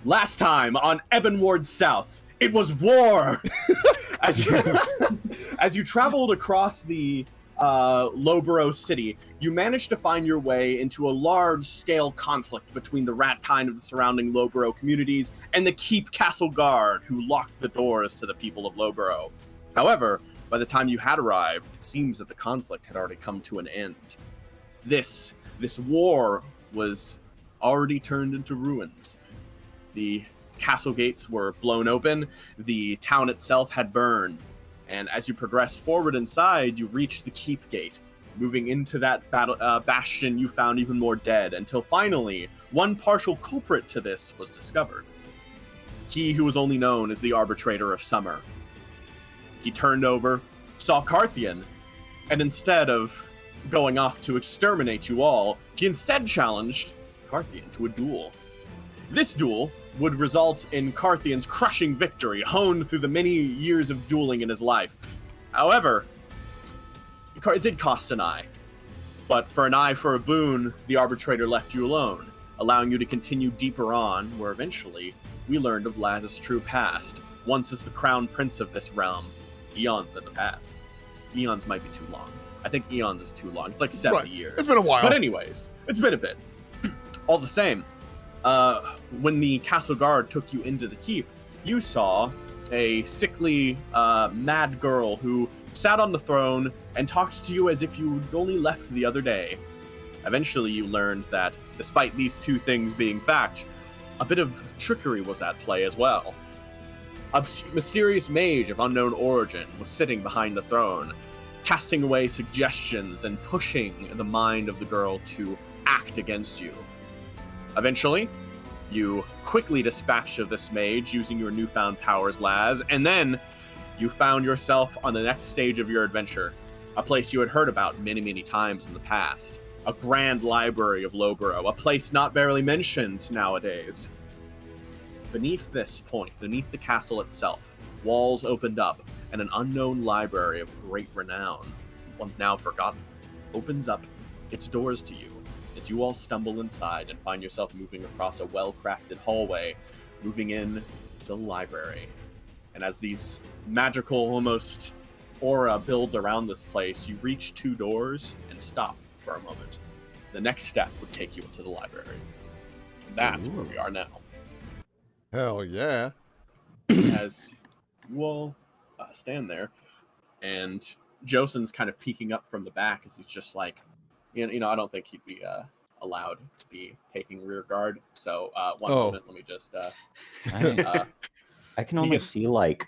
Last time on Ebon Ward South, it was war! As you traveled across the Lowboro city, you managed to find your way into a large-scale conflict between the rat kind of the surrounding Lowboro communities and the Keep Castle Guard, who locked the doors to the people of Lowboro. However, by the time you had arrived, it seems that the conflict had already come to an end. This war was already turned into ruins. The castle gates were blown open, the town itself had burned, and as you progressed forward inside, you reached the keep gate. Moving into that bastion, you found even more dead, until finally, one partial culprit to this was discovered. He who was only known as the Arbitrator of Summer. He turned over, saw Carthian, and instead of going off to exterminate you all, he instead challenged Carthian to a duel. This duel would result in Carthian's crushing victory, honed through the many years of dueling in his life. However, it did cost an eye. But for an eye for a boon, the Arbitrator left you alone, allowing you to continue deeper on, where eventually we learned of Laz's true past, once as the crown prince of this realm, eons in the past. Eons might be too long. I think eons is too long. It's like 70 years. It's been a while. But anyways, it's been a bit. All the same, when the castle guard took you into the keep, you saw a sickly, mad girl who sat on the throne and talked to you as if you'd only left the other day. Eventually, you learned that, despite these two things being fact, a bit of trickery was at play as well. A mysterious mage of unknown origin was sitting behind the throne, casting away suggestions and pushing the mind of the girl to act against you. Eventually, you quickly dispatched of this mage using your newfound powers, Laz, and then you found yourself on the next stage of your adventure, a place you had heard about many, many times in the past. A grand library of Lowboro, a place not barely mentioned nowadays. Beneath this point, beneath the castle itself, walls opened up, and an unknown library of great renown, one now forgotten, opens up its doors to you as you all stumble inside and find yourself moving across a well-crafted hallway, moving in to the library. And as these magical, almost aura builds around this place, you reach two doors and stop for a moment. The next step would take you into the library. And that's where we are now. Hell yeah. As you all stand there, and Josen's kind of peeking up from the back as he's just like, I don't think he'd be allowed to be taking rear guard. So one moment, let me just... I can only see like...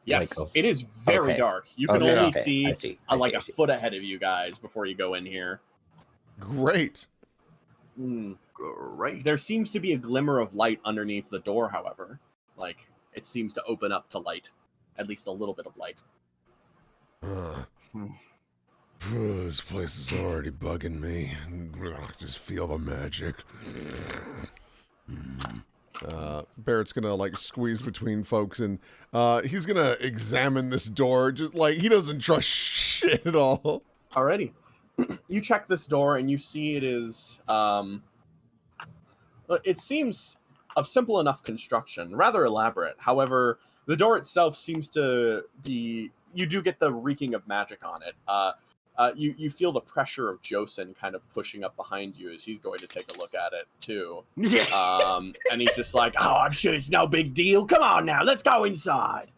Yes, it is very dark. You can only see a foot ahead of you guys before you go in here. Great. Great. There seems to be a glimmer of light underneath the door, however. Like, it seems to open up to light. At least a little bit of light. This place is already bugging me. Just feel the magic. Barrett's gonna squeeze between folks, and he's gonna examine this door. Just he doesn't trust shit at all. Alrighty. You check this door and you see it is it seems of simple enough construction, rather elaborate. However, the door itself seems to be, you do get the reeking of magic on it. You feel the pressure of Josen kind of pushing up behind you as he's going to take a look at it too. And he's just like, "Oh, I'm sure it's no big deal. Come on now, let's go inside."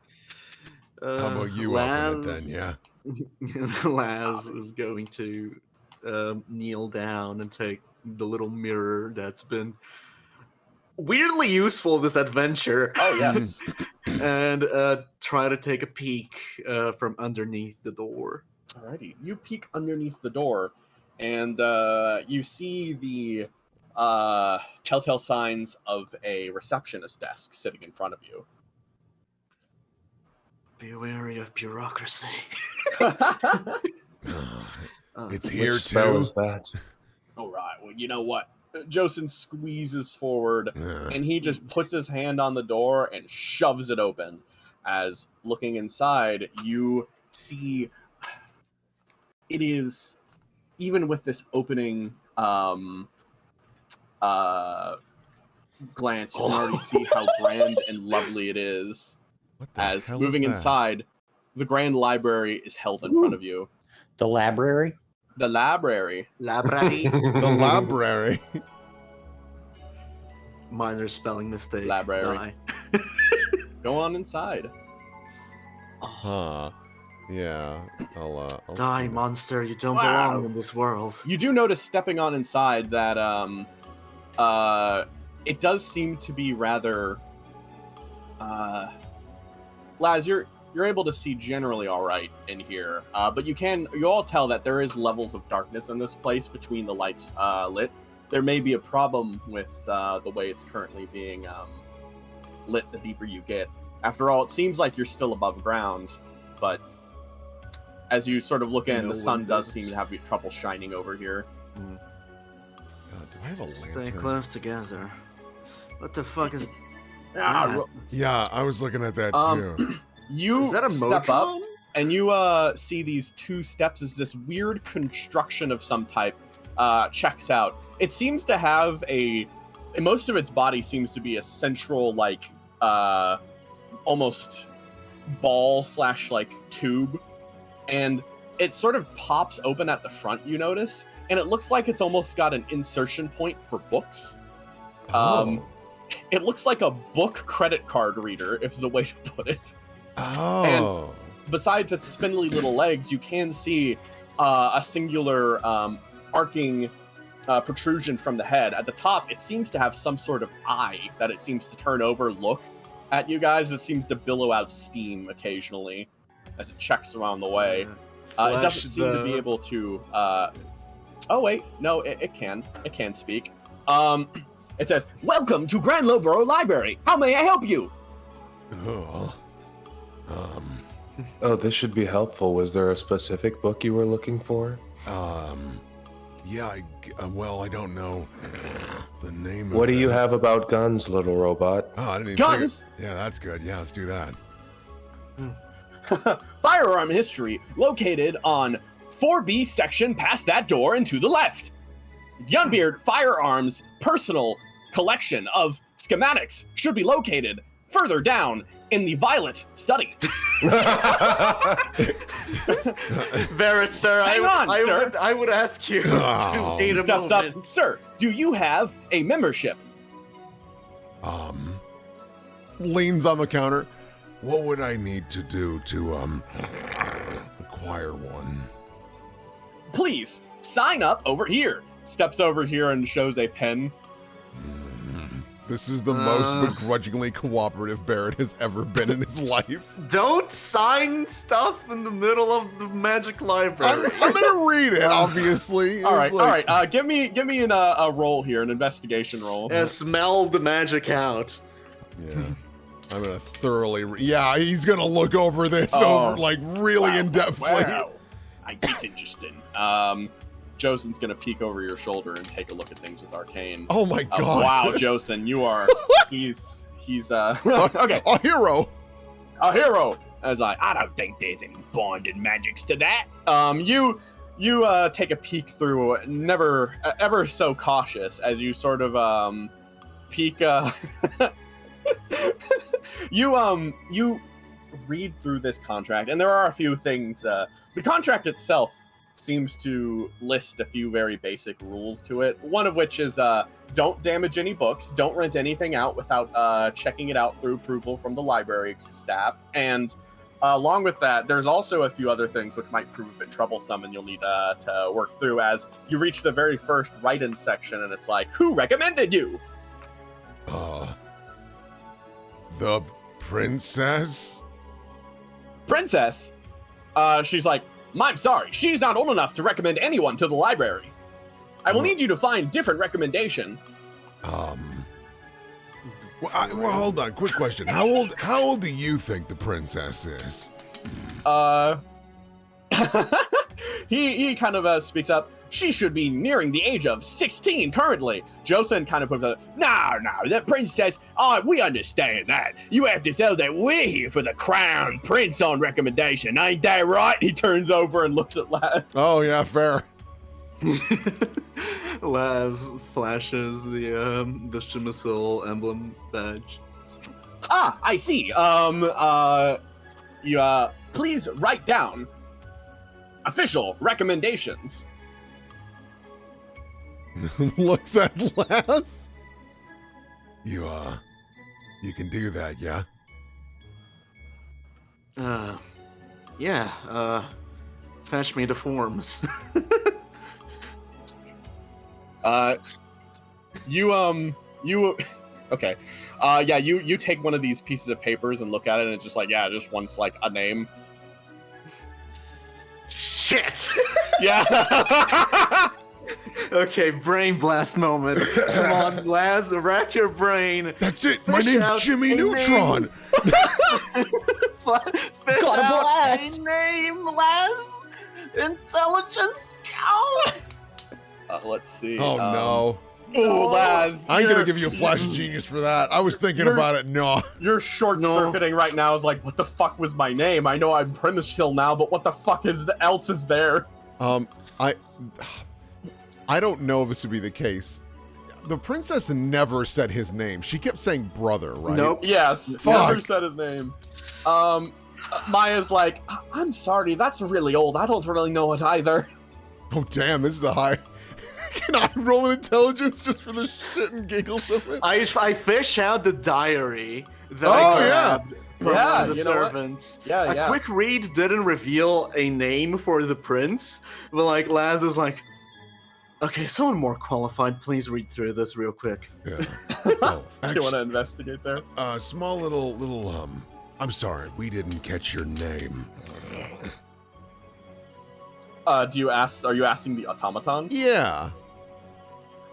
How about you open it then? Yeah. Laz is going to kneel down and take the little mirror that's been weirdly useful this adventure. Oh, yes. And try to take a peek from underneath the door. Alrighty. You peek underneath the door, and you see the telltale signs of a receptionist desk sitting in front of you. Be wary of bureaucracy. It's here Which spell too. is that? All right. Well, you know what? Josen squeezes forward, and he just puts his hand on the door and shoves it open. As looking inside, you see it is, even with this opening glance, you can already see how grand and lovely it is. What the As hell moving is that? inside, the grand library is held in front of you. The library? The library. Library. The library. Minor spelling mistake. Library. Go on inside. Huh. Yeah. I'll Die, see. monster! You don't Wow. belong in this world. You do notice stepping on inside that it does seem to be rather Laz, you're able to see generally all right in here, but you all tell that there is levels of darkness in this place between the lights lit. There may be a problem with the way it's currently being lit the deeper you get. After all, it seems like you're still above ground, but as you sort of look in, No the sun does windows. seem to have trouble shining over here. God, do I have a lantern? Stay close together. What the fuck is Ah, that? Yeah, I was looking at that Um, too. You Is that a step up, Motron? and you see these two steps as this weird construction of some type checks out. It seems to have most of its body seems to be a central, like, almost ball / like tube, and it sort of pops open at the front, you notice, and it looks like it's almost got an insertion point for books. Oh. It looks like a book credit card reader, if the way to put it. Oh. Besides its spindly little legs, you can see a singular arcing protrusion from the head. At the top, it seems to have some sort of eye that it seems to turn over, look at you guys. It seems to billow out steam occasionally as it checks around the way. It Flash doesn't seem to be the- able to... oh, wait. No, it can. It can speak. It says, "Welcome to Grand Lowboro Library. How may I help you?" Oh. Oh, this should be helpful. Was there a specific book you were looking for? Yeah, well, I don't know the name What of do you it. have about guns, little robot? Oh, I didn't even Guns? Yeah, that's good. Yeah, let's do that. Firearm history located on 4B section past that door and to the left. Youngbeard Firearms personal collection of schematics should be located further down in the violet study. Barrett, sir, Hang on, sir. I would ask you Oh. to wait a Steps moment. up, "Sir, do you have a membership?" Leans on the counter. What would I need to do to acquire one? "Please sign up over here." Steps over here and shows a pen. This is the most begrudgingly cooperative Barrett has ever been in his life. Don't sign stuff in the middle of the magic library. I'm gonna read it, obviously. All right, It's like- all right. Give me a roll here, an investigation roll. Smell the magic out. Yeah. I'm gonna thoroughly. Yeah, he's gonna look over this Oh. over like really in depthly. Wow. It's interesting. Josen's gonna peek over your shoulder and take a look at things with Arcane. Oh my god! Wow, Josen, you are. He's okay. A hero. A hero. As I don't think there's any bonding magics to that. You take a peek through, never ever so cautious as you sort of peek. You read through this contract, and there are a few things. The contract itself seems to list a few very basic rules to it. One of which is don't damage any books, don't rent anything out without checking it out through approval from the library staff, and along with that, there's also a few other things which might prove a bit troublesome and you'll need to work through as you reach the very first write-in section, and it's like, who recommended you? The princess. Princess? She's like, I'm sorry, she's not old enough to recommend anyone to the library. I will need you to find different recommendation. Well, hold on. Quick question. How old do you think the princess is? He kind of speaks up. She should be nearing the age of 16 currently. Josen kind of puts up, no, the princess, we understand that. You have to tell that we're here for the crown prince on recommendation. Ain't that right? He turns over and looks at Laz. Oh yeah, fair. Laz flashes the Shimisil emblem badge. Ah, I see. You please write down official recommendations. Looks at Laz. You can do that, yeah? Yeah, fetch me the forms. Okay. Yeah, you take one of these pieces of papers and look at it, and it's just like, yeah, just one's like a name. Shit! Yeah. Okay, brain blast moment. Come on, Laz, rack your brain. That's it. My Fish name's out Jimmy a Neutron. Fish Gotta out blast. a name, Laz. Intelligence count. Let's see. Oh no. Oh, Laz. I'm gonna give you a flash of genius for that. I was thinking about it. No. You're short-circuiting right now. Is like, what the fuck was my name? I know I'm Premise Chill now, but what the fuck else is there? I don't know if this would be the case. The princess never said his name. She kept saying brother, right? Nope. Yes. Fuck. Never said his name. Maya's like, I'm sorry, that's really old. I don't really know it either. Oh damn, this is a high. Can I roll an intelligence just for the shit and giggles of it? I fish out the diary that Oh, I yeah. grabbed from Yeah, one of the you know what? servants. Yeah, A quick read didn't reveal a name for the prince, but like Laz is like, okay, someone more qualified, please read through this real quick. Yeah. Oh, Do you want actually, to investigate there? small little I'm sorry, we didn't catch your name. Are you asking the automaton? Yeah.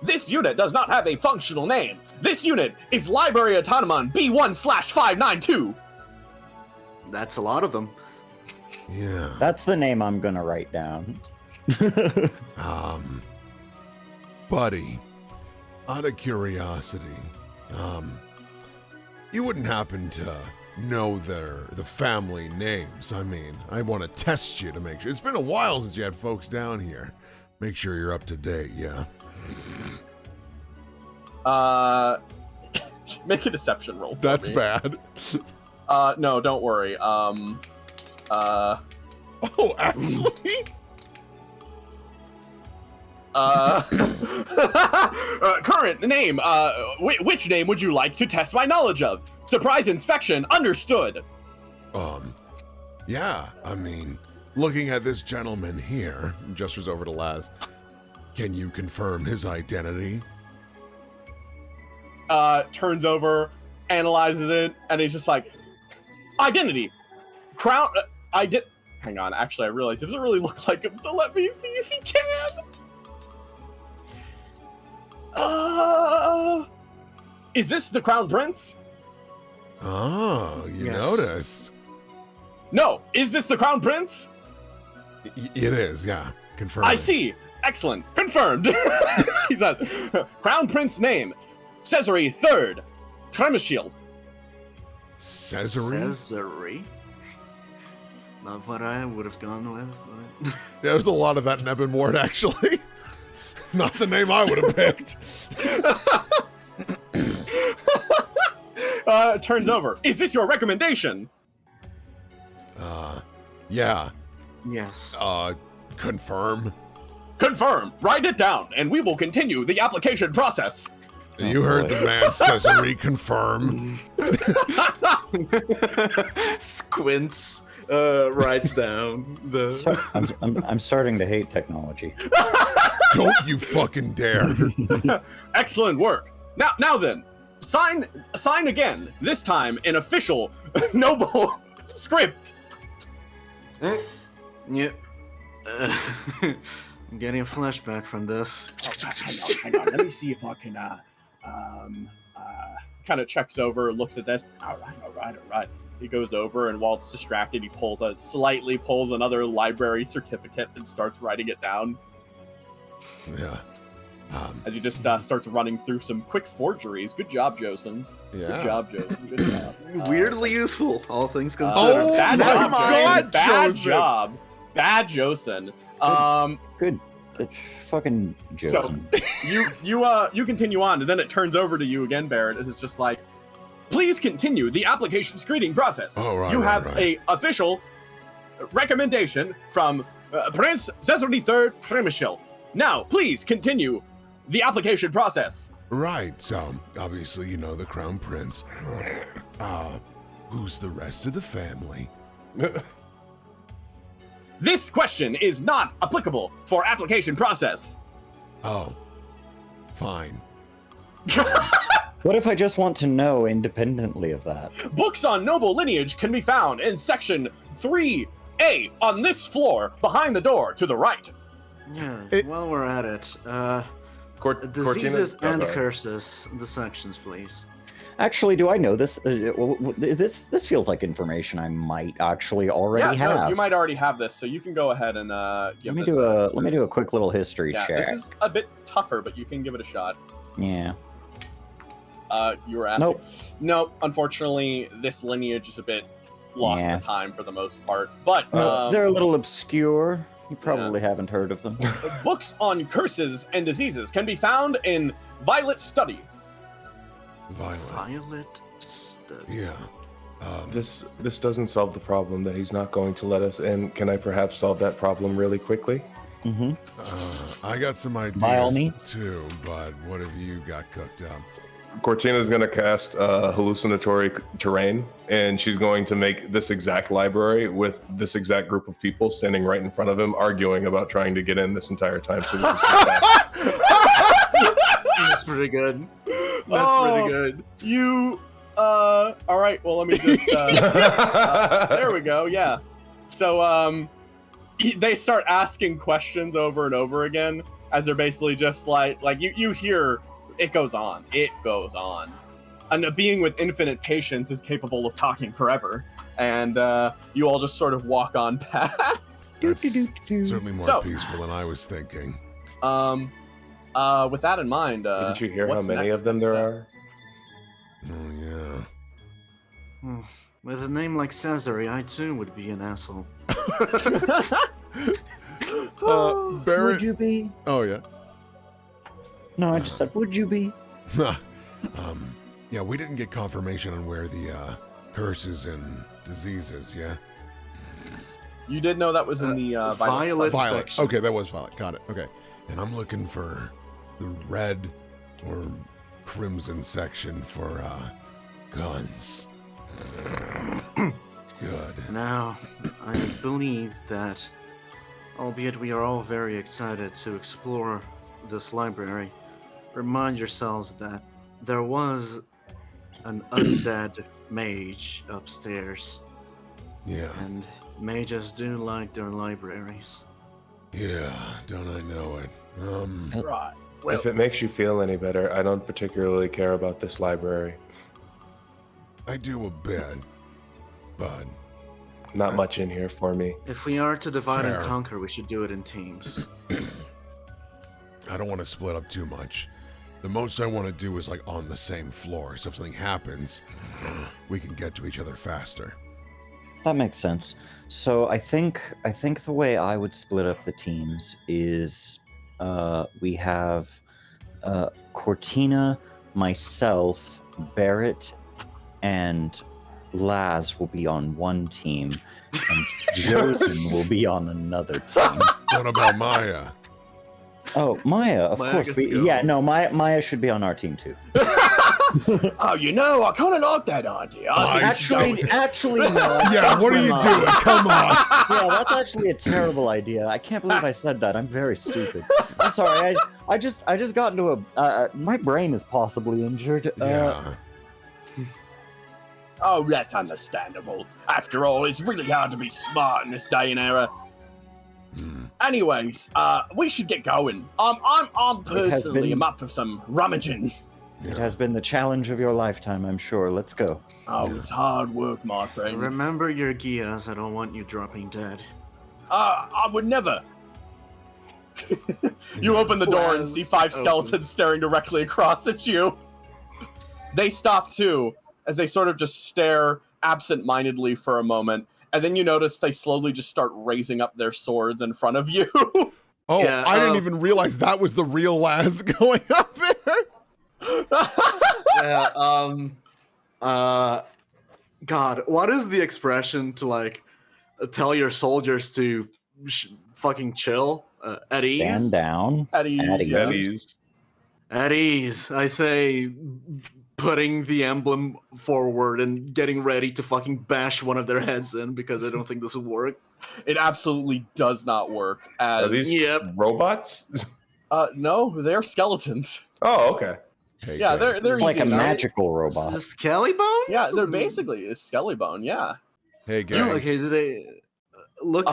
This unit does not have a functional name. This unit is Library Autonomon B1/592. That's a lot of them. Yeah. That's the name I'm gonna write down. Buddy, out of curiosity, you wouldn't happen to know the family names? I mean, I want to test you to make sure. It's been a while since you had folks down here. Make sure you're up to date, yeah? Make a deception roll. For That's me. bad. No, don't worry. Oh, actually? Current name. Which name would you like to test my knowledge of? Surprise inspection. Understood. Yeah, I mean, looking at this gentleman here, gestures over to Laz, can you confirm his identity? Turns over, analyzes it, and he's just like, identity. Crown. Hang on. Actually, I realized it doesn't really look like him, so let me see if he can. Is this the Crown Prince? Oh, you Yes. noticed. No. Is this the Crown Prince? It is, yeah. Confirmed. I see. Excellent. Confirmed. He said, Crown Prince name, Cesare III, Tremishield. Cesare? Cesare. Not what I would have gone with. But... There's a lot of that in Ebon Ward, actually. Not the name I would have picked. Turns over. Is this your recommendation? Yeah. Yes. Confirm. Confirm. Write it down, and we will continue the application process. You heard the man, Cesare. Confirm. Squints. Writes down the. I'm starting to hate technology. Don't you fucking dare. Excellent work. Now then, sign again. This time in official noble script. Yeah. I'm getting a flashback from this. Hang on. Let me see if I can. Kind of checks over, looks at this. All right. He goes over, and while it's distracted, he pulls another library certificate and starts writing it down. Yeah. As he just starts running through some quick forgeries. Good job, Josen. Yeah. Good job, Josen. Good job. Weirdly useful, all things considered. Oh bad my job, God, Josen. Bad Josen. job. Bad Josen. Good. It's fucking So Joseph. you continue on, and then it turns over to you again, Barrett. As it's just like, please continue the application screening process. Oh, right, you right, have right. a official recommendation from Prince Cesar III Premishil. Now, please continue the application process. Right, so obviously you know the Crown Prince. Who's the rest of the family? This question is not applicable for application process. Oh, fine. What if I just want to know independently of that? Books on noble lineage can be found in section 3A on this floor behind the door to the right. Yeah, while we're at it, diseases and curses, the sections, please. Actually, do I know this? This feels like information I might actually already have. No, you might already have this, so you can go ahead and give let me this. let me do a quick little history check. This is a bit tougher, but you can give it a shot. Yeah. You were asking. Nope. No, unfortunately, this lineage is a bit lost Yeah. to time for the most part. But They're a little obscure. You probably haven't heard of them. books on curses and diseases can be found in Violet Study. Violet Study. Yeah. This doesn't solve the problem that he's not going to let us in. Can I perhaps solve that problem really quickly? Mm-hmm. I got some ideas By all means. too, but what have you got cooked up? Cortina's going to cast hallucinatory terrain, and she's going to make this exact library with this exact group of people standing right in front of him, arguing about trying to get in this entire time. So this is That's pretty good. That's pretty good. You, all right, well, let me just, there we go, yeah. So, they start asking questions over and over again, as they're basically just like you hear, it goes on. And a being with infinite patience is capable of talking forever, and you all just sort of walk on past. That's certainly more So- peaceful than I was thinking. With that in mind, Didn't you hear how what's many next of them then, there Steph? are? Oh, yeah. With a name like Cesare, I too would be an asshole. Would Barrett. you be? Oh, yeah. No, I just said, would you be? Yeah, we didn't get confirmation on where the curses and diseases, yeah? You did know that was in the Violet Violet. section. Okay, that was Violet. Got it. Okay. And I'm looking for the red or crimson section for guns. Good. Now, I believe that, albeit we are all very excited to explore this library, remind yourselves that there was an undead mage upstairs, Yeah. and mages do like their libraries. Yeah, don't I know it? Right. Well, If it makes you feel any better, I don't particularly care about this library. I do a bit, but Not much in here for me. If we are to divide Fair. and conquer, we should do it in teams. I don't want to split up too much. The most I want to do is like on the same floor, so if something happens, we can get to each other faster. That makes sense. So I think the way I would split up the teams is we have Cortina, myself, Barrett, and Laz will be on one team, and Josen will be on another team. What about Maya? Oh, Maya, of Maya course. gets to go. Yeah, no, Maya should be on our team too. oh, you know, I kind of like that idea. I think you should Actually, no. Yeah, what are you doing? Come on. Yeah, that's actually a terrible idea. I can't believe I said that. I'm very stupid. I'm sorry. I just got into a. My brain is possibly injured. Yeah. Oh, that's understandable. After all, it's really hard to be smart in this day and era. Anyways, we should get going. I'm personally been- up for some rummaging. It has been the challenge of your lifetime, I'm sure. Let's go. Oh, it's hard work, my friend. Remember your Gias, I don't want you dropping dead. I would never. You open the door and see 5 skeletons staring directly across at you. They stop too, as they sort of just stare absent-mindedly for a moment, and then you notice they slowly just start raising up their swords in front of you. Oh, Yeah, I didn't even realize that was the real Laz going up there. God, what is the expression to like tell your soldiers to fucking chill? At ease? Stand down. At ease, At yeah. ease. At ease. I say putting the emblem forward and getting ready to fucking bash one of their heads in because I don't think this will work. It absolutely does not work. As Are these robots? no, they're skeletons. Oh, okay. Hey, Yeah, gang. they're It's like easy a enough. magical robot. Skelly bones? Yeah, they're basically a skelly bone. Yeah. Hey, gang. Okay, do they look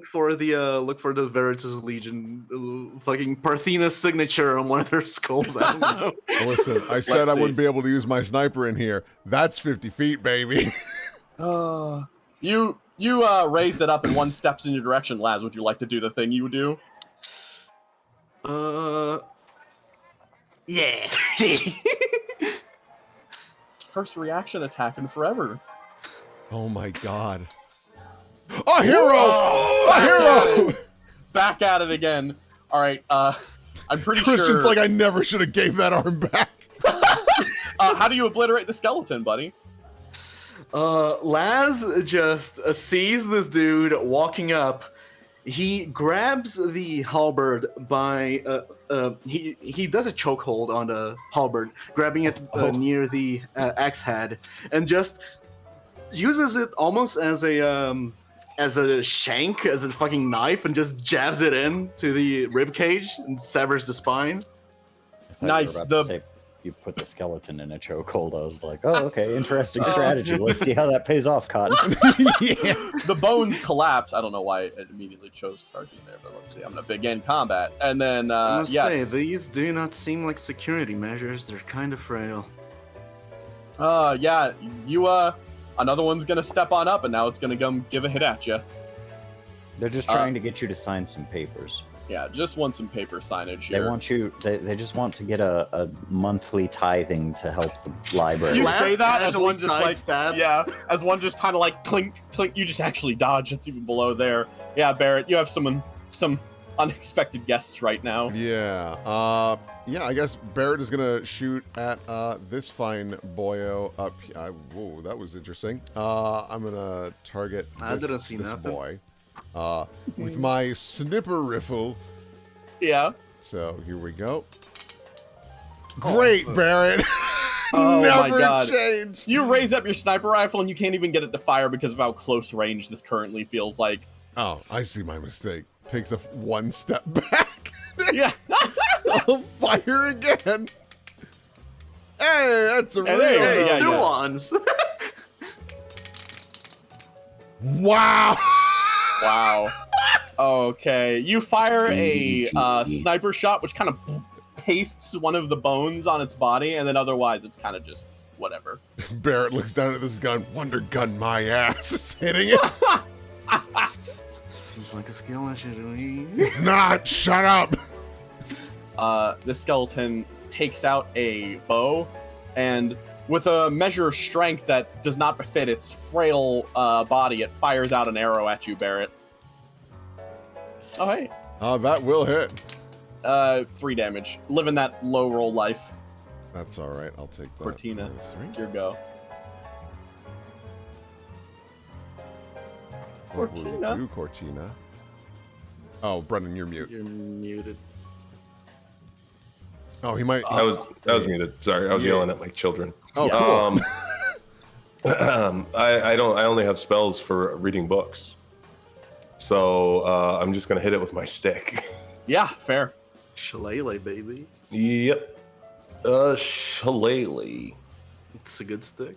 for the Veritas Legion fucking Parthena's signature on one of their skulls? I don't know. Listen, I said Let's I see. wouldn't be able to use my sniper in here. That's 50 feet, baby. You raised it up and one steps in your direction, Laz. Would you like to do the thing you would do? Yeah. It's first reaction attack in forever. Oh my god. A hero! A hero! Back at it again. All right. I'm pretty Christian's sure. like, I never should have gave that arm back. How do you obliterate the skeleton, buddy? Laz just sees this dude walking up. He grabs the halberd by he does a chokehold on the halberd, grabbing it near the axe head, and just uses it almost as a shank, as a fucking knife, and just jabs it in to the rib cage and severs the spine. I thought you were Nice, about the- to say you put the skeleton in a chokehold. I was like, oh, okay, interesting strategy. Let's see how that pays off, Cotton. Yeah. The bones collapse. I don't know why it immediately chose Cartoon there, but let's see. I'm gonna begin combat, and then I must say, yes. these do not seem like security measures. They're kind of frail. Yeah. You another one's gonna step on up, and now it's gonna come give a hit at you. They're just trying to get you to sign some papers. Yeah, just want some paper signage They here. want you. They just want to get a monthly tithing to help the library. You Last say that as casually one just like sidesteps. yeah, as one just kind of like clink clink. You just actually dodge. It's even below there. Yeah, Barrett, you have some unexpected guests right now. Yeah. Yeah, I guess Barrett is going to shoot at this fine boyo up here. Whoa, that was interesting. I'm going to target I this, didn't see this nothing. boy with my snipper rifle. Yeah. So here we go. Great, Barrett. Oh my Never God. change. You raise up your sniper rifle and you can't even get it to fire because of how close range this currently feels like. Oh, I see my mistake. Take the one step back. Yeah. I'll fire again. Hey, that's a real. there you go. Hey, Yeah, two yeah. ones. Wow. Wow. Okay. You fire a GG. sniper shot, which kind of pastes one of the bones on its body, and then otherwise it's kind of just whatever. Barrett looks down at this gun. Wonder gun my ass is hitting it. Seems like a skill issue to me. It's not. Shut up. The skeleton takes out a bow, and with a measure of strength that does not befit its frail body, it fires out an arrow at you, Barrett. Oh, hey. That will hit. 3 damage. Living that low roll life. That's all right. I'll take that. Cortina. Those three. It's your go. What will you Cortina. do, Cortina? Oh, Brendan, you're mute. You're muted. Oh, he might. That was muted. Sorry, I was Yeah. yelling at my children. Oh, cool. I only have spells for reading books, so I'm just gonna hit it with my stick. Yeah, fair. Shillelagh, baby. Yep. Shillelagh. It's a good stick.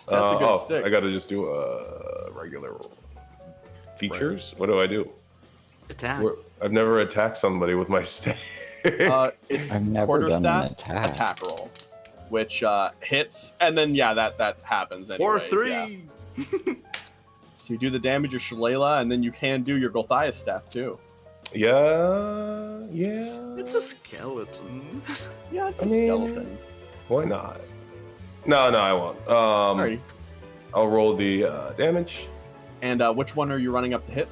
That's a good stick. I gotta just do regular features. What do I do? Attack. I've never attacked somebody with my stick. It's I've never quarter done an stat attack. roll, which hits, and then yeah, that happens Or anyways. 3. Yeah. So you do the damage of Shillelagh, and then you can do your Goliath staff too. Yeah. It's a skeleton. Yeah, it's a I mean- skeleton. Why not? No, I won't. Alrighty. I'll roll the damage. And which one are you running up to hit?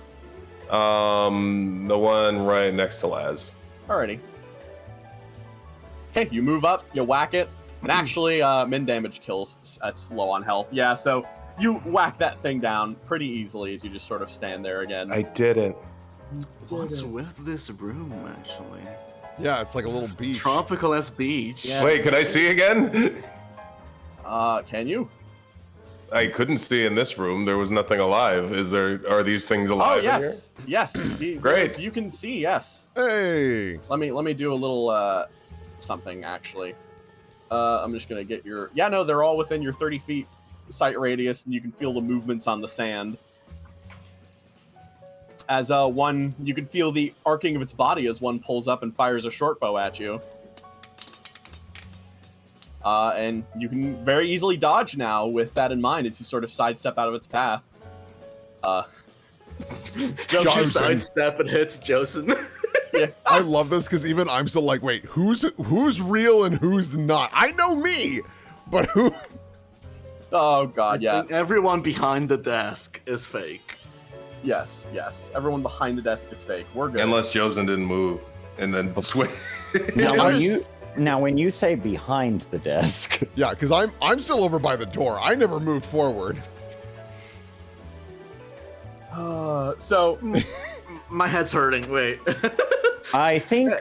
The one right next to Laz. Alrighty. Okay, you move up, you whack it, and actually, min damage kills. That's low on health. Yeah, so you whack that thing down pretty easily as you just sort of stand there again. I didn't. What's with this room, actually? Yeah, it's like a little beach. Tropical as beach. Yeah. Wait, can I see again? Can you? I couldn't see in this room. There was nothing alive. Are these things alive in here? Yes. Great. You can see, yes. Hey! Let me do a little something actually. I'm just gonna get your. Yeah, no, they're all within your 30 feet sight radius, and you can feel the movements on the sand. As one, you can feel the arcing of its body as one pulls up and fires a short bow at you. And you can very easily dodge now with that in mind as you sort of sidestep out of its path. Josen sidestep and hits Josen. Yeah. I love this because even I'm still like, wait, who's real and who's not? I know me, but who? Oh god, I yeah. think everyone behind the desk is fake. Yes. Everyone behind the desk is fake. We're good. Unless Josen didn't move and then swing. Now, when you say behind the desk, Yeah, because I'm still over by the door. I never moved forward. So My head's hurting. Wait. I think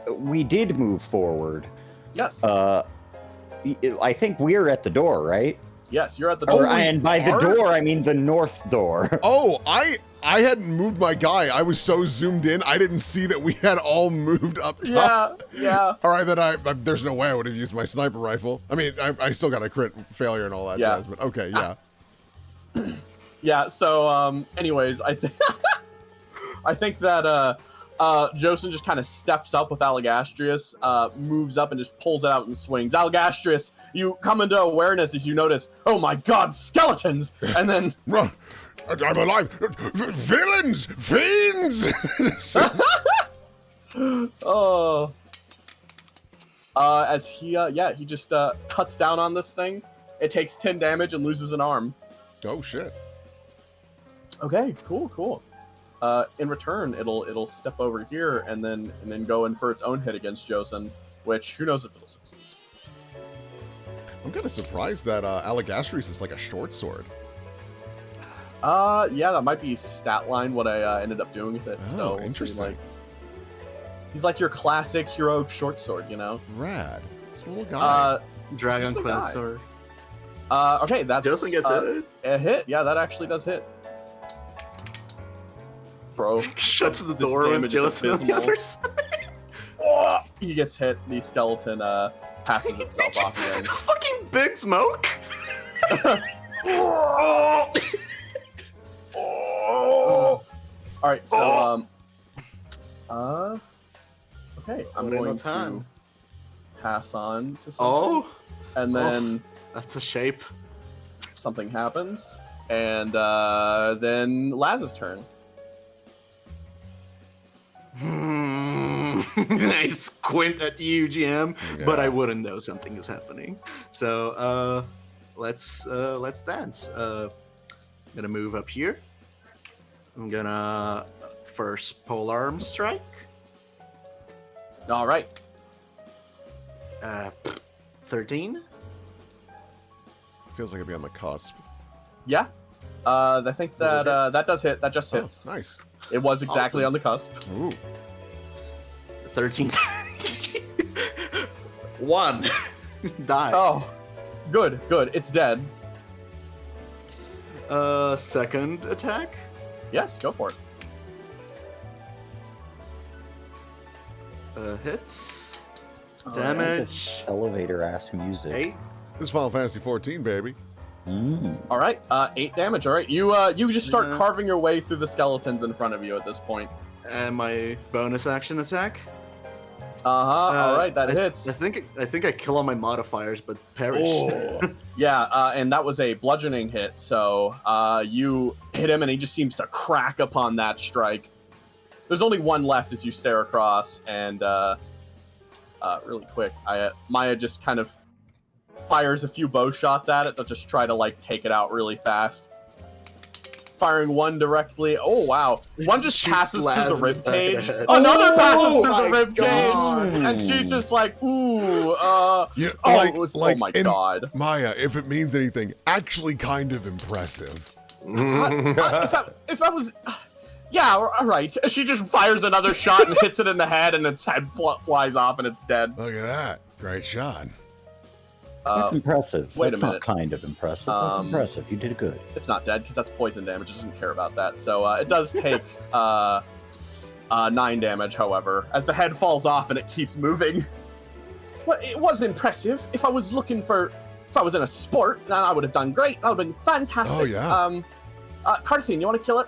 we did move forward. yes, I think we're at the door, right? yes, you're at the Or, door. and by the door, I mean the north door. Oh, I hadn't moved my guy. I was so zoomed in, I didn't see that we had all moved up top. Yeah. All right, then there's no way I would have used my sniper rifle. I mean, I still got a crit failure and all that Yeah. jazz, but okay, yeah. Yeah, so anyways, I think I think that Josen just kind of steps up with Alagastrius, moves up and just pulls it out and swings. Alagastrius, you come into awareness as you notice, oh my god, skeletons! And then Run! I'm alive! Villains! Fiends! oh, as he just cuts down on this thing. It takes 10 damage and loses an arm. Oh shit. Okay, cool. In return, it'll step over here and then go in for its own hit against Josen, which who knows if it'll succeed. I'm kind of surprised that Alagastrius is like a short sword. Yeah, that might be stat line what I ended up doing with it. Oh, So we'll see, interesting. he's like your classic heroic short sword, you know. Rad. It's a little guy. Dragon Just a Quest guy. sword. Okay, that's Josen gets hit. a hit. Yeah, that actually does hit. Bro, Shuts the this door with damage is Josen on the abysmal. other side. he gets hit. The skeleton passes itself off again. Fucking big smoke. All right, so okay, I'm What going in the time? to pass on to something, Oh, and then that's a shape. something happens, and then Laz's turn. I squint at you, GM, Yeah. but I wouldn't know something is happening. So let's dance. I'm gonna move up here. I'm gonna first polearm strike. All right, 13. Feels like it'd be on the cusp. yeah. I think Does that it that does hit. That just hits. Oh, nice. It was exactly Awesome. on the cusp. Ooh. 13. 1. Die. Oh, good. It's dead. Second attack. Yes, go for it. Hits. All Damage. Elevator ass music. 8. This is Final Fantasy 14, baby. All right, 8 damage. All right, you just start Yeah. carving your way through the skeletons in front of you at this point. And my bonus action attack. All right, that I hits. think I kill all my modifiers, but perish. Yeah, and that was a bludgeoning hit. So you hit him, and he just seems to crack upon that strike. There's only one left as you stare across, and really quick, Maya just kind of fires a few bow shots at it to just try to like take it out really fast. firing one directly. Oh wow! One just Shoots passes through Laz the in the rib back of the cage. head. Another passes Oh through the my rib God. cage, and she's just like, ooh, Yeah, oh my and god. Maya, if it means anything, actually kind of impressive. If I was, yeah, all right. She just fires another shot and hits it in the head, and its head flies off, and it's dead. Look at that. Great shot. That's impressive. wait a That's minute. not kind of impressive. That's impressive. You did good. It's not dead because that's poison damage. It doesn't care about that. So it does take 9 damage, however, as the head falls off and it keeps moving. Well, it was impressive. If I was in a sport, then I would have done great. That would have been fantastic. Oh, yeah. Carthine, you want to kill it?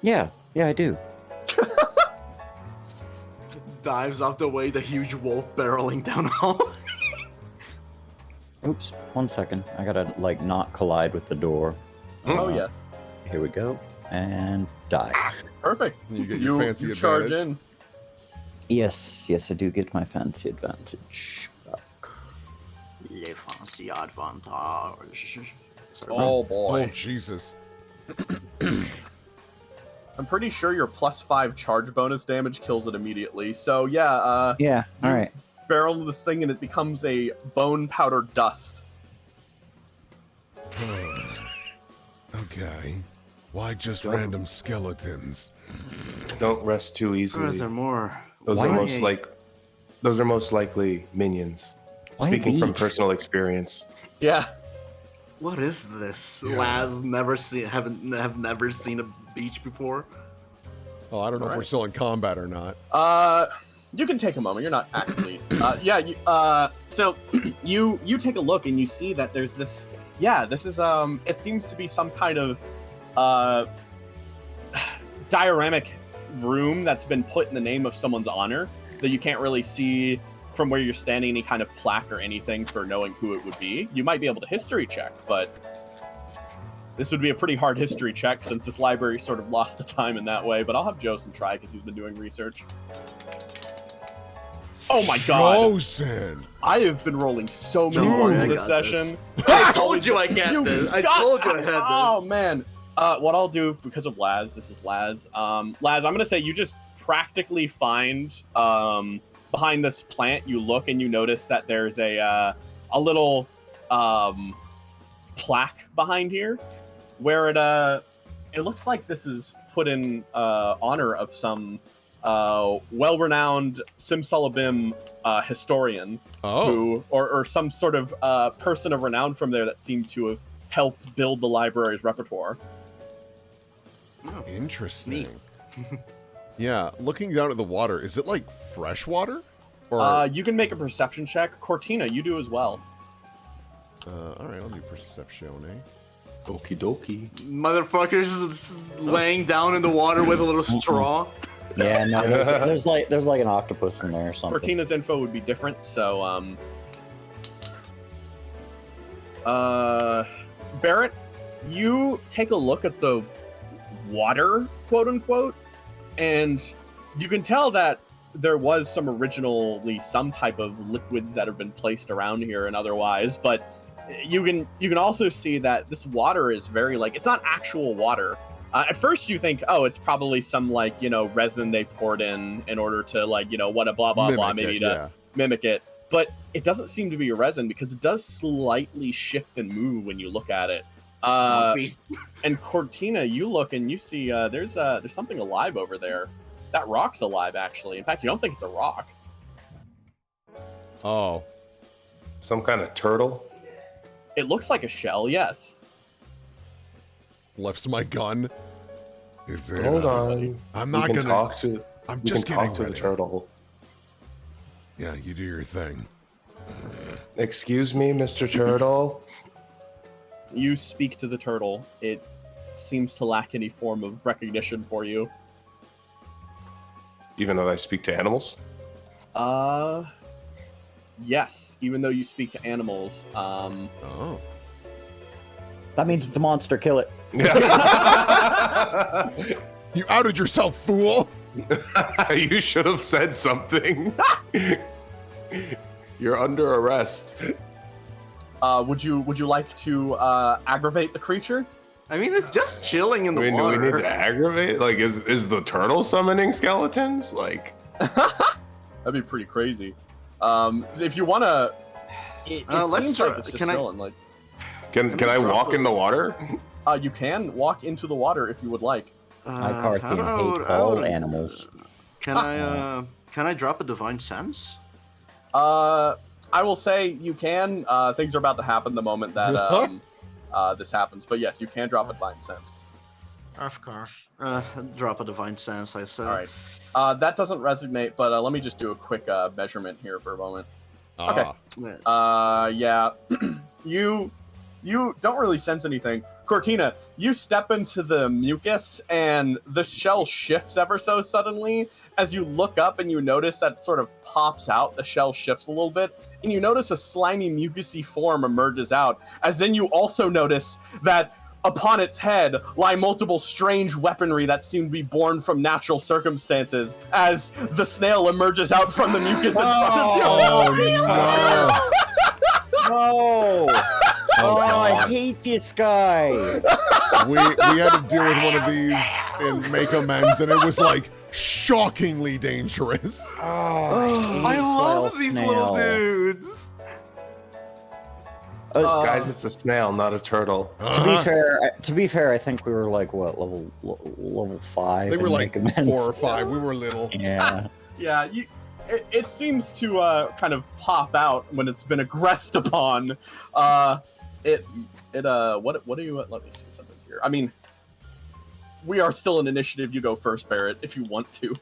Yeah, I do. Dives off the way, the huge wolf barreling down the hall. Oops, 1 second. I gotta not collide with the door. Oh yes. Here we go, and die. Perfect. You get your fancy you charge advantage. in. Yes, I do get my fancy advantage back. Le fancy advantage. Oh boy. Oh, Jesus. I'm pretty sure your +5 charge bonus damage kills it immediately. So yeah, Yeah, alright. barrel this thing and it becomes a bone powder dust. Okay. Why just random skeletons? Don't rest too easily. Furthermore, Those why- are most likely minions. Why Speaking from beach? personal experience. Yeah. what is this? Yeah. Laz have never seen a beach before. Oh, I don't know if we're Alright. still in combat or not. You can take a moment. You're not actively. So you take a look and you see that there's this. Yeah, this is It seems to be some kind of dioramic room that's been put in the name of someone's honor that you can't really see from where you're standing any kind of plaque or anything for knowing who it would be. You might be able to history check, but this would be a pretty hard history check since this library sort of lost the time in that way. But I'll have Josen try because he's been doing research. Oh my god! Josen! I have been rolling so many Don't ones worry, I this got session. I told you I get this. I told you I had this. Oh man! What I'll do because of Laz, this is Laz. Laz, I'm gonna say you just practically find behind this plant. You look and you notice that there's a little plaque behind here, where it looks like this is put in honor of some well-renowned Simsalabim historian who, or some sort of person of renown from there that seemed to have helped build the library's repertoire. Interesting. Yeah, looking down at the water, is it like fresh water? Or You can make a perception check. Cortina, you do as well. alright, I'll do perception, eh? Okie dokie. Motherfuckers laying down in the water with a little straw. Yeah, no, there's like an octopus in there or something. Cortina's info would be different, so Barrett, you take a look at the water, quote unquote, and you can tell that there was originally some type of liquids that have been placed around here and otherwise, but you can also see that this water is very it's not actual water. At first you think, oh, it's probably some resin they poured in order to what a blah blah blah, maybe to mimic it. But it doesn't seem to be a resin because it does slightly shift and move when you look at it. And Cortina, you look and you see there's something alive over there. That rock's alive, actually. In fact, you don't think it's a rock. Oh. Some kind of turtle? It looks like a shell, yes. Left's my gun. Is it? Hold on. I'm We not can gonna. talk to. I'm We just can getting talk to the ready. turtle. Yeah, you do your thing. Excuse me, Mr. Turtle. You speak to the turtle. It seems to lack any form of recognition for you. Even though I speak to animals. Yes. Even though you speak to animals, Oh. That means it's a monster. Kill it. You outed yourself, fool! You should have said something. You're under arrest. would you like to aggravate the creature? I mean, it's just chilling in the Do water. we need to aggravate? Like, is the turtle summoning skeletons? Like, That'd be pretty crazy. If you wanna, it let's seems try. like it's just Can chilling. Like, can I walk in the water? you can walk into the water if you would like. My Parthian hate all animals. Can I drop a divine sense? I will say you can. Things are about to happen the moment that this happens. But yes, you can drop a divine sense. Of course. Drop a divine sense, I said. All right. That doesn't resonate, but let me just do a quick measurement here for a moment. Okay. Yeah. You don't really sense anything. Cortina, you step into the mucus, and the shell shifts ever so suddenly. As you look up and you notice that it sort of pops out, the shell shifts a little bit, and you notice a slimy, mucusy form emerges out. As then you also notice that upon its head lie multiple strange weaponry that seem to be born from natural circumstances, as the snail emerges out from the mucus in front of you. Oh, no! No! Oh, I hate this guy! We had to deal with one of these in Make Amends, and it was like shockingly dangerous. I love these little dudes. Guys, it's a snail, not a turtle. To be fair, I think we were like what level 5. They were like Make Amends. 4 or 5. We were little. Yeah. Yeah, it seems to kind of pop out when it's been aggressed upon. What do you let me see something here? I mean, we are still in initiative. You go first, Barrett, if you want to.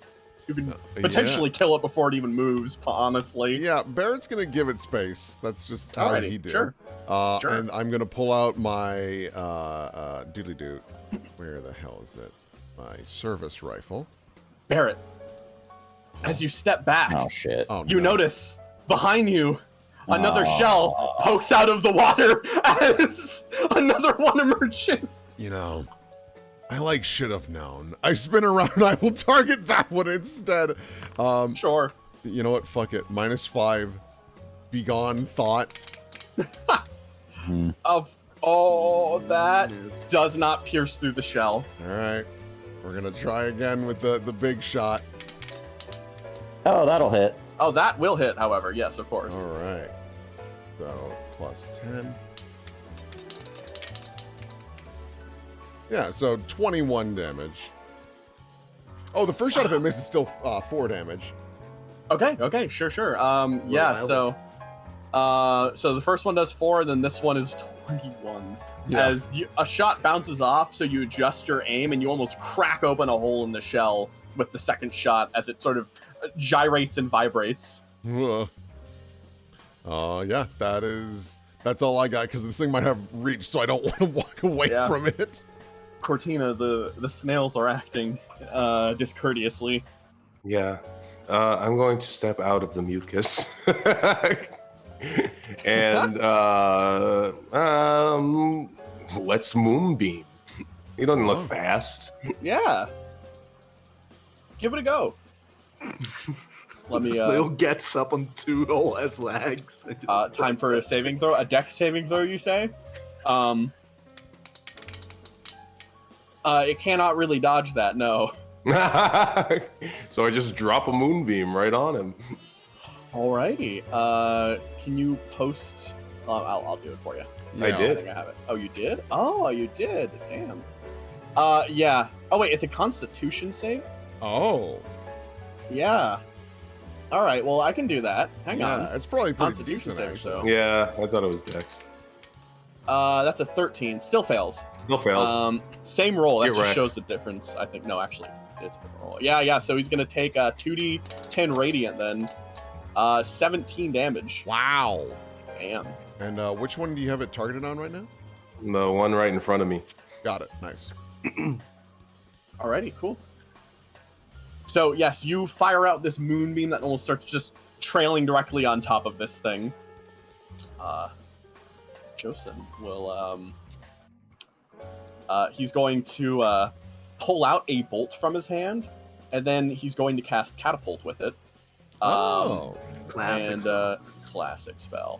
You can potentially kill it before it even moves, honestly. Yeah, Barrett's gonna give it space. That's just how he did. Sure. Sure. And I'm gonna pull out my doodly doo. Where the hell is it? My service rifle. Barrett, as you step back, Oh shit. Oh, you no. notice behind you another shell pokes out of the water as another one emerges. You know, I should have known. I spin around. I will target that one instead. Sure. You know what? Fuck it. -5. Begone thought. That does not pierce through the shell. All right. We're gonna try again with the big shot. Oh, that'll hit. Oh, that will hit, however. Yes, of course. All right. So +10. Yeah, so 21 damage. Oh, the first shot if it misses is still 4 damage. Okay, sure. Yeah, so the first one does 4, and then this one is 21. Yeah. As a shot bounces off, so you adjust your aim, and you almost crack open a hole in the shell with the second shot as it sort of gyrates and vibrates. Yeah, that's all I got, because this thing might have reach, so I don't want to walk away from it. Cortina, the snails are acting discourteously. Yeah. I'm going to step out of the mucus. And let's moonbeam. He doesn't look fast. Yeah. Give it a go. Let me Snail gets up on 2 whole ass legs. time for a saving throw. A dex saving throw, you say? It cannot really dodge that, no. So I just drop a moonbeam right on him. Alrighty. Can you post? I'll do it for you. I Yeah. did. I think I have it. Oh, you did? Oh, you did. Damn. Yeah. Oh wait, it's a Constitution save. Oh. Yeah. All right. Well, I can do that. Hang Yeah, on. it's probably pretty Constitution decent, saving actually. throw. Yeah, I thought it was Dex. That's a 13. Still fails. Still fails. Same roll. That Get just wrecked. shows the difference. I think. No, actually, it's a different roll. Yeah. So he's gonna take 2d10 radiant then. 17 damage. Wow. Damn. And which one do you have it targeted on right now? The one right in front of me. Got it. Nice. Alrighty, cool. So yes, you fire out this moonbeam that almost starts just trailing directly on top of this thing. Josen will he's going to pull out a bolt from his hand, and then he's going to cast catapult with it. Oh. Classic. And classic spell.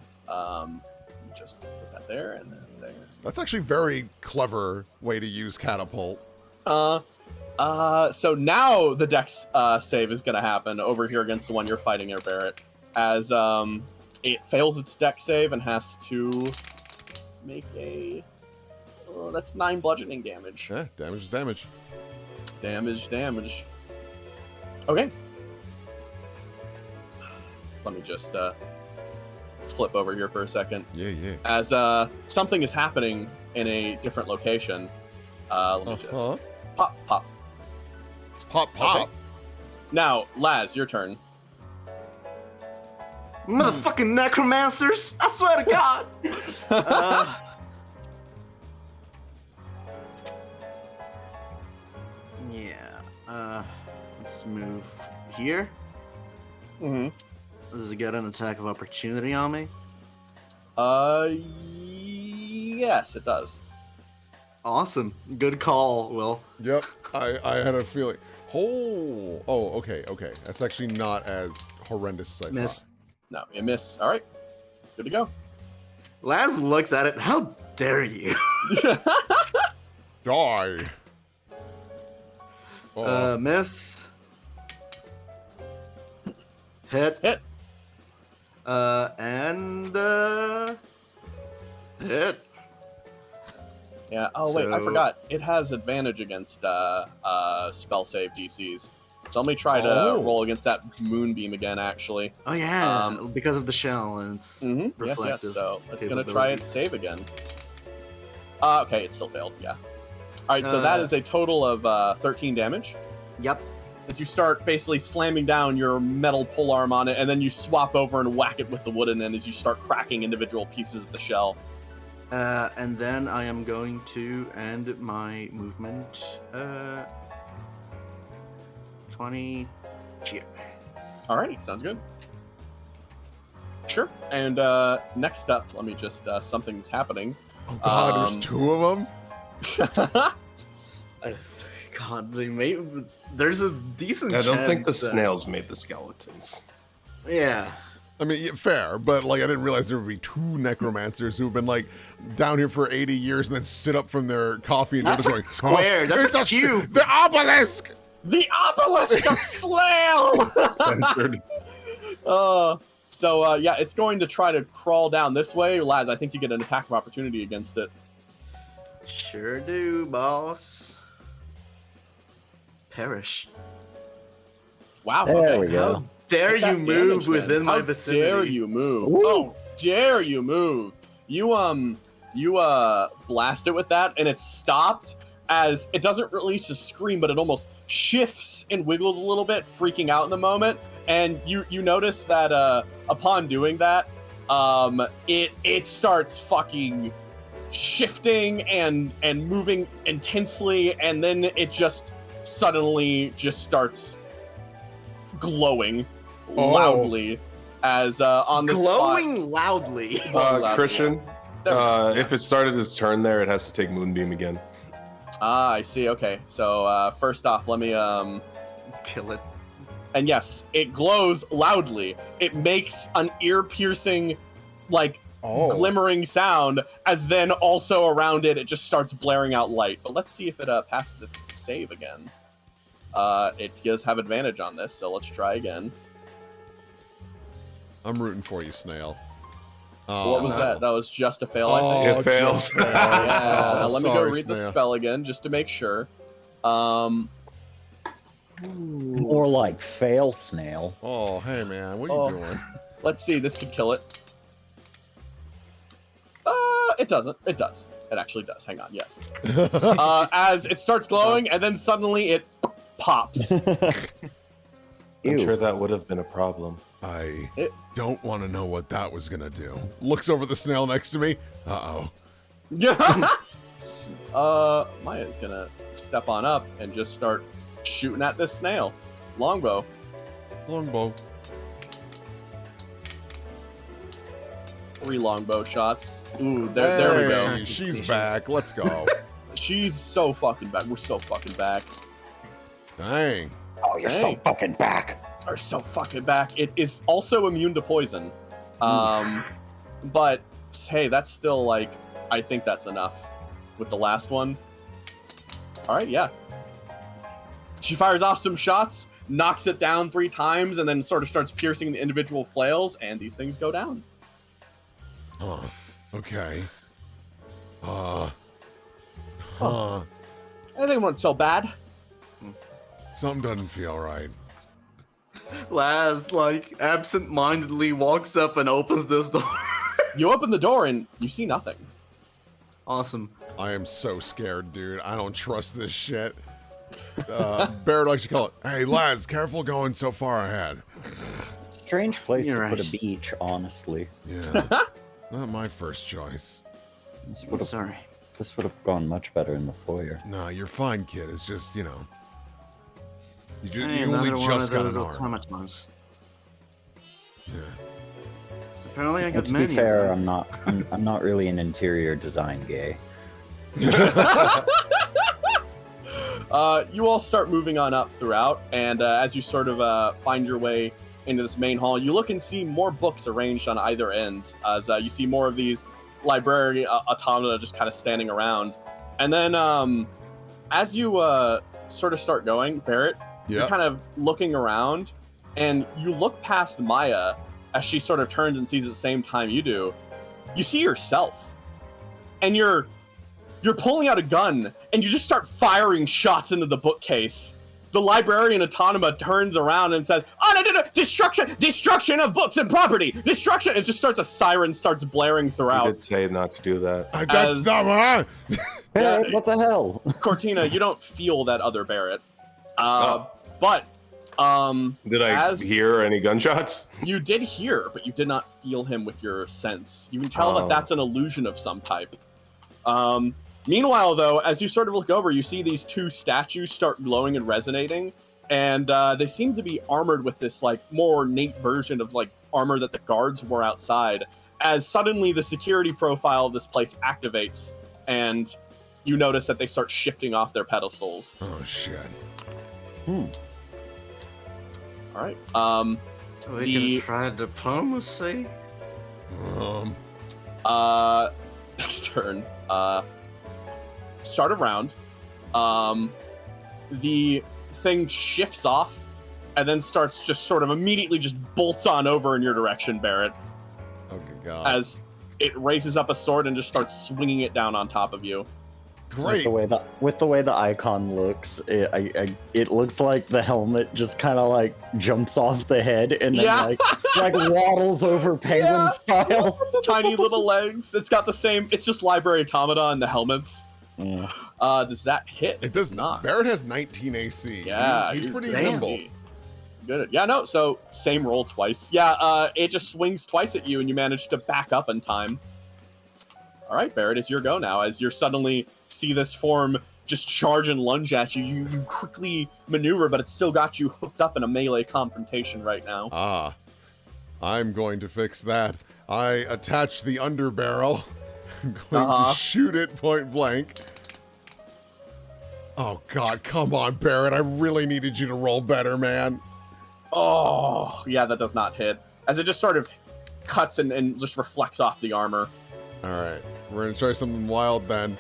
just put that there and then there. That's actually very clever way to use catapult. So now the dex save is going to happen over here against the one you're fighting here, Barrett, as it fails its dex save and has to make a... Oh, that's 9 bludgeoning damage. Yeah, damage is damage. Damage. Okay. Let me just flip over here for a second. Yeah. As something is happening in a different location. Let me just pop. Pop. Okay. Now, Laz, your turn. Motherfucking necromancers! I swear to God! Let's move here. Mm-hmm. Does it get an attack of opportunity on me? Yes, it does. Awesome. Good call, Will. Yep, I had a feeling. Okay. That's actually not as horrendous as I Miss. thought. No, you miss. All right. Good to go. Laz looks at it. How dare you? Die. Miss. Hit. And hit. Yeah. Oh wait, I So- forgot. It has advantage against spell save DCs. So let me try to roll against that moonbeam again. Actually. Oh yeah, because of the shell and it's Yes. reflective. So it's gonna try its save again. Okay, it still failed. Yeah. All right. So that is a total of 13 damage. Yep. As you start basically slamming down your metal polearm on it, and then you swap over and whack it with the wooden end as you start cracking individual pieces of the shell. And then I am going to end my movement. 20 here. Alrighty, sounds good. Sure. And next up, let me just something's happening. Oh God, there's 2 of them. God, they made. There's a decent. I don't think the chance that- snails made the skeletons. Yeah. I mean, yeah, fair, but like I didn't realize there would be 2 necromancers who've been like down here for 80 years and then sit up from their coffee and That's they're a just square. "Huh? That's It's a cube." The obelisk. The obelisk of Snail! Censored. So yeah, it's going to try to crawl down this way. Laz, I think you get an attack of opportunity against it. Sure do, boss. Perish. Wow. There okay. we go. How dare Take that you move damage, within then. my How vicinity? dare you move? Woo. Oh, dare you move? You blast it with that, and it stopped as it doesn't release a scream, but it almost shifts and wiggles a little bit, freaking out in the moment. And you notice that upon doing that, it starts fucking shifting and moving intensely, and then it just suddenly just starts glowing loudly as on the Glowing loudly. spot. Christian, There we go. if it started its turn there, it has to take Moonbeam again. Ah, I see. Okay, so first off, let me Kill it. and yes, it glows loudly. It makes an ear-piercing, like glimmering sound, as then also around it, it just starts blaring out light. But let's see if it passes its save again. It does have advantage on this, so let's try again. I'm rooting for you, Snail. What was no. that? That was just a fail, I think. It fails. just failed. Yeah, Oh, now let me go sorry, read the Snail. spell again, just to make sure. More like fail snail. Oh, hey man, what are Oh. you doing? Let's see, this could kill it. It doesn't. It does. It actually does. Hang on, yes. As it starts glowing, and then suddenly it pops. I'm Ew. sure that would have been a problem. I It- don't want to know what that was gonna do. Looks over the snail next to me. Uh-oh. Maya's gonna step on up and just start shooting at this snail. Longbow. Longbow. 3 longbow shots. Ooh, there we go. Hey, she's back. Let's go. She's so fucking back. We're so fucking back. Dang. Oh, you're so Hey. fucking back. Are so fucking back. It is also immune to poison. But hey, that's still like, I think that's enough with the last one. All right, yeah. She fires off some shots, knocks it down 3 times, and then sort of starts piercing the individual flails, and these things go down. Huh. Okay. Anything wasn't so bad. Something doesn't feel right. Laz, like, absent-mindedly walks up and opens this door. You open the door and you see nothing. Awesome. I am so scared, dude. I don't trust this shit. Barrett likes to call it, hey, Laz, careful going so far ahead. Strange place You're to put right. a beach, honestly. Yeah. Not my first choice. Sorry. This would have gone much better in the foyer. No, you're fine, kid. It's just, you know. You Hey, only another one just of got those an arm. automatons. Yeah. Apparently I Well, got to many. be fair, I'm not really an interior design gay. You all start moving on up throughout, and as you sort of find your way into this main hall, you look and see more books arranged on either end, as you see more of these library automata just kind of standing around. And then as you sort of start going, Barrett, you're kind of looking around, and you look past Maya as she sort of turns and sees at the same time you do. You see yourself, and you're pulling out a gun, and you just start firing shots into the bookcase. The librarian automa turns around and says, "Oh, no, destruction of books and property, destruction!" It just starts, a siren starts blaring You throughout. did say not to do that. That's As- not right. Barrett, what the hell? Cortina, you don't feel that other Barrett. But, Did I as- hear any gunshots? you did hear, but you did not feel him with your sense. You can tell that Oh. that's an illusion of some type. Meanwhile, though, as you sort of look over, you see these 2 statues start glowing and resonating, and they seem to be armored with this, like, more ornate version of, like, armor that the guards wore outside, as suddenly the security profile of this place activates, and you notice that they start shifting off their pedestals. Oh, shit. All right. We The- can try diplomacy. Next turn. Start a round. The thing shifts off and then starts just sort of immediately just bolts on over in your direction, Barrett, Oh, good God. as it raises up a sword and just starts swinging it down on top of you. Great. With the way the icon looks, it looks like the helmet just kind of like jumps off the head and then Yeah. like waddles over penguin Yeah. style. Tiny little legs. It's got the same. It's just library automata and the helmets. Yeah. Does that hit? It does not. Barrett has 19 AC. Yeah, He's you're pretty crazy. nimble. Good. Yeah, no, so same roll twice. Yeah, it just swings twice at you and you manage to back up in time. All right, Barrett, it's your go now. As you suddenly see this form just charge and lunge at you, you quickly maneuver, but it's still got you hooked up in a melee confrontation right now. Ah, I'm going to fix that. I attach the underbarrel. I'm going to shoot it point blank. Oh, God, come on, Barrett. I really needed you to roll better, man. Oh, yeah, that does not hit. As it just sort of cuts and just reflects off the armor. All right, we're going to try something wild then.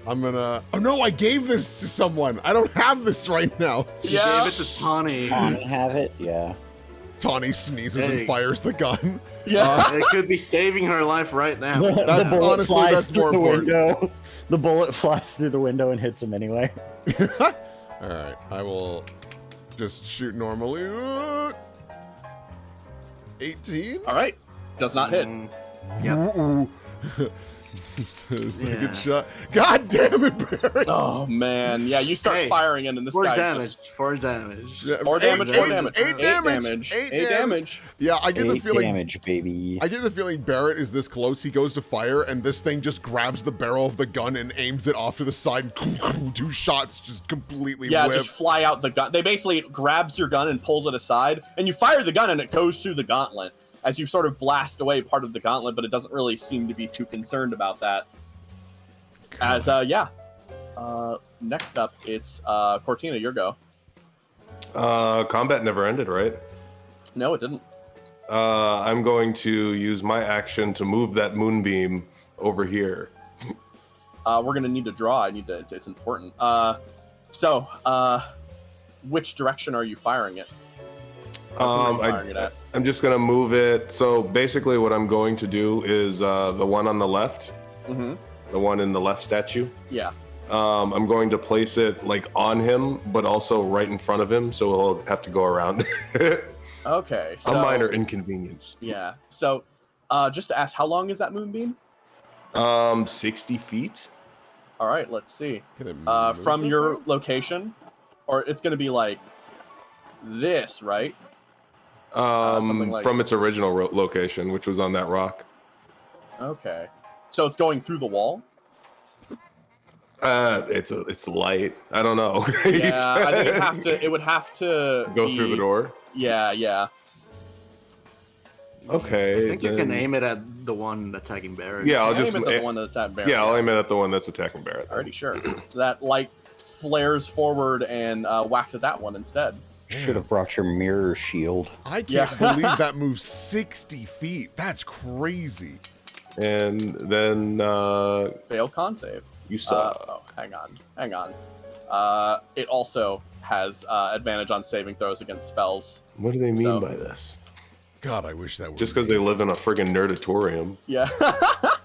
I'm going to... Oh, no, I gave this to someone. I don't have this right now. You gave it to Tawny. Tommy have it? Yeah. Tawny sneezes Hey. and fires the gun. Yeah. It could be saving her life right now. That's honestly, that's more through the important. window. The bullet flies through the window and hits him anyway. All right, I will just shoot normally. 18? All right. Does not hit. Yep. Ooh. Second Yeah. shot. God damn it, Barrett. Oh, man. Yeah, you start Hey, firing and this 4 guy damage. just... 4 damage. Yeah, 4 damage, 4 eight- damage. eight damage. Eight damage. Yeah, I get the 8 feeling. damage, baby. I get the feeling Barrett is this close. He goes to fire, and this thing just grabs the barrel of the gun and aims it off to the side. And 2 shots just completely Yeah, whip. just fly out the gun. They basically grabs your gun and pulls it aside, and you fire the gun and it goes through the gauntlet as you sort of blast away part of the gauntlet, but it doesn't really seem to be too concerned about that. As, next up, it's Cortina, your go. Combat never ended, right? No, it didn't. I'm going to use my action to move that moonbeam over here. We're gonna need to draw. I need to. It's important. Which direction are you firing it? I'm just gonna move it. So basically, what I'm going to do is the one on the left, the one in the left statue. Yeah. I'm going to place it like on him, but also right in front of him, so he'll have to go around. Okay. So, a minor inconvenience. Yeah. So, just to ask, how long is that moonbeam? 60 feet. All right. Let's see. Can From your location, or it's gonna be like this, right? Something like... From its original location, which was on that rock. Okay. So it's going through the wall. It's light. I don't know. Yeah, I think it would have to go through the door. Yeah. Okay. I think you can aim it at the one attacking Barrett. Yeah, I'll just aim it at the one that's attacking Barrett. Yeah, I'll aim it at the one that's attacking Barrett. Alrighty, sure. So that light flares forward and whacks at that one instead. Should have brought your mirror shield. I can't believe that moves 60 feet. That's crazy. And then fail con save. You suck. Hang on. It also has advantage on saving throws against spells. What do they mean by this? God, I wish that would. Just because they live in a friggin' nerdatorium. Yeah.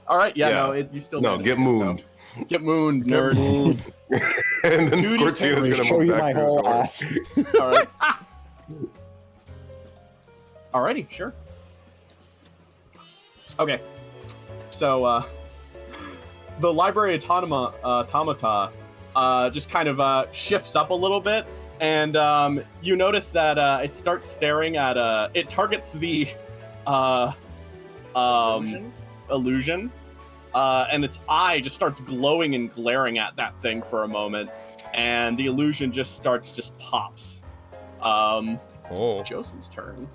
All right. Yeah. No. You still. No. Get mooned. So. Get mooned, nerd. And then Cortina's gonna show you my back whole ass. All right. Alrighty. Sure. Okay. So the library automata just kind of shifts up a little bit, and you notice that it starts staring at it targets the illusion, and its eye just starts glowing and glaring at that thing for a moment, and the illusion just pops. Josen's turn.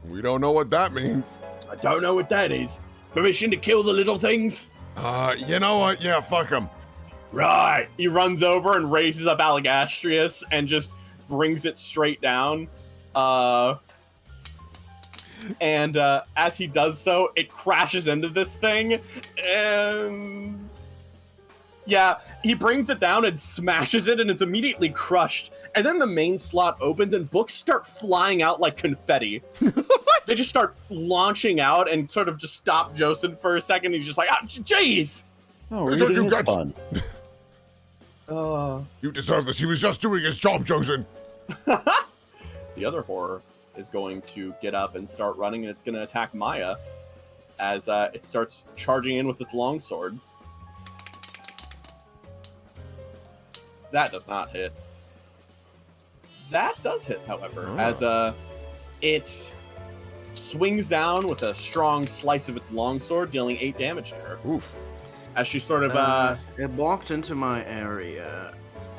We don't know what that means. I don't know what that is. Permission to kill the little things? You know what? Yeah, fuck him. Right. He runs over and raises up Alagastrius and just brings it straight down. And as he does so, it crashes into this thing. And yeah, he brings it down and smashes it, and it's immediately crushed. And then the main slot opens and books start flying out like confetti. They just start launching out and sort of just stop Josen for a second. He's just like, jeez! Oh, reading is fun. You deserve this. He was just doing his job, Josen. The other horror is going to get up and start running, and it's going to attack Maya as it starts charging in with its longsword. That does not hit. That does hit, however, as it swings down with a strong slice of its longsword, dealing 8 damage to her. Oof. As she sort of it walked into my area,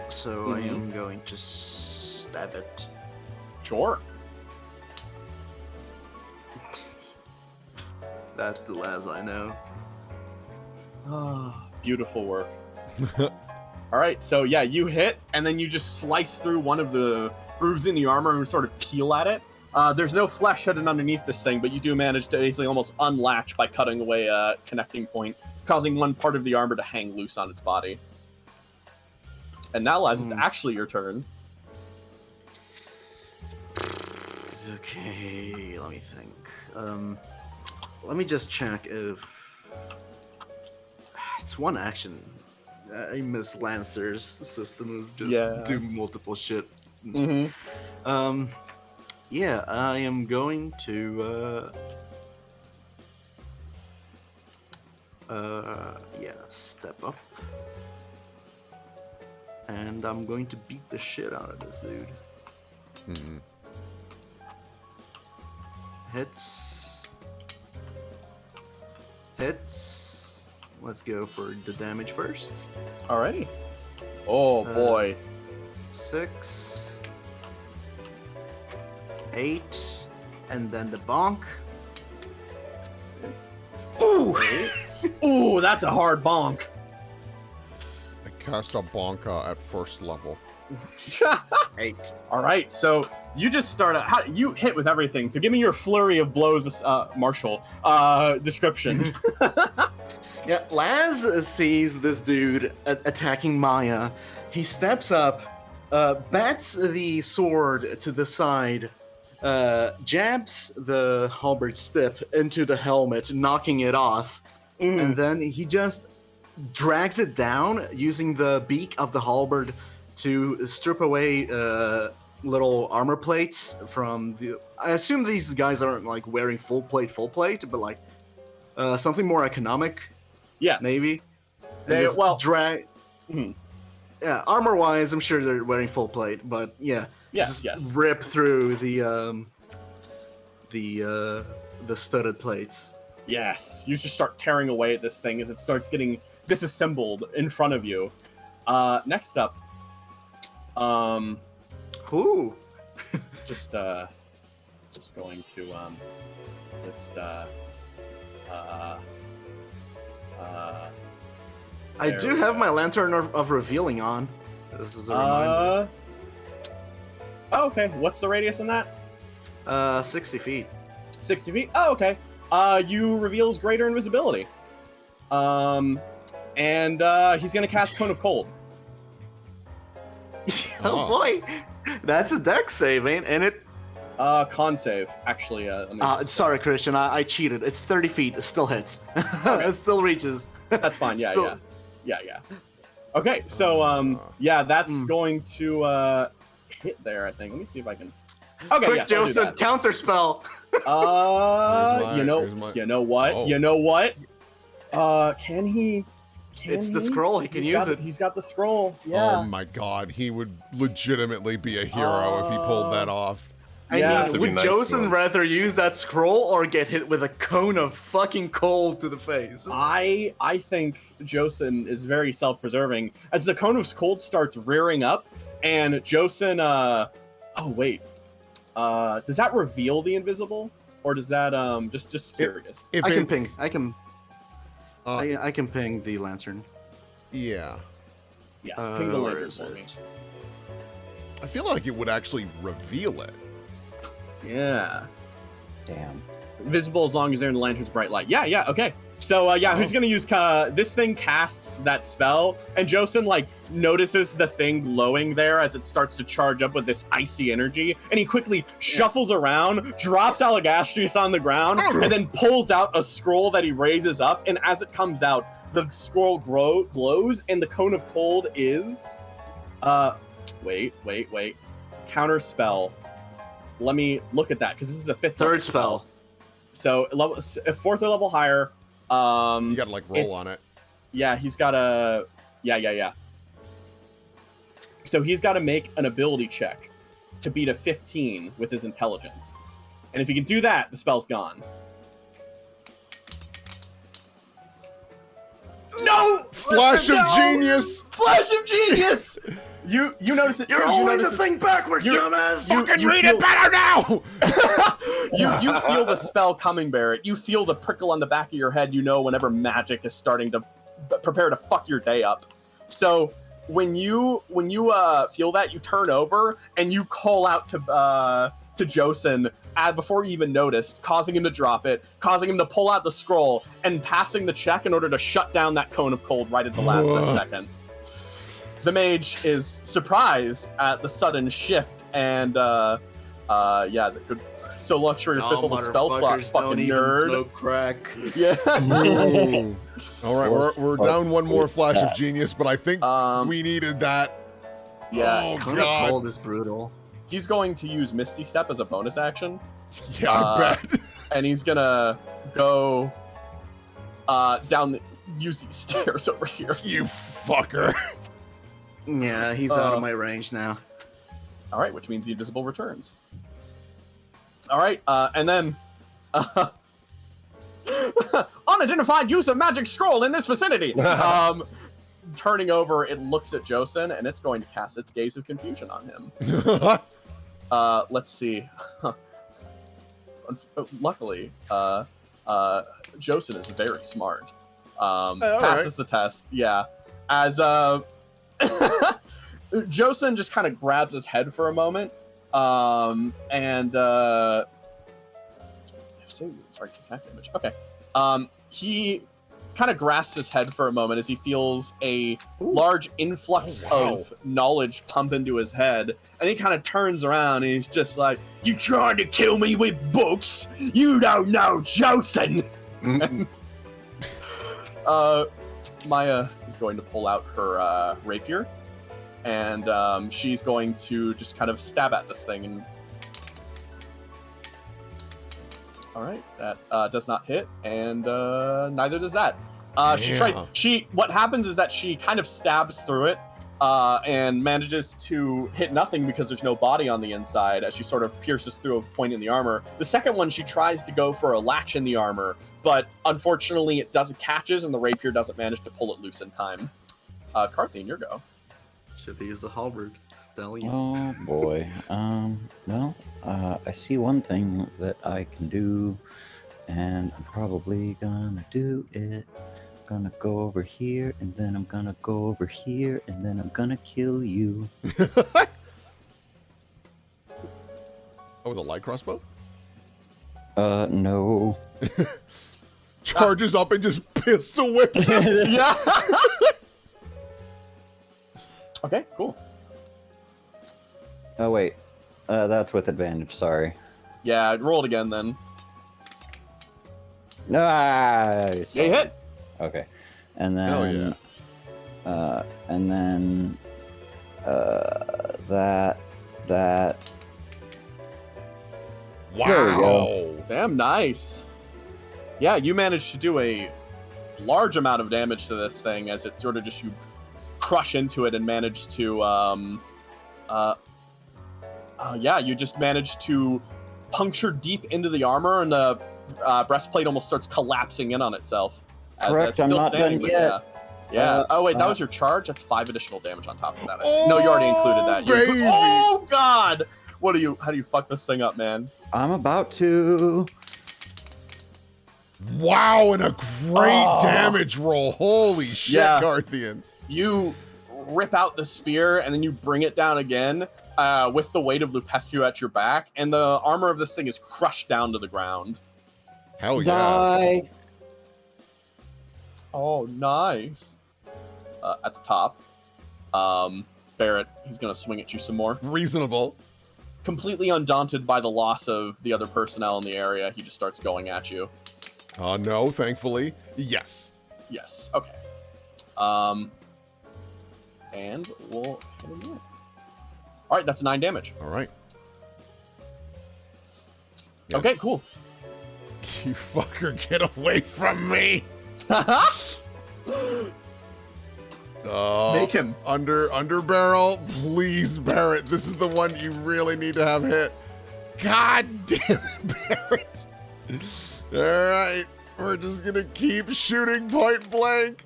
so I am going to stab it. Sure. That's the last I know. Beautiful work. All right, so yeah, you hit, and then you just slice through one of the grooves in the armor and sort of peel at it. There's no flesh hidden underneath this thing, but you do manage to basically almost unlatch by cutting away a connecting point, causing one part of the armor to hang loose on its body. And now, Laz, it's actually your turn. Okay, let me think. Let me just check if it's one action. I miss Lancer's system of just do multiple shit. Yeah, I am going to step up. And I'm going to beat the shit out of this dude. Hits. Let's go for the damage first. Alrighty. Oh boy. 6, 8, and then the bonk. 6. Ooh! Ooh, that's a hard bonk. I cast a bonka at first level. 8. All right, so you just start you hit with everything. So give me your flurry of blows, Marshall. Description. Yeah, Laz sees this dude attacking Maya. He steps up, bats the sword to the side, jabs the halberd tip into the helmet, knocking it off, and then he just drags it down using the beak of the halberd to strip away little armor plates from the. I assume these guys aren't like wearing full plate, but like something more economic. Yes. Maybe. They, well, drag. Yeah, armor wise, I'm sure they're wearing full plate, but yeah. Yes. Rip through the studded plates. Yes. You just start tearing away at this thing as it starts getting disassembled in front of you. Next up. Who? Just going to I do have my lantern of revealing on. This is a reminder. Oh, okay. What's the radius on that? 60 feet. 60 feet? Oh, okay. You reveals greater invisibility. And he's gonna cast Cone of Cold. Oh boy, that's a dex save, ain't it? Con save, actually. Sorry, Christian, I cheated. It's 30 feet. It still hits. It still reaches. That's fine. Yeah, Still- yeah. Okay, so yeah, that's going to hit there. I think. Let me see if I can. Okay, Quick, yes, I'll do Joseph, that. counter spell. You know what? Oh. You know what? Can he? It's the scroll. He can use it. He's got the scroll. Yeah. Oh my god, he would legitimately be a hero if he pulled that off. I Yeah. mean, would nice Joseph to him. rather use that scroll or get hit with a cone of fucking cold to the face? I think Josen is very self-preserving as the cone of cold starts rearing up, and Josen. Oh wait. Does that reveal the invisible, or does that just curious? If I can it's- ping. I can ping the lantern. Yeah. Yes, ping the where lantern is for me. it? I feel like it would actually reveal it. Yeah. Damn. Visible as long as they're in the lantern's bright light. Yeah, okay. So, who's gonna use, this thing casts that spell, and Josen, like, notices the thing glowing there as it starts to charge up with this icy energy, and he quickly shuffles around, drops Alagastrius on the ground, and then pulls out a scroll that he raises up, and as it comes out, the scroll glows, and the cone of cold is, wait. Counter spell. Let me look at that, because this is a 5th Third level spell. So, level, 4th or level higher. You gotta like roll it's- on it. Yeah, he's got a... Yeah. So he's got to make an ability check to beat a 15 with his intelligence. And if he can do that, the spell's gone. No! Flash of genius! Flash of genius! You notice it. You're you holding notice the it- thing backwards, you- dumbass! you Read feel- it better now! you feel the spell coming, Barrett. You feel the prickle on the back of your head. You know whenever magic is starting to prepare to fuck your day up. So when you feel that, you turn over and you call out to Josen before you even noticed, causing him to drop it, causing him to pull out the scroll, and passing the check in order to shut down that cone of cold right at the last second. The mage is surprised at the sudden shift, and so much for your 5th level spell slot, fucking nerd. Smoke crack. Yeah. Ooh. All right, we're down one more flash of that. genius, but I think we needed that. Yeah. Oh, Cone of God. cold is brutal. He's going to use Misty Step as a bonus action, Yeah, I bet. and he's gonna go down use these stairs over here. You fucker. Yeah, he's out of my range now. All right, which means the invisible returns. All right, and then unidentified use of magic scroll in this vicinity. Turning over, it looks at Josen, and it's going to cast its gaze of confusion on him. Let's see. Luckily, Josen is very smart. Passes the test. Yeah, as Josen just kind of grabs his head for a moment, and sorry, just half damage. Okay. He kind of grasps his head for a moment as he feels a large influx of knowledge pump into his head, and he kind of turns around and he's just like, "You trying to kill me with books? You don't know Josen." And, Maya is going to pull out her rapier, and she's going to just kind of stab at this thing. And all right, that does not hit, and neither does that. She tries. What happens is that she kind of stabs through it, and manages to hit nothing because there's no body on the inside. As she sort of pierces through a point in the armor. The second one, she tries to go for a latch in the armor, but unfortunately, it doesn't catches, and the rapier doesn't manage to pull it loose in time. Carthian, your go. Should have used the halberd. Oh boy. Well, I see one thing that I can do, and I'm probably gonna do it. I'm gonna go over here, and then I'm gonna go over here, and then I'm gonna kill you. Oh, the light crossbow? No. Charges up and just pistol whips him. Yeah. Okay, cool. Oh wait, that's with advantage. Sorry. Yeah, roll it again then. Nice. Yeah, you hit. Okay, and then. Hell yeah. And then. That. Wow. There we go. Damn, nice. Yeah, you managed to do a large amount of damage to this thing as it sort of just you crush into it and manage to you just managed to puncture deep into the armor, and the breastplate almost starts collapsing in on itself. Correct, I'm not done but yet. Yeah. Oh wait, that was your charge. That's 5 additional damage on top of that. Oh, No, you already included that. baby. Oh God! How do you fuck this thing up, man? I'm about to. Wow, and a great damage roll. Holy shit, Yeah. Carthian. You rip out the spear and then you bring it down again with the weight of Lupesio at your back, and the armor of this thing is crushed down to the ground. Hell yeah. Die. Oh, nice. At the top, Barrett, he's going to swing at you some more. Reasonable. Completely undaunted by the loss of the other personnel in the area, he just starts going at you. No, thankfully. Yes. Yes, okay. And we'll hit him again. All right, that's 9 damage. All right. Yeah. Okay, cool. You fucker, get away from me. Make him. Under barrel. Please, Barrett. This is the one you really need to have hit. God damn it, Barrett. All right. We're just going to keep shooting point blank.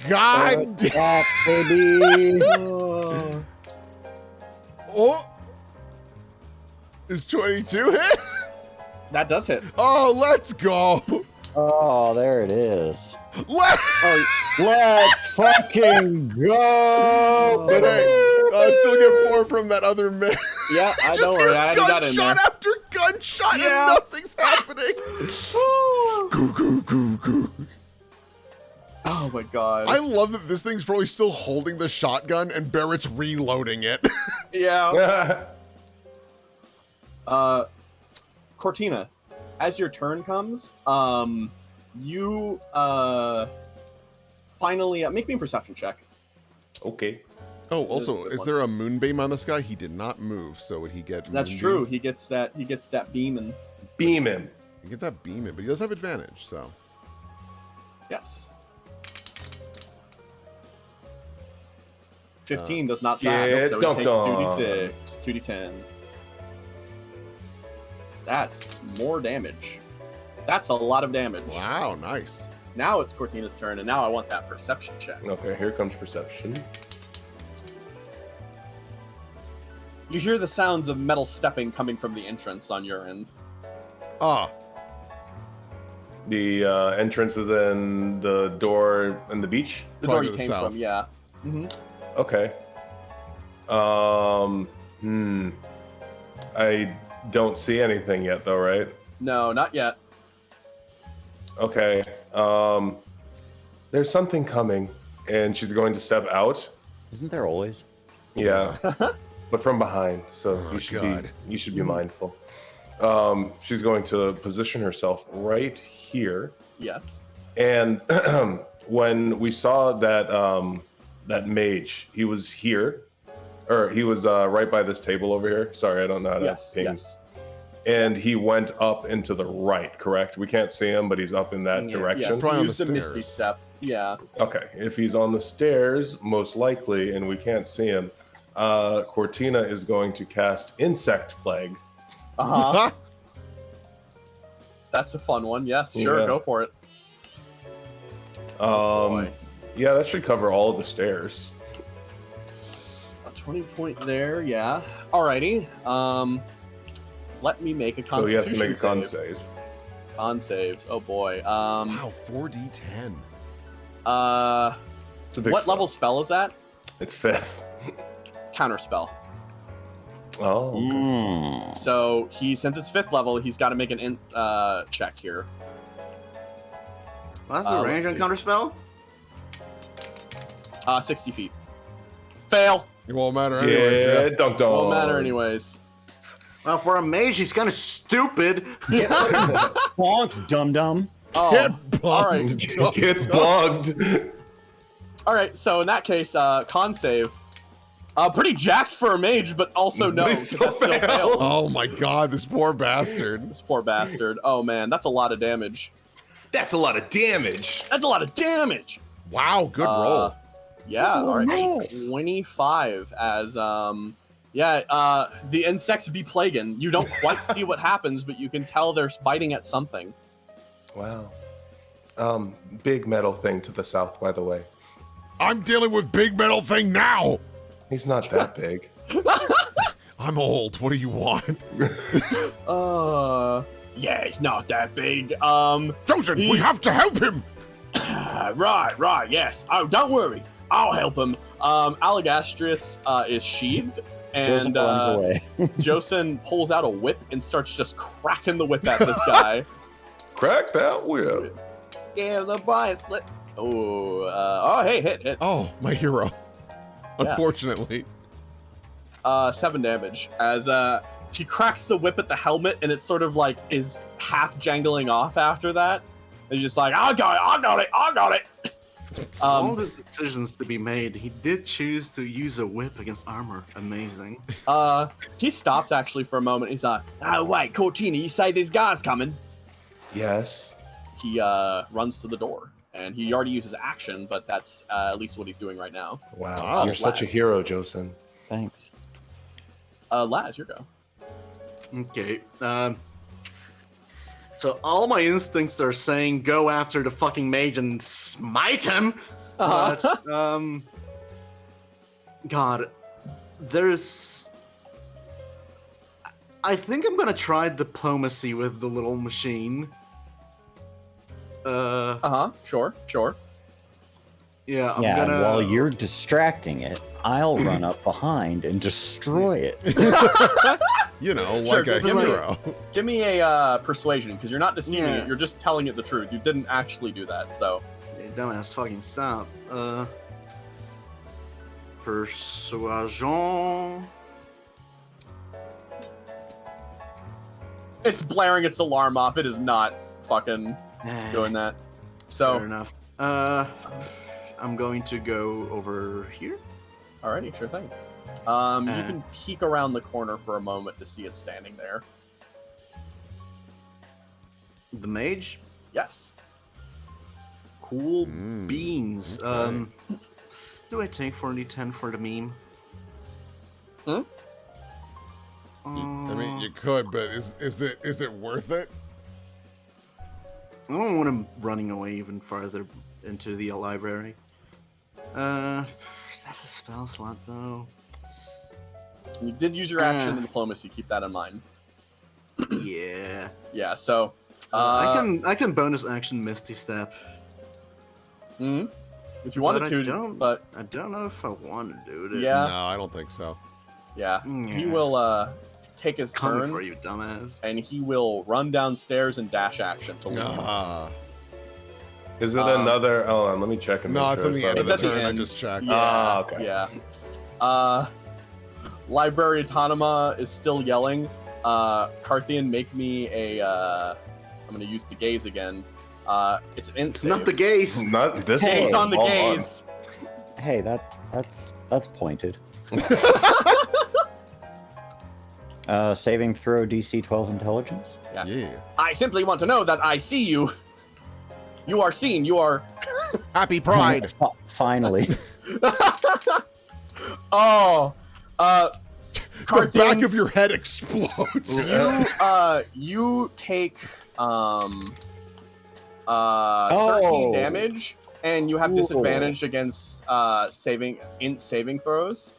God damn. Back, baby. Oh. Is 22 hit? That does hit. Oh, let's go. Oh, there it is. Let's Let's fucking go. But hey, I still get 4 from that other man. Yeah, I Just know. hear I added that in there. gunshot after gunshot Yeah. and nothing's happening. Goo, goo, goo, goo. Oh my god. I love that this thing's probably still holding the shotgun and Barrett's reloading it. Yeah. Cortina, as your turn comes, you finally make me a perception check. Okay. Oh, also, is there a moonbeam on this guy? He did not move, so would he get That's moonbeam? true. He gets that beam, and Beam him. You get that beam in, but he does have advantage, so. yes. 15 does not pass, Get so dunked it takes on. 2d6, 2d10. That's more damage. That's a lot of damage. Wow, nice. Now it's Cortina's turn, and now I want that perception check. Okay, here comes perception. You hear the sounds of metal stepping coming from the entrance on your end. Ah, The entrance is in the door in the beach. The door Probably you to the came south. from, yeah. Mm-hmm. Okay. I don't see anything yet, though, right? No, not yet. Okay. There's something coming, and she's going to step out. Isn't there always? Yeah, but from behind. So Oh, you should be mindful. She's going to position herself right here. Yes. And when we saw that mage, he was here, or he was right by this table over here. Sorry, I don't know how to ping. Yes. And he went up into the right, correct? We can't see him, but he's up in that direction. Yes. Probably on Use the the Misty stairs. Step. Yeah. Okay, if he's on the stairs, most likely, and we can't see him, Cortina is going to cast Insect Plague. Uh-huh. That's a fun one. Yes, sure, Yeah. go for it. Boy. Yeah, that should cover all of the stairs. A 20 point there, yeah. Alrighty. Let me make a So he has to Constitution make a con save. save. Con saves. Oh boy. Wow, 4d10. It's a big What spell. level spell is that? It's 5th. Counterspell. Oh, okay. So since it's 5th level, he's got to make an check here. What's the range on let's see. counterspell? 60 feet. Fail. It won't matter anyways. Yeah, Yeah. dunk. Won't matter anyways. Well, for a mage, he's kind of stupid. Bonk, dum dum. Oh, Get all right. bugged. Gets bugged. All right. So in that case, con save. Pretty jacked for a mage, but also no. But he 'cause still that still fails. fails. Oh my god, this poor bastard. This poor bastard. Oh man, that's a lot of damage. That's a lot of damage. That's a lot of damage. Wow, good roll. Yeah, all right. Nice. 25 as the insects be plaguing. You don't quite see what happens, but you can tell they're biting at something. Wow. Big metal thing to the south, by the way. I'm dealing with big metal thing now. He's not that big. I'm old. What do you want? Yeah, it's not that big. Joseph, we have to help him. Right, yes. Oh, don't worry. I'll help him. Alligastrius is sheathed, Joseph and runs away. Josen pulls out a whip and starts just cracking the whip at this guy. Crack that whip. Yeah, the bias. Oh, hey, hit. Oh, my hero. Yeah. Unfortunately. 7 damage as she cracks the whip at the helmet, and it sort of like is half jangling off after that. It's just like, I got it. All these decisions to be made. He did choose to use a whip against armor. Amazing. He stops actually for a moment. He's like, oh wait, Cortina, you say this guy's coming? Yes. He runs to the door, and he already used his action, but that's at least what he's doing right now. Wow. You're such a Laz. hero, Josen. Thanks. Laz, your go. Okay. So all my instincts are saying go after the fucking mage and smite him. But God, there's. I think I'm gonna try diplomacy with the little machine. Sure. Yeah, I'm Yeah, gonna. and while you're distracting it, I'll run up behind and destroy it. You know, Sure, like a give me- hero. Give me a persuasion, because you're not deceiving Yeah. it. You're just telling it the truth. You didn't actually do that, so. Yeah, dumbass, fucking stop. Persuasion. It's blaring its alarm off. It is not fucking doing that. Fair So, enough. I'm going to go over here. alrighty, sure thing. You can peek around the corner for a moment to see it standing there. The mage. Yes. Cool beans. okay. Do I take 4d10 for the meme? Hmm? I mean, you could, but is it worth it? I don't want him running away even farther into the library. That's a spell slot though. You did use your action in diplomacy. Keep that in mind. Yeah. Yeah. So. I can bonus action Misty Step. If you wanted But I to, don't- but I don't know if I want to do it. Yeah. No, I don't think so. Yeah. Yeah. He will take his Coming turn, for you, dumbass. and he will run downstairs and dash action to leave. Is it another? Hold on, let me check. And No, make it's sure on the end of It's the at the turn. I end. just checked. Yeah. Okay. Yeah. Library Autonoma is still yelling. Carthian, make me a. I'm gonna use the gaze again. It's an int It's save. not the gaze. Not this Gaze one. on the Hold gaze. Hey, that's pointed. Saving throw DC 12 intelligence. Yeah. I simply want to know that I see you. You are seen. You are. Happy Pride. Finally. Oh. The Carthian, back of your head explodes. you take 13 Oh. damage, and you have Ooh. disadvantage against saving throws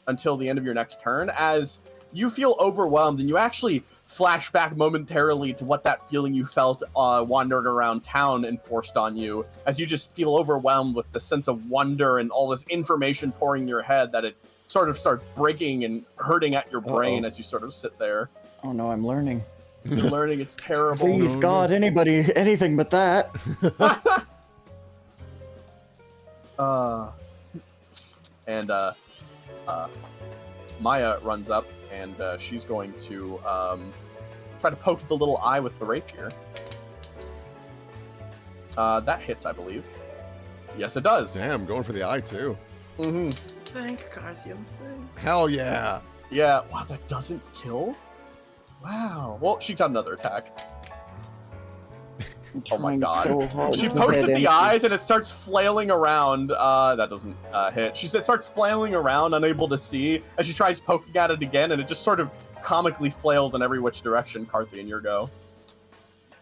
until the end of your next turn, as you feel overwhelmed, and you actually flash back momentarily to what that feeling you felt wandering around town enforced on you, as you just feel overwhelmed with the sense of wonder and all this information pouring in your head that it sort of starts breaking and hurting at your brain as you sort of sit there. Oh no, I'm learning. You're learning it's terrible. Please, God, anybody, anything but that. Maya runs up, and she's going to try to poke the little eye with the rapier. That hits, I believe. Yes, it does. Damn, going for the eye too. Mm-hmm. Thank you, Carthian. Hell yeah. Yeah. Wow, that doesn't kill? Wow. Well, she got another attack. Oh my Trying god. so hard She to pokes hit at the empty. eyes and it starts flailing around. That doesn't hit. It starts flailing around, unable to see, as she tries poking at it again, and it just sort of comically flails in every which direction. Carthian, your go.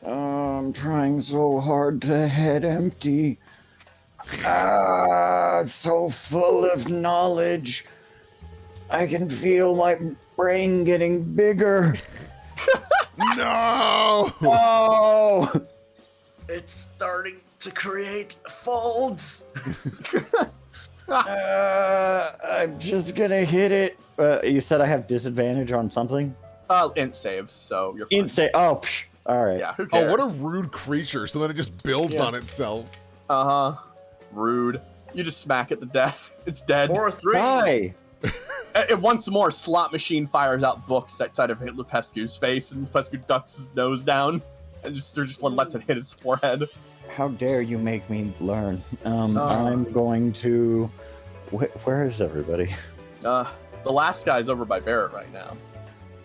I'm trying so hard to head empty. So full of knowledge. I can feel my brain getting bigger. No. Oh! It's starting to create folds. I'm just gonna hit it. You said I have disadvantage on something? Int saves, so you're fine. Int say, oh, psh, all right. Yeah, who cares? Oh, what a rude creature. So then it just builds Yeah. on itself. Uh-huh. Rude. You just smack it to death. It's dead. 4-3. Die! Once more, slot machine fires out books outside of Lupescu's face, and Lupescu ducks his nose down and just lets it hit his forehead. How dare you make me learn? I'm going to... Where is everybody? The last guy's over by Barrett right now.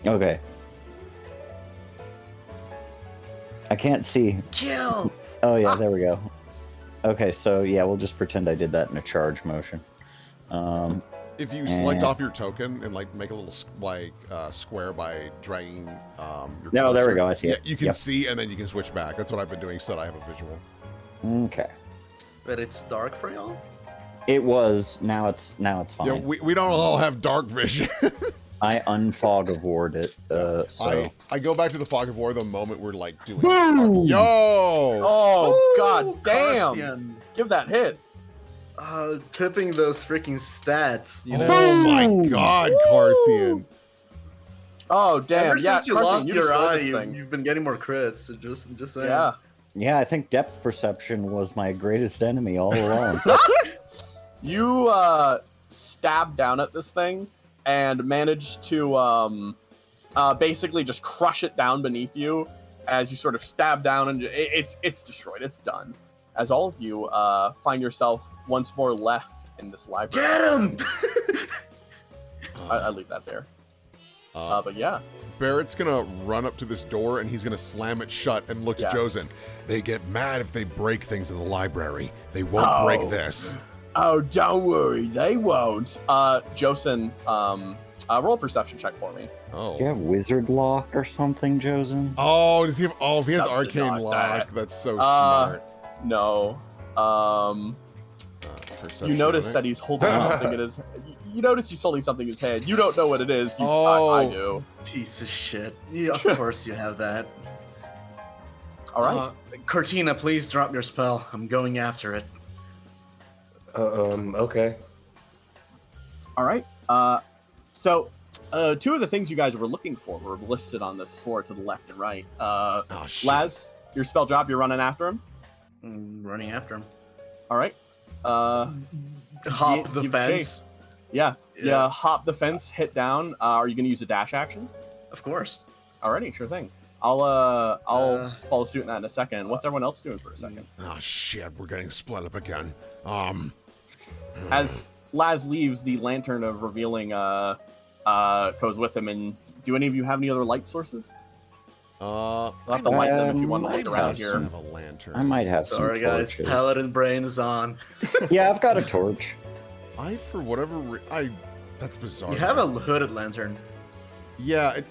Okay. I can't see. Kill. Oh, yeah, there we go. Okay, so yeah, we'll just pretend I did that in a charge motion. If you select off your token and like make a little square by dragging your No, there we cursor, go, I see yeah, it. you can Yep. see and then you can switch back. That's what I've been doing so that I have a visual. Okay. But it's dark for y'all? It was. Now it's fine. Yeah, we don't all have dark vision. I unfog of ward it. So I go back to the fog of war the moment we're like doing Boom! Yo! Oh, god damn! Carthian. Give that hit. Tipping those freaking stats, you know? Oh my god, Carthian. Oh damn! Ever Yeah, since you Carthian, lost you your destroyed eye, this thing. you've been getting more crits. So just saying. Yeah. yeah, I think depth perception was my greatest enemy all along. You stab down at this thing and manage to basically just crush it down beneath you as you sort of stab down, and it's destroyed. It's done. As all of you find yourself once more left in this library. Get him! I leave that there. But yeah. Barrett's gonna run up to this door and he's gonna slam it shut and look at Yeah. Josen. They get mad if they break things in the library. They won't break this. Oh, don't worry, they won't. Josen, roll a perception check for me. Oh. Do you have wizard lock or something, Josen? Oh, does he have? Oh, if he has Something arcane like lock, that. that's so smart. No. Perception, You notice right? that he's holding something in his. You notice he's holding something in his hand. You don't know what it is. I Oh. do. Piece of shit. Yeah, of course you have that. All right. Cortina, please drop your spell. I'm going after it. Okay. All right. So, two of the things you guys were looking for were listed on this floor to the left and right. Oh, shit. Laz, your spell drop, you're running after him. I'm running after him. All right. Hop the give fence. chase. Yeah. Hop the fence, hit down. Are you going to use a dash action? Of course. Alrighty, sure thing. I'll follow suit in that in a second. What's everyone else doing for a second? Oh shit, we're getting split up again. As Laz leaves, the lantern of revealing goes with him. And do any of you have any other light sources? I'll have to light them if you want to look around here. Have a lantern. I might have some Sorry, guys. torches. Paladin brain is on. Yeah, I've got a torch. For whatever that's bizarre. You have a hooded lantern. Yeah, it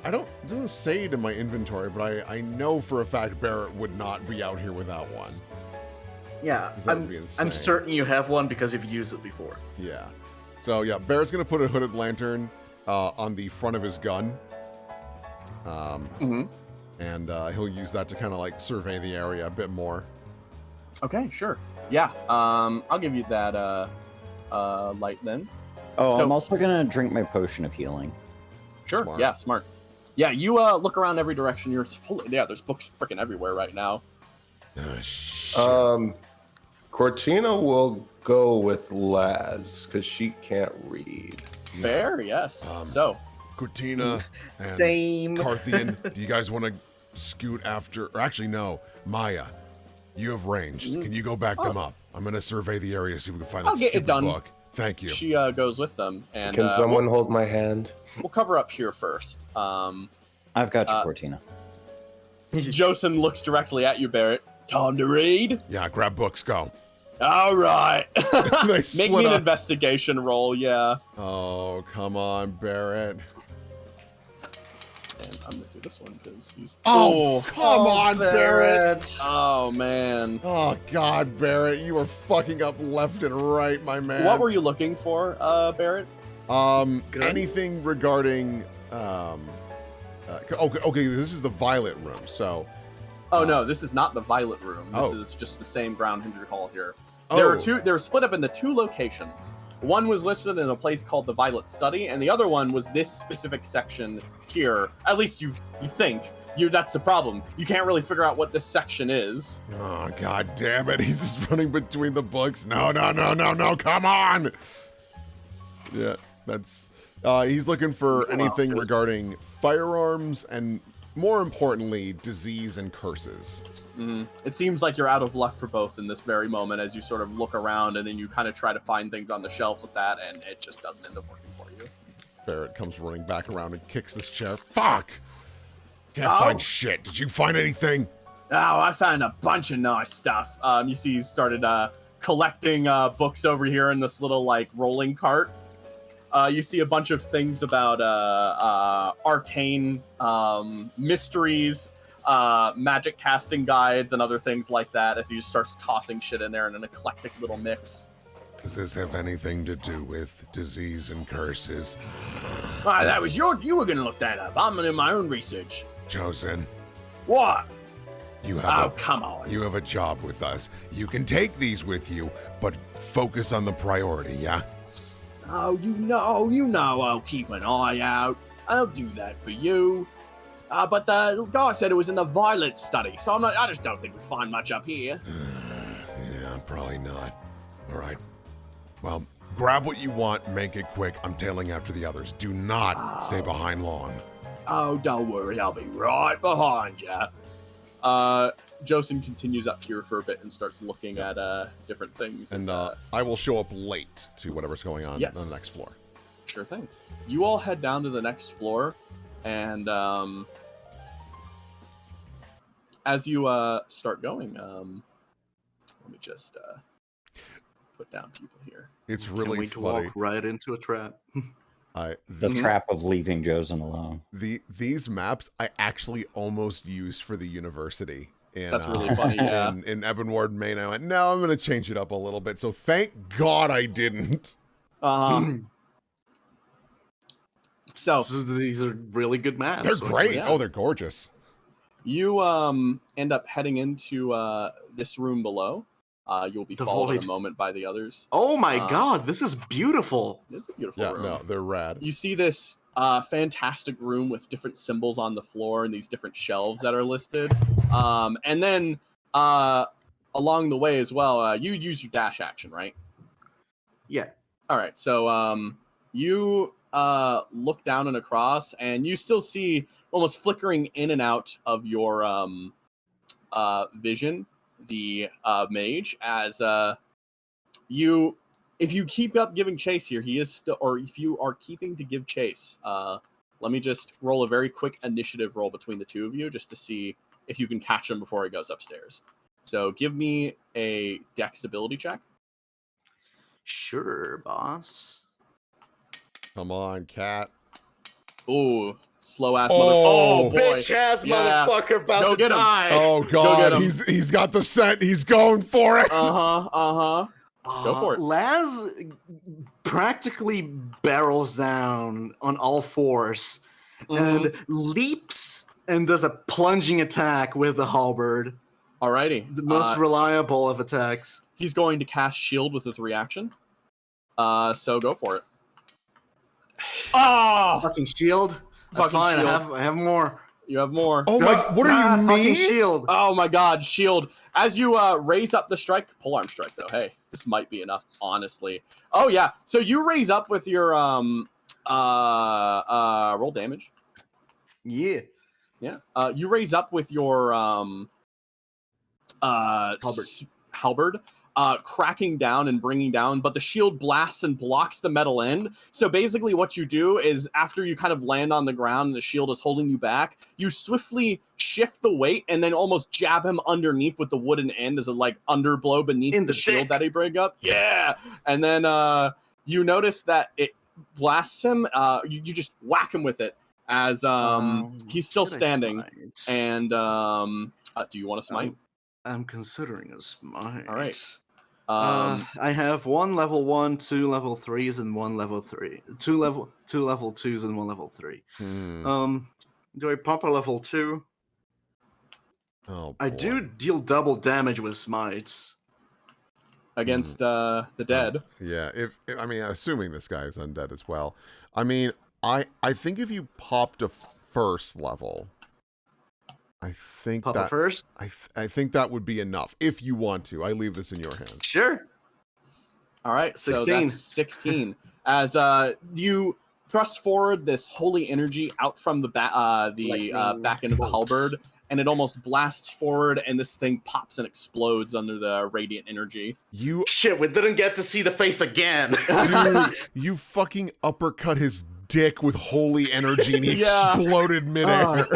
doesn't say it in my inventory, but I know for a fact Barrett would not be out here without one. Yeah, 'Cause that would be insane. I'm certain you have one because you've used it before. Yeah. So yeah, Barrett's gonna put a hooded lantern on the front of his gun. And he'll use that to kind of like survey the area a bit more. Okay, sure. Yeah. I'll give you that light then. Oh, So- I'm also gonna drink my potion of healing. Sure. Smart. Yeah, smart. Yeah, you look around every direction. You're full. Yeah, there's books freaking everywhere right now. Shit. Cortina will go with Laz because she can't read. Fair. Yes. So. Cortina and Same. Carthian, do you guys want to scoot after? Or actually, no. Maya, you have ranged. Can you go back them up? I'm gonna survey the area, see if we can find I'll that get it stupid done. book. Thank you. She goes with them, and Can someone hold my hand? we'll cover up here first. I've got you, Cortina. Josen looks directly at you, Barrett. Time to read. Yeah, grab books. Go. All right. They Make split me an up. investigation roll. Yeah. Oh, come on, Barrett. And I'm gonna do this one because he's. Oh, come on, Barrett. Oh man. Oh God, Barrett, you are fucking up left and right, my man. What were you looking for, Barrett? Good. Anything regarding okay, this is the violet room. So Oh no, this is not the Violet Room. This Oh. is just the same Ground Hindered Hall here. Oh. There were two. They were split up into two locations. One was listed in a place called the Violet Study, and the other one was this specific section here. At least you think. That's the problem. You can't really figure out what this section is. oh God damn it, he's just running between the books. No, come on. Yeah, that's he's looking for anything regarding firearms and more importantly, disease and curses. It seems like you're out of luck for both in this very moment as you sort of look around and then you kind of try to find things on the shelves with that, and it just doesn't end up working for you. Barrett comes running back around and kicks this chair. Fuck! Can't Oh. find shit. Did you find anything? Oh, I found a bunch of nice stuff. You see, he started collecting books over here in this little like rolling cart. You see a bunch of things about arcane mysteries, magic casting guides, and other things like that. As he just starts tossing shit in there in an eclectic little mix. Does this have anything to do with disease and curses? Ah, that was you were gonna look that up. I'm doing my own research. Chosen, What? you Oh, have come on. you have a job with us. You can take these with you, but focus on the priority, yeah? Oh, you know I'll keep an eye out. I'll do that for you. But the guy said it was in the Violet Study, so I just don't think we'd find much up here. Yeah, probably not. All right. Well, grab what you want, make it quick. I'm tailing after the others. Do not stay behind long. Oh, don't worry, I'll be right behind you. Josen continues up here for a bit and starts looking at different things. And as, I will show up late to whatever's going on Yes. on the next floor. Sure thing. You all head down to the next floor, and as you start going, let me just put down people here. It's Can't really wait to funny. walk right into a trap. The trap of leaving Josen alone. These maps I actually almost used for the university. That's really funny, yeah. In Ebon, Maine, I went, no, I'm going to change it up a little bit. So thank God I didn't. So These are really good maps. They're great. yeah. Oh, they're gorgeous. you end up heading into this room below. You'll be The followed in a void. moment by the others. Oh my god, this is beautiful. It's a beautiful Yeah, room. no, they're rad. You see this fantastic room with different symbols on the floor and these different shelves that are listed. And then along the way as well, you use your dash action, right? Yeah. All right. So you look down and across, and you still see almost flickering in and out of your vision the mage as you. If you keep up giving chase here, he is still, or if you are keeping to give chase, let me just roll a very quick initiative roll between the two of you just to see if you can catch him before he goes upstairs. So give me a dex ability check. Sure, boss. Come on, cat. Ooh, slow ass Oh, mother. Oh boy, Bitch ass Yeah. motherfucker about Go to get him. die. Oh get god, him. he's got the scent. He's going for it. Go for it. Laz practically barrels down on all fours and leaps and does a plunging attack with the halberd. Alrighty. The most reliable of attacks. He's going to cast shield with his reaction. So go for it. Oh, Fucking shield. That's Fucking fine. shield. I have more. you have more. Oh my, what are you, Fucking me? shield. Oh my god, shield. As you raise up the strike, polearm strike though. Hey, this might be enough, honestly. Oh yeah. So you raise up with your roll damage. Yeah. Yeah. You raise up with your Halberd. halberd, cracking down and bringing down, but the shield blasts and blocks the metal end. So basically what you do is after you kind of land on the ground and the shield is holding you back, you swiftly shift the weight and then almost jab him underneath with the wooden end as a like underblow beneath In the the shield dick. that he bring up. Yeah. And then you notice that it blasts him. You just whack him with it as he's still Should I standing. smite? And do you want to smite? I'm considering a smite. All right. I have one level 1, 2 level 3s, and one level 3. Two level 2s and one level 3. Do I pump a level 2? Oh, I boy. do deal double damage with smites. Against the dead. Yeah, if I mean, assuming this guy is undead as well. I mean, I think if you popped a first level, I think Pop that it first? I think that would be enough if you want to. I leave this in your hands. Sure. All right, so 16. that's 16. As you thrust forward this holy energy out from the Lightning back end of the bolt. halberd, and it almost blasts forward, and this thing pops and explodes under the radiant energy. You Shit, we didn't get to see the face again. dude, you fucking uppercut his dick with holy energy and he Yeah. exploded midair.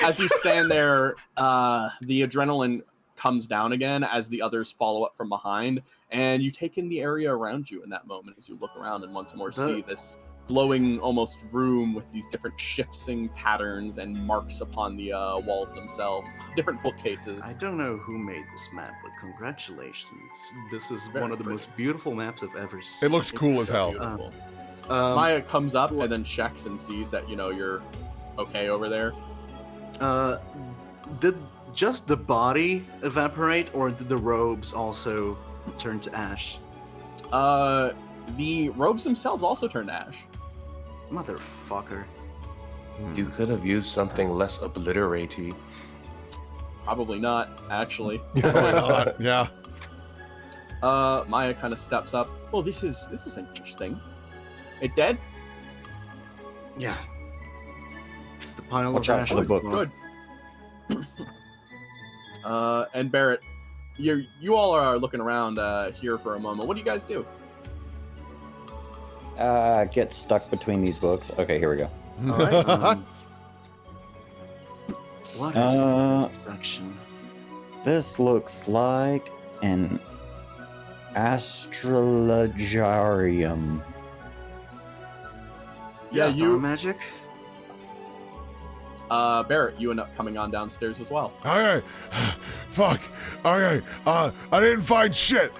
As you stand there, the adrenaline comes down again as the others follow up from behind, and you take in the area around you in that moment as you look around and once more see this glowing almost room with these different shifting patterns and marks upon the walls themselves, different bookcases. I don't know who made this map, but congratulations. This is Very one of the pretty. most beautiful maps I've ever seen. It looks cool It's as so hell. beautiful. Um, Maya comes up and then checks and sees that you're okay over there. Did just the body evaporate, or did the robes also turn to ash? The robes themselves also turn to ash. Motherfucker. You could have used something less obliteraty. Probably not, actually. Why not? Yeah. Maya kind of steps up. Well, this is interesting. It dead? Yeah. It's the pile Watch of out ash. for the I books. thought. Good. And Barrett, you all are looking around here for a moment. What do you guys do? Get stuck between these books. Okay, here we go. All right. What is this section? This looks like an astrologarium. Yeah, Star you, magic? Barrett, you end up coming on downstairs as well. Okay. Fuck. Okay. I didn't find shit.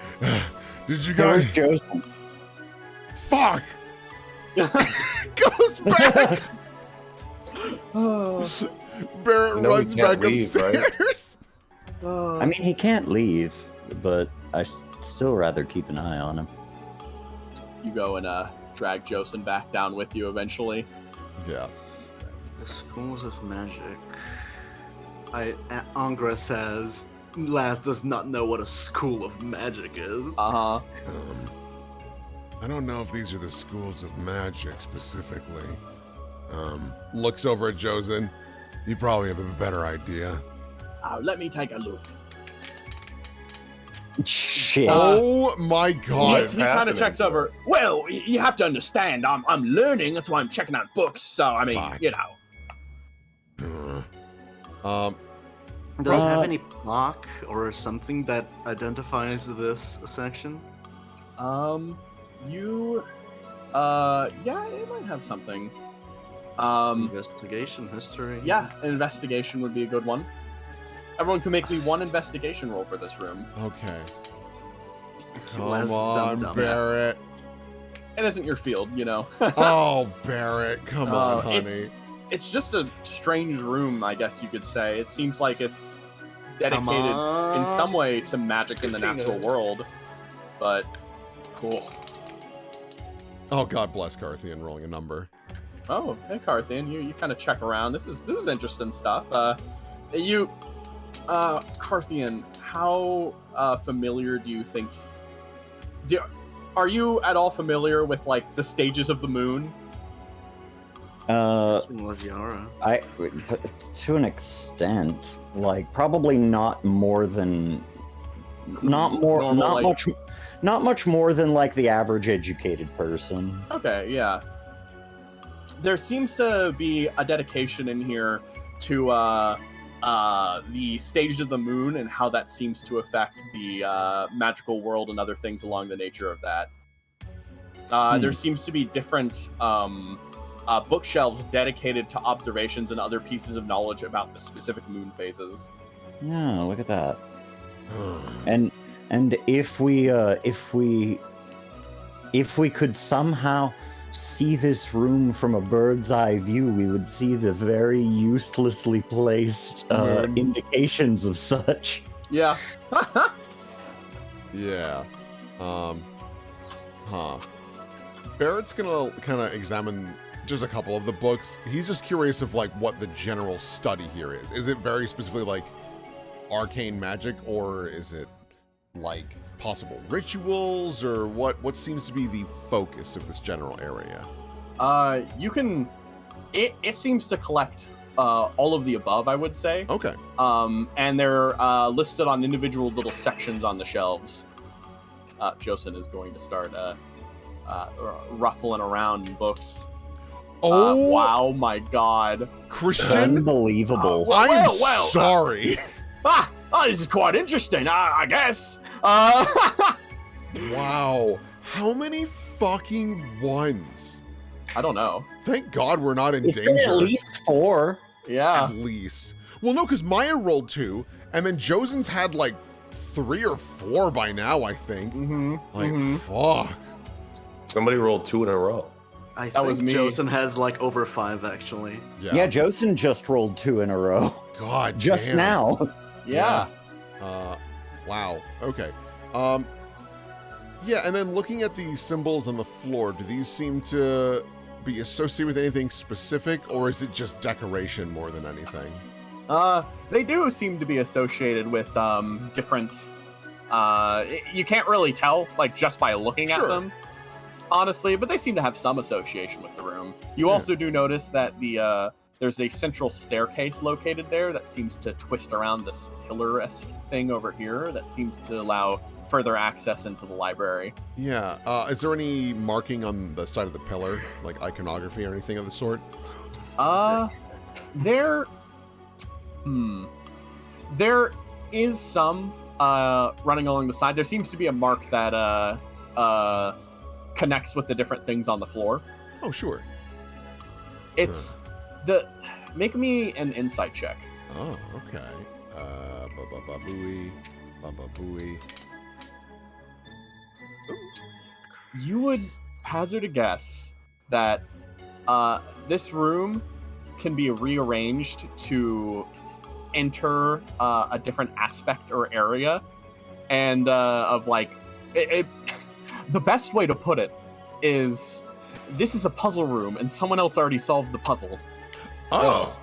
Did you Where's guys? Joseph? Fuck. Goes back. Barrett You know he runs can't back leave, right? upstairs. I mean, he can't leave, but I still rather keep an eye on him. You go and drag Josen back down with you eventually. Yeah. The schools of magic. Angra says Laz does not know what a school of magic is. Uh-huh. I don't know if these are the schools of magic specifically. Looks over at Josen. You probably have a better idea. Let me take a look. Shit. Oh my god. He kind of checks over. Well, you have to understand, I'm learning. That's why I'm checking out books. So, I mean, Fuck. you know. Does it have any block or something that identifies this section? Yeah, it might have something. Investigation, history. Yeah, an investigation would be a good one. Everyone can make me one investigation roll for this room. Okay. Less Come on, dum-dum. Barrett. It isn't your field, you know. Oh, Barrett, come on, honey. It's just a strange room, I guess you could say. It seems like it's dedicated in some way to magic in the natural world, but cool. Oh, God bless Carthian rolling a number. Oh, hey Carthian, you kind of check around. This is interesting stuff. Carthian, how familiar do you think? Are you at all familiar with like the stages of the moon? Diorama. To an extent, like probably not much more than like the average educated person. Okay, yeah. There seems to be a dedication in here to the stages of the moon and how that seems to affect the magical world and other things along the nature of that. There seems to be different bookshelves dedicated to observations and other pieces of knowledge about the specific moon phases. Yeah, look at that. And if we could somehow see this room from a bird's eye view, we would see the very uselessly placed indications of such. Yeah. Yeah. Barrett's gonna kind of examine just a couple of the books. He's just curious of like what the general study here is. Is it very specifically like arcane magic, or is it like possible rituals, or what seems to be the focus of this general area? It seems to collect all of the above, I would say. Okay. And they're listed on individual little sections on the shelves. Josen is going to start ruffling around in books. Oh, wow, my God. Christian, unbelievable. I'm sorry. This is quite interesting, I guess. Wow. How many fucking ones? I don't know. Thank God we're not in It's danger. been at least 4. Yeah. At least. Well, no, because Maya rolled 2, and then Josen's had like 3 or 4 by now, I think. Fuck. Somebody rolled 2 in a row. I That was think me. Josen has like over 5 actually. Yeah, Josen just rolled 2 in a row. God Just damn. now. Yeah. Wow. Okay. Yeah, and then looking at the symbols on the floor, do these seem to be associated with anything specific, or is it just decoration more than anything? They do seem to be associated with different. You can't really tell, like just by looking at them, honestly, but they seem to have some association with the room. You also do notice that there's a central staircase located there that seems to twist around this pillar-esque thing over here that seems to allow further access into the library. Yeah. Is there any marking on the side of the pillar, like iconography or anything of the sort? There is some running along the side. There seems to be a mark that connects with the different things on the floor. Oh, sure. It's make me an insight check. Oh, okay. Booey. You would hazard a guess that this room can be rearranged to enter a different aspect or area, and of like it. The best way to put it is this is a puzzle room, and someone else already solved the puzzle. Oh.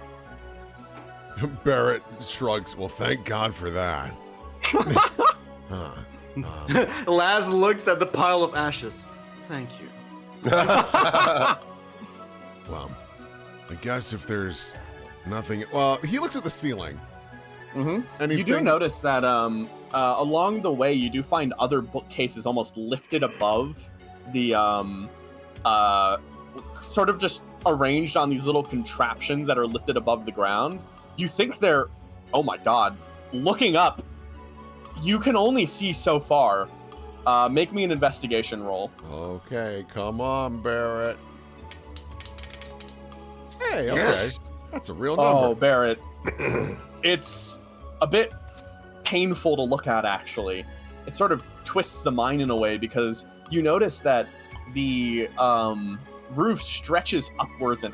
Barrett shrugs. Well, thank God for that. Laz looks at the pile of ashes. Thank you. Well, I guess if there's nothing... Well, he looks at the ceiling. Mm-hmm. You do notice that along the way, you do find other bookcases almost lifted above the... sort of just arranged on these little contraptions that are lifted above the ground. You think they're... Oh my god. Looking up, you can only see so far. Make me an investigation roll. Okay, come on, Barrett. Hey, okay. Yes. That's a real number. Oh, Barrett. It's a bit painful to look at, actually. It sort of twists the mind in a way, because you notice that the roof stretches upwards and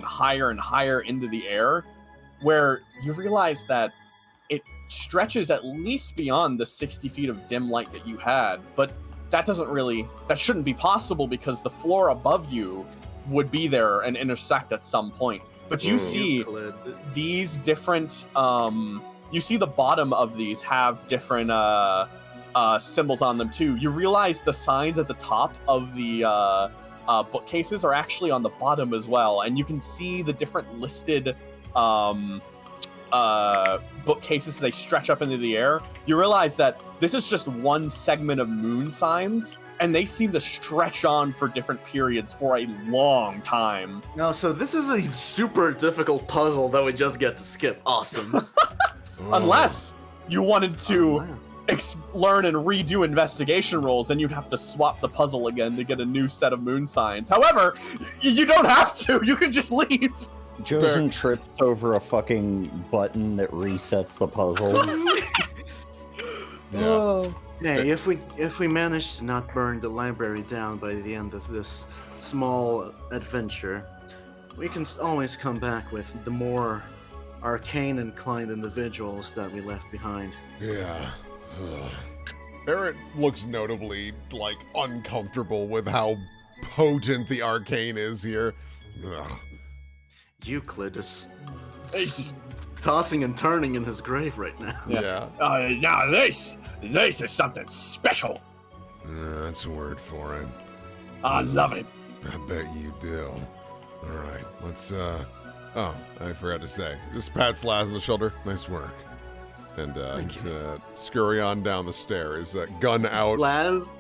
higher into the air, where you realize that it stretches at least beyond the 60 feet of dim light that you had, but that shouldn't be possible, because the floor above you would be there and intersect at some point. But you see these different, you see the bottom of these have different symbols on them too. You realize the signs at the top of the bookcases are actually on the bottom as well, and you can see the different listed bookcases as they stretch up into the air. You realize that this is just one segment of moon signs, and they seem to stretch on for different periods for a long time. No, so this is a super difficult puzzle that we just get to skip. Awesome. Unless you wanted to learn and redo investigation rolls, and you'd have to swap the puzzle again to get a new set of moon signs. However, you don't have to. You can just leave. Josen trips over a fucking button that resets the puzzle. Yeah. Hey, if we manage to not burn the library down by the end of this small adventure, we can always come back with the more arcane inclined individuals that we left behind. Yeah. Barrett looks notably, uncomfortable with how potent the arcane is here. Ugh. Euclid is tossing and turning in his grave right now. Yeah. Now this is something special. That's a word for it. I love it. I bet you do. All right, let's, oh, I forgot to say. Just pats Laz on the shoulder. Nice work. And, scurry on down the stairs, gun out. Laz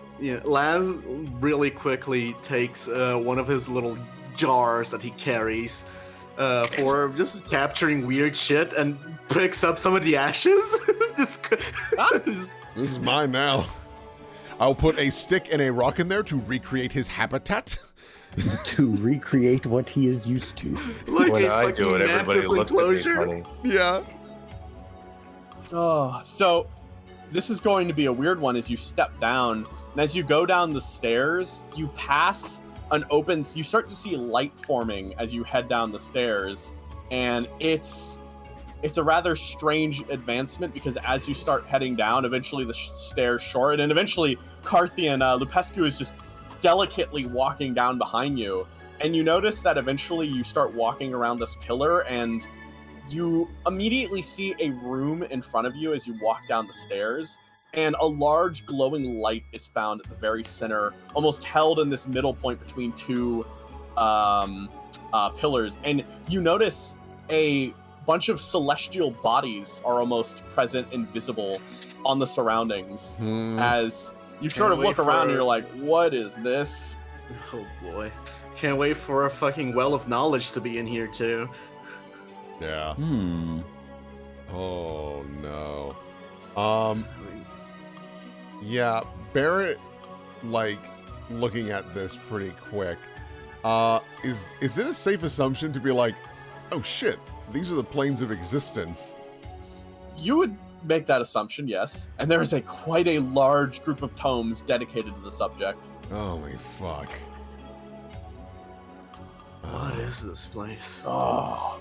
really quickly takes one of his little jars that he carries for just capturing weird shit, and picks up some of the ashes. This is mine now. I'll put a stick and a rock in there to recreate his habitat. To recreate what he is used to. Look, When I do it, everybody looks at me funny. Yeah. Oh, so this is going to be a weird one as you step down, and as you go down the stairs, you pass you start to see light forming as you head down the stairs, and it's a rather strange advancement, because as you start heading down, eventually the stairs shorten, and eventually Carthian, Lupescu is just delicately walking down behind you, and you notice that eventually you start walking around this pillar, and you immediately see a room in front of you as you walk down the stairs, and a large glowing light is found at the very center, almost held in this middle point between two pillars. And you notice a bunch of celestial bodies are almost present and visible on the surroundings. As you sort of look around and you're like, what is this? Oh boy. Can't wait for a fucking well of knowledge to be in here too. Yeah. Oh no. Yeah, Barrett, looking at this pretty quick, is it a safe assumption to be like, oh shit, these are the planes of existence? You would make that assumption, yes. And there is quite a large group of tomes dedicated to the subject. Holy fuck. What is this place? Oh.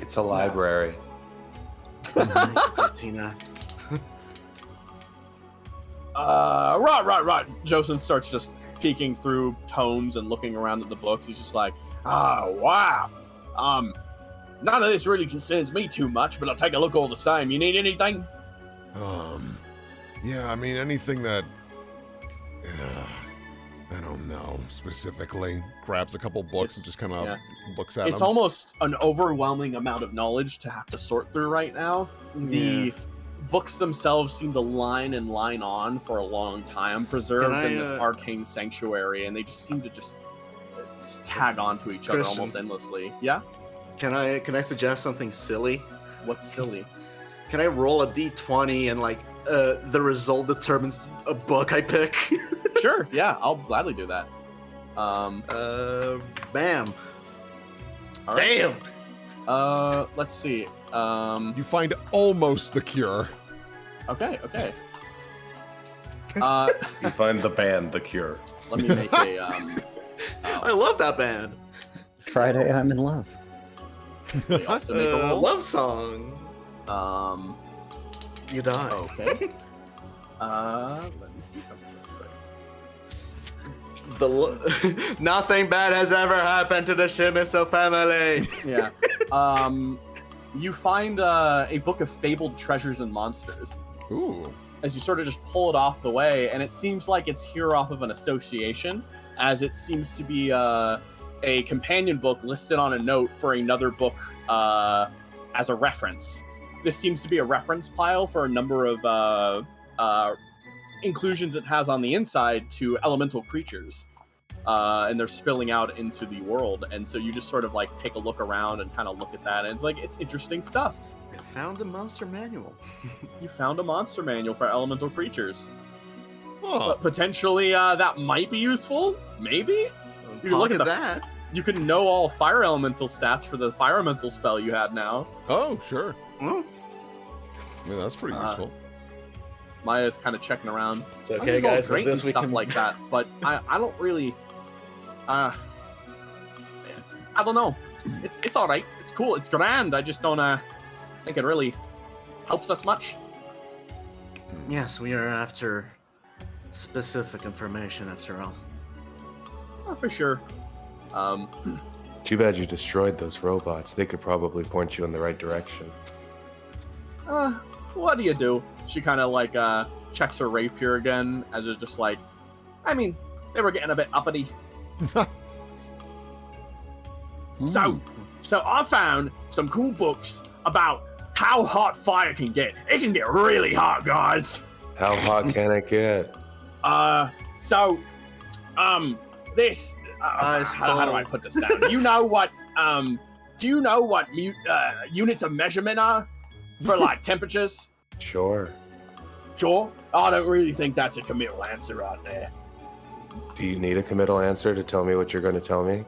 It's a library. Tina. Right. Josen starts just peeking through tomes and looking around at the books. He's just like, oh, wow. None of this really concerns me too much, but I'll take a look all the same. You need anything? Yeah, I mean, anything that... I don't know, specifically. Grabs a couple books and just kind of looks at It's them. almost an overwhelming amount of knowledge to have to sort through right now. The books themselves seem to line on for a long time, preserved in this arcane sanctuary, and they just seem to just tag on to each other almost endlessly. Yeah? Can I suggest something silly? What's silly? Can I roll a d20 and like the result determines a book I pick? Sure, yeah, I'll gladly do that. Bam. All right. Damn. Let's see. You find almost the cure. Okay. You find the band, The Cure. Let me make a I love that band. Friday, I'm in love. let me also make a roll. Love song. You die. Okay. Let me see something real quick. Nothing bad has ever happened to the Shimizu family. Yeah. You find a book of fabled treasures and monsters. Ooh. As you sort of just pull it off the way, and it seems like it's here off of an association, as it seems to be a companion book listed on a note for another book as a reference. This seems to be a reference pile for a number of inclusions it has on the inside to elemental creatures. And they're spilling out into the world, and so you just sort of like take a look around and kind of look at that, and like it's interesting stuff. I found a monster manual. You found a monster manual for elemental creatures. Oh. But potentially that might be useful. Maybe you can look at that. You can know all fire elemental stats for the fire elemental spell you had now. Oh, sure. Hmm? I mean, that's pretty useful. Maya's kind of checking around. It's okay, This is all guys. great With and this, we stuff can like that, but I don't really. I don't know. It's all right. It's cool. It's grand. I just don't think it really helps us much. Yes, we are after specific information, after all. For sure. Too bad you destroyed those robots. They could probably point you in the right direction. What do you do? She kind of like checks her rapier again, as it's just like, I mean, they were getting a bit uppity. So I found some cool books about how hot fire can get. It can get really hot, guys. How hot can it get? This. How do I put this down? You know what? Do you know what units of measurement are for like temperatures? Sure. Sure. I don't really think that's a committal answer right there. Do you need a committal answer to tell me what you're going to tell me?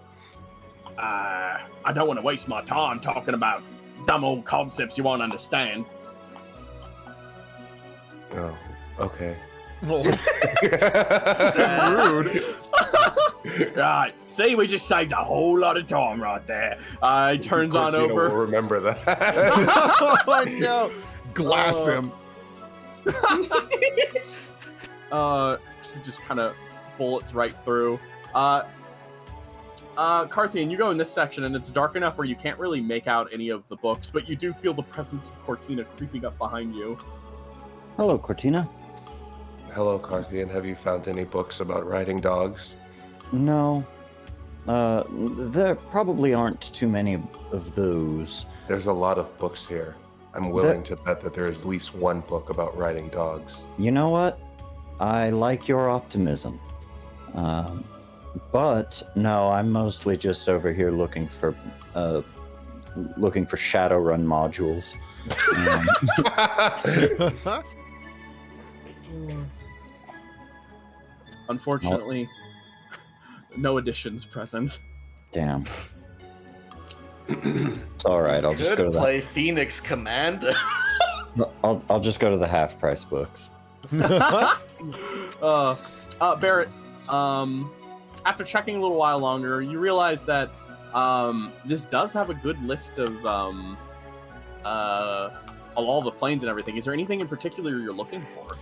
I don't want to waste my time talking about dumb old concepts you won't understand. Oh, okay. Rude. Right. See, we just saved a whole lot of time right there. He turns on Cortina over. will remember that. Oh, no. Glass him. He just kind of bullets right through. Carthian, you go in this section, and it's dark enough where you can't really make out any of the books, but you do feel the presence of Cortina creeping up behind you. Hello, Cortina. Hello, Carthian. Have you found any books about riding dogs? No. There probably aren't too many of those. There's a lot of books here. I'm willing to bet that there is at least one book about riding dogs. You know what? I like your optimism. But no, I'm mostly just over here looking for Shadowrun modules. Unfortunately, no additions present. Damn. It's all right. I'll just go to play Phoenix Command. I'll just go to the half price books. Barrett, after checking a little while longer, you realize that this does have a good list of all the planes and everything. Is there anything in particular you're looking for?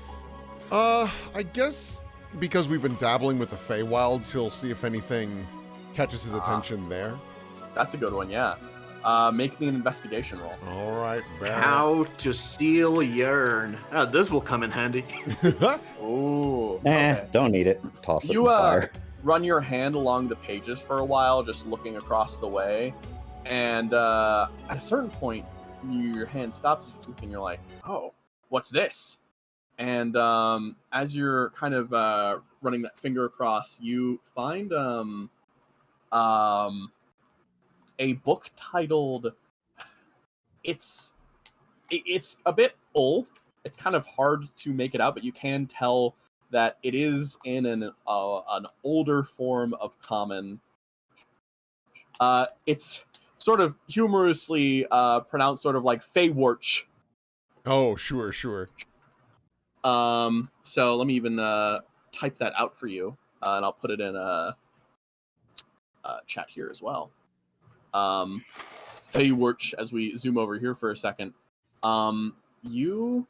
I guess because we've been dabbling with the Feywilds, he'll see if anything catches his attention there. That's a good one, yeah. Make me an investigation roll. All right, Barrett. How to steal yarn. This will come in handy. Ooh. Okay. Don't need it. Toss it in You the fire. run your hand along the pages for a while, just looking across the way, and at a certain point, your hand stops and you're like, "Oh, what's this?" And as you're kind of running that finger across, you find a book titled. It's a bit old. It's kind of hard to make it out, but you can tell that it is in an older form of common. It's sort of humorously pronounced, sort of like Feywarch. Oh, sure. So let me even type that out for you, and I'll put it in a chat here as well. Feywarch, as we zoom over here for a second. You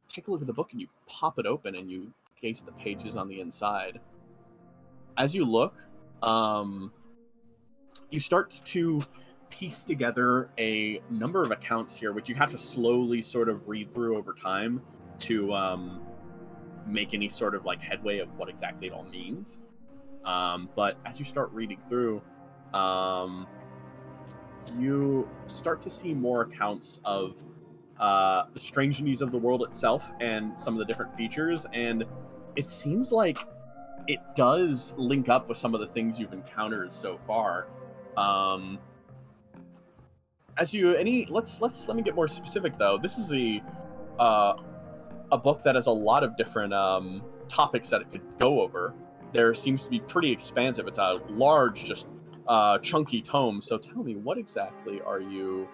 take a look at the book and you pop it open and you gaze at the pages on the inside. As you look, you start to piece together a number of accounts here, which you have to slowly sort of read through over time to make any sort of like headway of what exactly it all means. But as you start reading through, you start to see more accounts of the strangeness of the world itself and some of the different features, and it seems like it does link up with some of the things you've encountered so far. Let me get more specific though. This is a book that has a lot of different topics that it could go over. There seems to be pretty expansive. It's a large, just chunky tome. So tell me, what exactly are you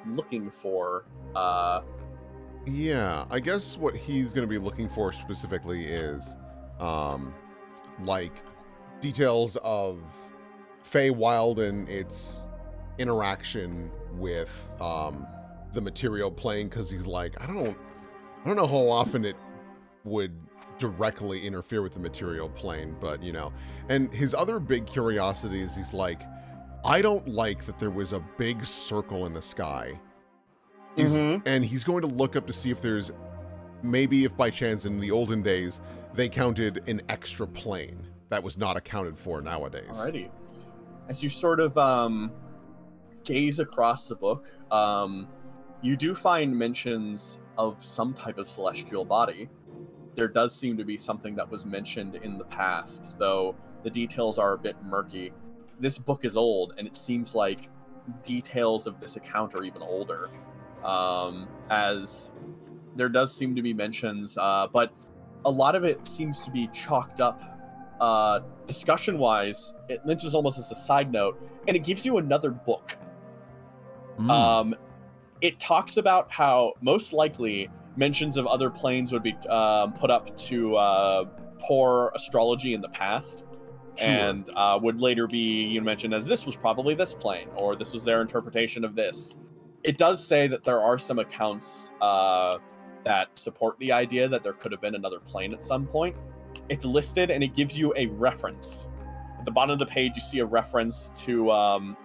looking for? Yeah, I guess what he's going to be looking for specifically is like details of Feywild and its interaction with the material plane, because he's like, I don't know how often it would directly interfere with the material plane, but you know. And his other big curiosity is he's like, I don't like that there was a big circle in the sky. And he's going to look up to see if there's, maybe if by chance in the olden days they counted an extra plane that was not accounted for nowadays. Alrighty. As you sort of gaze across the book, you do find mentions of some type of celestial body. There does seem to be something that was mentioned in the past, though the details are a bit murky. This book is old, and it seems like details of this account are even older. As there does seem to be mentions, but a lot of it seems to be chalked up discussion-wise. It mentions almost as a side note, and it gives you another book. It talks about how most likely mentions of other planes would be put up to poor astrology in the past. Sure. And would later be mentioned as this was probably this plane, or this was their interpretation of this. It does say that there are some accounts that support the idea that there could have been another plane at some point. It's listed, and it gives you a reference. At the bottom of the page, you see a reference to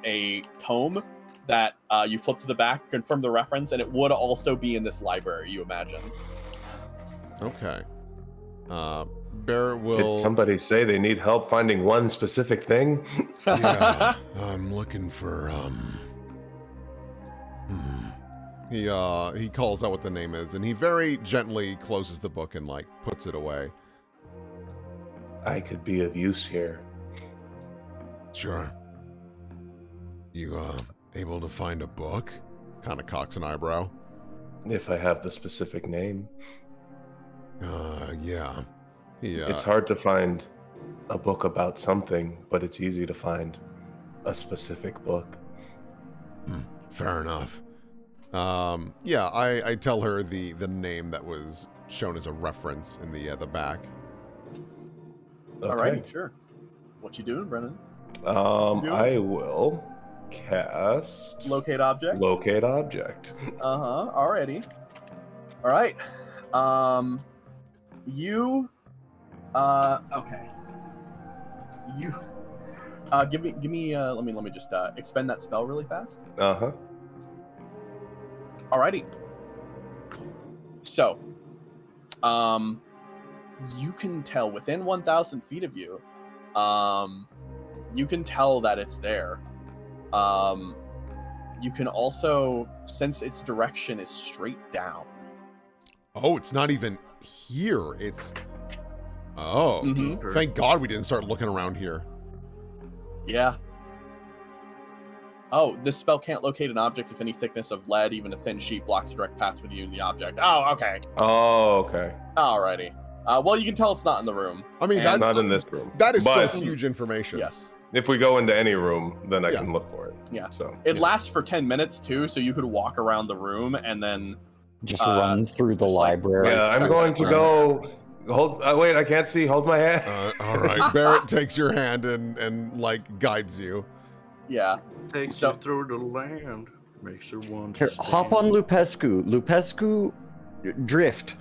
a tome that you flip to the back, confirm the reference, and it would also be in this library, you imagine. Okay. Barrett will... Did somebody say they need help finding one specific thing? Yeah, I'm looking for, He calls out what the name is, and he very gently closes the book and, like, puts it away. I could be of use here. Sure. You, able to find a book? Kind of cocks an eyebrow. If I have the specific name. Yeah. It's hard to find a book about something, but it's easy to find a specific book. Fair enough. Yeah, I tell her the name that was shown as a reference in the back. Okay. Alrighty, sure. What you doing, Brennan? I will cast Locate object. Locate object. Alrighty. Alright. Okay. You, give me, let me just, expend that spell really fast. Uh-huh. Alrighty. So, you can tell within 1,000 feet of you, you can tell that it's there. You can also sense its direction is straight down. Oh, it's not even here. It's... Oh, Mhm. thank God we didn't start looking around here. Yeah. Oh, this spell can't locate an object if any thickness of lead, even a thin sheet, blocks direct paths with you and the object. Oh, okay. Oh, okay. Alrighty. Well, you can tell it's not in the room. I mean, And- It's not in this room. that is But still huge information. Yes. if we go into any room, then I Yeah. can look for it. Yeah. So It lasts for 10 minutes, too, so you could walk around the room and then... Just run through the just like- library. yeah, I'm check going that to room. go. Hold. Wait, I can't see. Hold my hand. All right. Barrett takes your hand and like guides you. Yeah. Takes So- you through the land, makes you want Here, to hop on Lupescu. Lupescu, drift.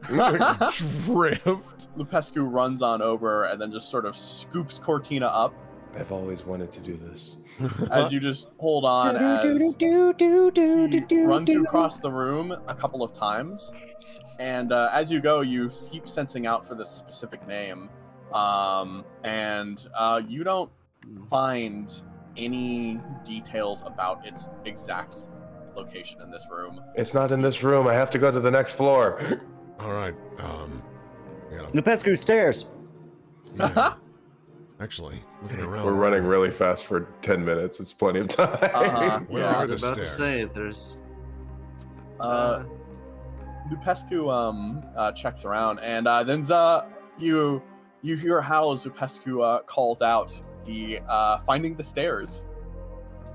Drift. Lupescu runs on over and then just sort of scoops Cortina up I've always wanted to do this. as you just hold on as he runs you across the room a couple of times. And as you go, you keep sensing out for this specific name. And you don't find any details about its exact location in this room. It's not in this room. I have to go to the next floor. All right. Yeah. Lupescu stairs. Yeah. Actually, looking around. We're running really fast for 10 minutes. It's plenty of time. Where Yeah, are I was the about to stairs? say, there's... Lupescu checks around, and then you hear how Lupescu calls out the finding the stairs.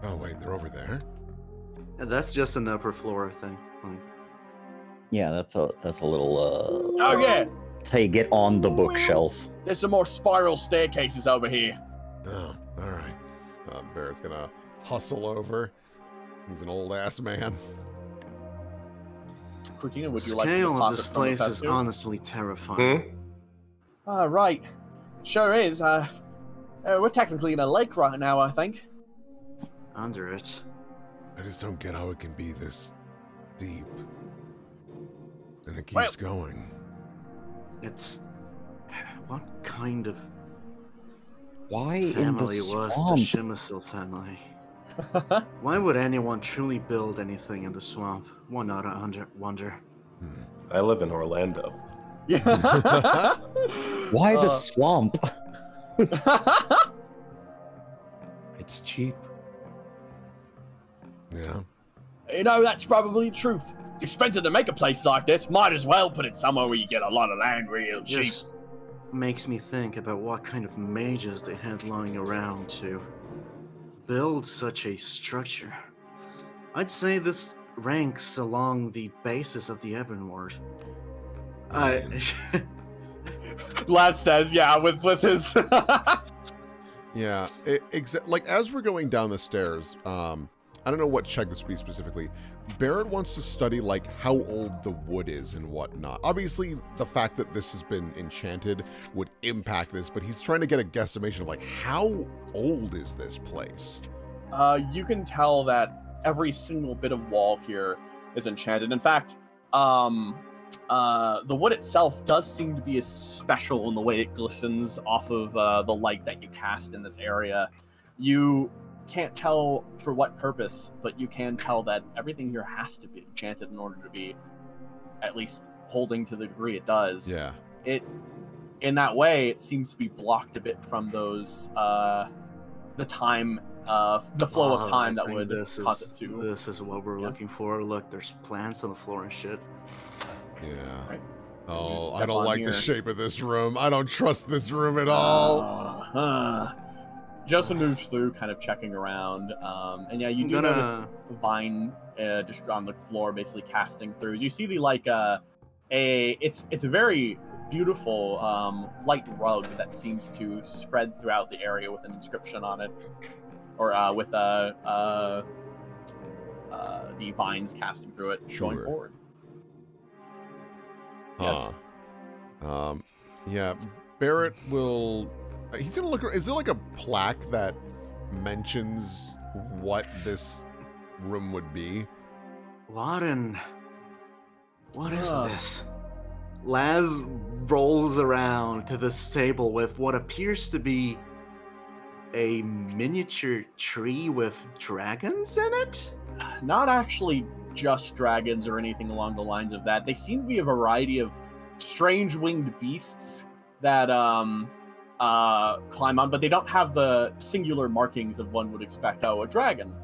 Oh wait, they're over there. That's just an upper floor thing. Like, Yeah, that's a little. Oh yeah, That's how you get on the bookshelf. there's some more spiral staircases over here. Oh, all right. Barrett's gonna hustle over. He's an old ass man. Cortina, would the you like to scale of deposit this from place is Lupescu? honestly terrifying. Right. Sure is. We're technically in a lake right now, I think. Under it. I just don't get how it can be this deep. And it keeps Well- going. It's... What kind of Why in the family was the swamp? Shimisil family? Why would anyone truly build anything in the swamp? One ought to wonder. I live in Orlando. Yeah. Why the swamp? It's cheap. Yeah. You know, that's probably the truth. It's expensive to make a place like this. Might as well put it somewhere where you get a lot of land real cheap. Just makes me think about what kind of mages they had lying around to build such a structure. I'd say this ranks along the basis of the Ebon ward. Laz says, yeah, with his... Yeah. Like as we're going down the stairs, I don't know what check this would be specifically. Barrett wants to study like how old the wood is and whatnot. Obviously, the fact that this has been enchanted would impact this, but he's trying to get a guesstimation of like how old is this place? You can tell that every single bit of wall here is enchanted. In fact, the wood itself does seem to be special in the way it glistens off of the light that you cast in this area. You can't tell for what purpose, but you can tell that everything here has to be enchanted in order to be at least holding to the degree it does. Yeah. In that way, it seems to be blocked a bit from those the time, the flow of time that would cause it to. This is what we're looking for. Look, there's plants on the floor and shit. Yeah. Right. Oh, Step I don't on like here. the shape of this room. I don't trust this room at all. Joseph moves through, kind of checking around, and yeah, you do notice vine just on the floor, basically casting through. You see the it's a very beautiful light rug that seems to spread throughout the area with an inscription on it, or with the vines casting through it, going Sure. forward. Yes. Yeah, Barrett will. He's gonna look. Is there like a plaque that mentions what this room would be? What is Ugh. this? Laz rolls around to this table with what appears to be a miniature tree with dragons in it? Not actually just dragons or anything along the lines of that. They seem to be a variety of strange winged beasts that climb on, but they don't have the singular markings of one would expect. Oh, a dragon.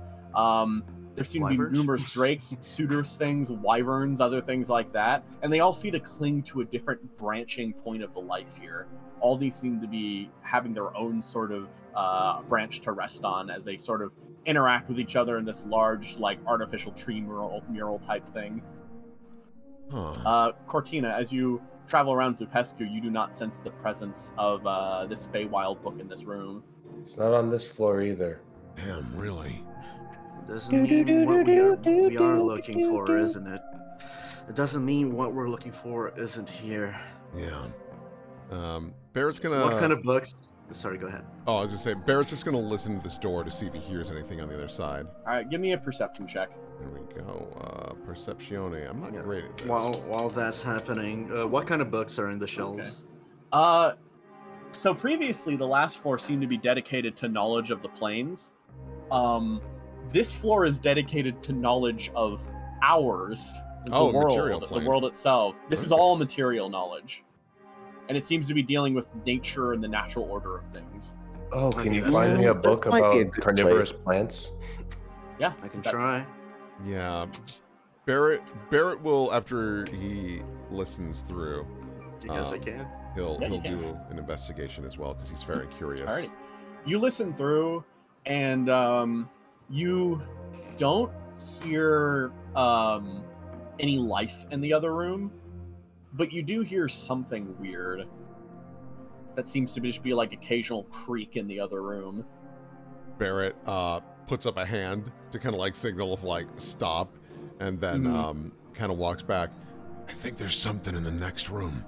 There seem to be Wyverns? numerous drakes, suitors things, wyverns, other things like that, and they all seem to cling to a different branching point of the life here. All these seem to be having their own sort of branch to rest on as they sort of interact with each other in this large, like, artificial tree mural type thing. Cortina, as you travel around through Pescu, you do not sense the presence of this Feywild book in this room. It's not on this floor either. Damn, really? Doesn't mean what we are looking for, isn't it? It doesn't mean what we're looking for isn't here. Yeah. Barrett's gonna. So what kind of books? Sorry, go ahead. Oh, I was gonna say Barrett's just gonna listen to this door to see if he hears anything on the other side. All right, give me a perception check. There we go. Perceptione. I'm not Yeah. great at this. While that's happening, what kind of books are in the shelves? So previously, the last floor seemed to be dedicated to knowledge of the planes. This floor is dedicated to knowledge of ours, Oh, the material world, plane. the world itself. This is Okay. all material knowledge, and it seems to be dealing with nature and the natural order of things. Oh, can you Okay, find me a book that might be a about good carnivorous place. plants? Yeah, I can that's- try. Yeah. Barrett will, after he listens through, I guess I can. he'll Yeah, you can. do an investigation as well because he's very curious. Alrighty. You listen through, and you don't hear any life in the other room, but you do hear something weird that seems to just be like occasional creak in the other room. Barrett puts up a hand to kind of like signal of like stop, and then kind of walks back. I think there's something in the next room.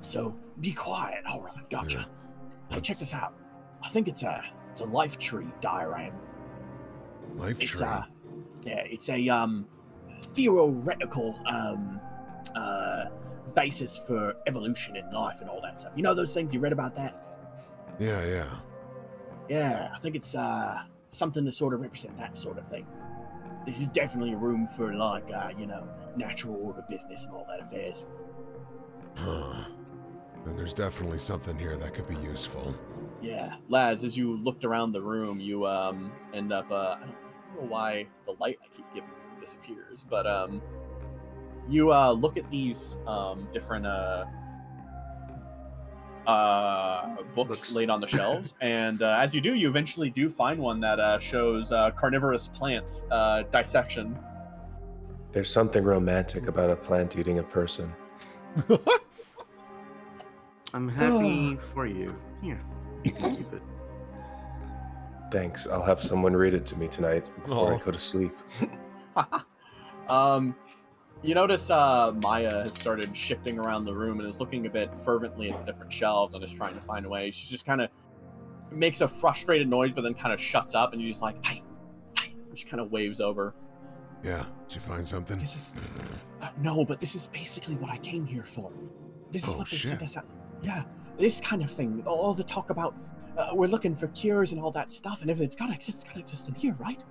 So be quiet. All right, gotcha. Yeah. Hey, check this out. I think it's a life tree diagram. Life It's tree. it's a theoretical basis for evolution in life and all that stuff. You know those things you read about that? Yeah. Yeah, I think it's something to sort of represent that sort of thing. This is definitely a room for like natural order business and all that affairs. Huh. And there's definitely something here that could be useful. Yeah, Laz, as you looked around the room, you end up I don't know why the light I keep giving you disappears, but you look at these different books laid on the shelves, and as you do, you eventually do find one that shows carnivorous plants dissection. There's something romantic about a plant eating a person. I'm happy for you. Here, you can keep it. Thanks. I'll have someone read it to me tonight before I Oh. go to sleep. You notice Maya has started shifting around the room and is looking a bit fervently at the different shelves and is trying to find a way. She just kind of makes a frustrated noise, but then kind of shuts up, and you're just like, hey. She kind of waves over. Yeah. Did you find something? This is no, but this is basically what I came here for. This is Oh, what they shit. sent us out. Yeah, this kind of thing. All the talk about we're looking for cures and all that stuff, and if it's gotta exist in here, right?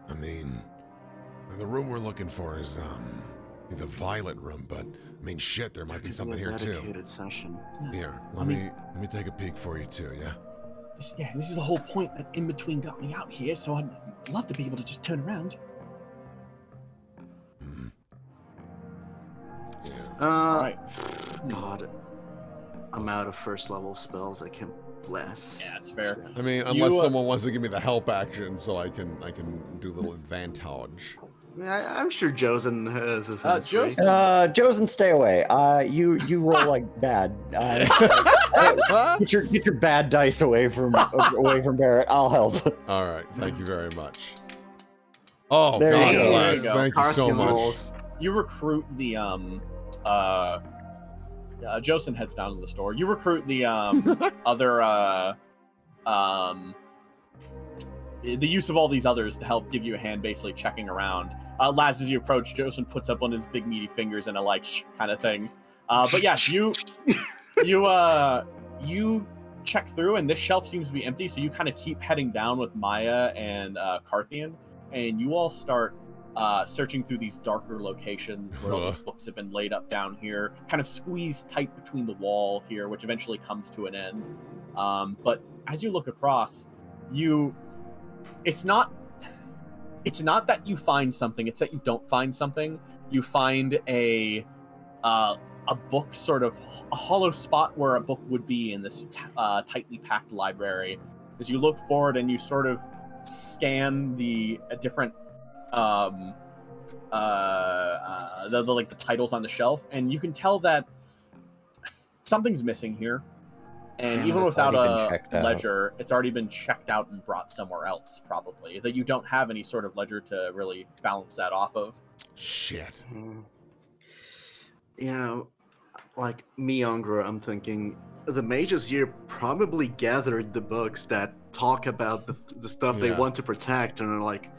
I mean, the room we're looking for is the violet room, but I mean, shit, there might be something here too. Dedicated session. Here, I let mean- me take a peek for you too. Yeah. This is the whole point that In Between got me out here, so I'd love to be able to just turn around. Mhm. All right. God, I'm out of first level spells. I can't bless. Yeah, it's fair. I mean, unless You, someone wants to give me the help action, so I can do a little advantage. Yeah, I'm sure Josen has his hands free. Josen? Josen, stay away. You roll like bad. Get your bad dice away from Barrett. I'll help. All right, thank you very much. Oh, There you God go. bless. There you go. Thank you so much. Carcumals. You recruit the Josen heads down to the store. You recruit the other the use of all these others to help give you a hand, basically checking around. Laz, as you approach, Josen puts up one of his big meaty fingers in a like shh kind of thing. But yes, you check through, and this shelf seems to be empty. So you kind of keep heading down with Maya and Carthian, and you all start searching through these darker locations where all these books have been laid up down here, kind of squeezed tight between the wall here, which eventually comes to an end. But as you look across, it's not that you find something, it's that you don't find something. You find a book, sort of a hollow spot where a book would be in this tightly packed library. As you look forward and you sort of scan the different the titles on the shelf, and you can tell that something's missing here. And even without a ledger, it's already been checked out and brought somewhere else, probably. That you don't have any sort of ledger to really balance that off of. Shit. Yeah, like me, Angra, I'm thinking the mages here probably gathered the books that talk about the stuff they want to protect, and are like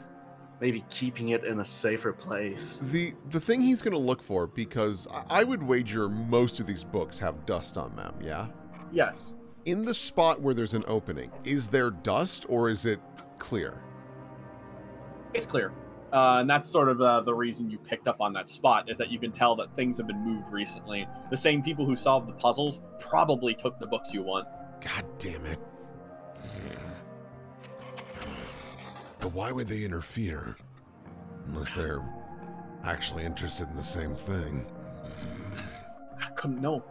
maybe keeping it in a safer place. The thing he's going to look for, because I would wager most of these books have dust on them, yeah? Yes. In the spot where there's an opening, is there dust or is it clear? It's clear. And that's sort of the reason you picked up on that spot, is that you can tell that things have been moved recently. The same people who solved the puzzles probably took the books you want. God damn it. But why would they interfere? Unless they're actually interested in the same thing. I couldn't know.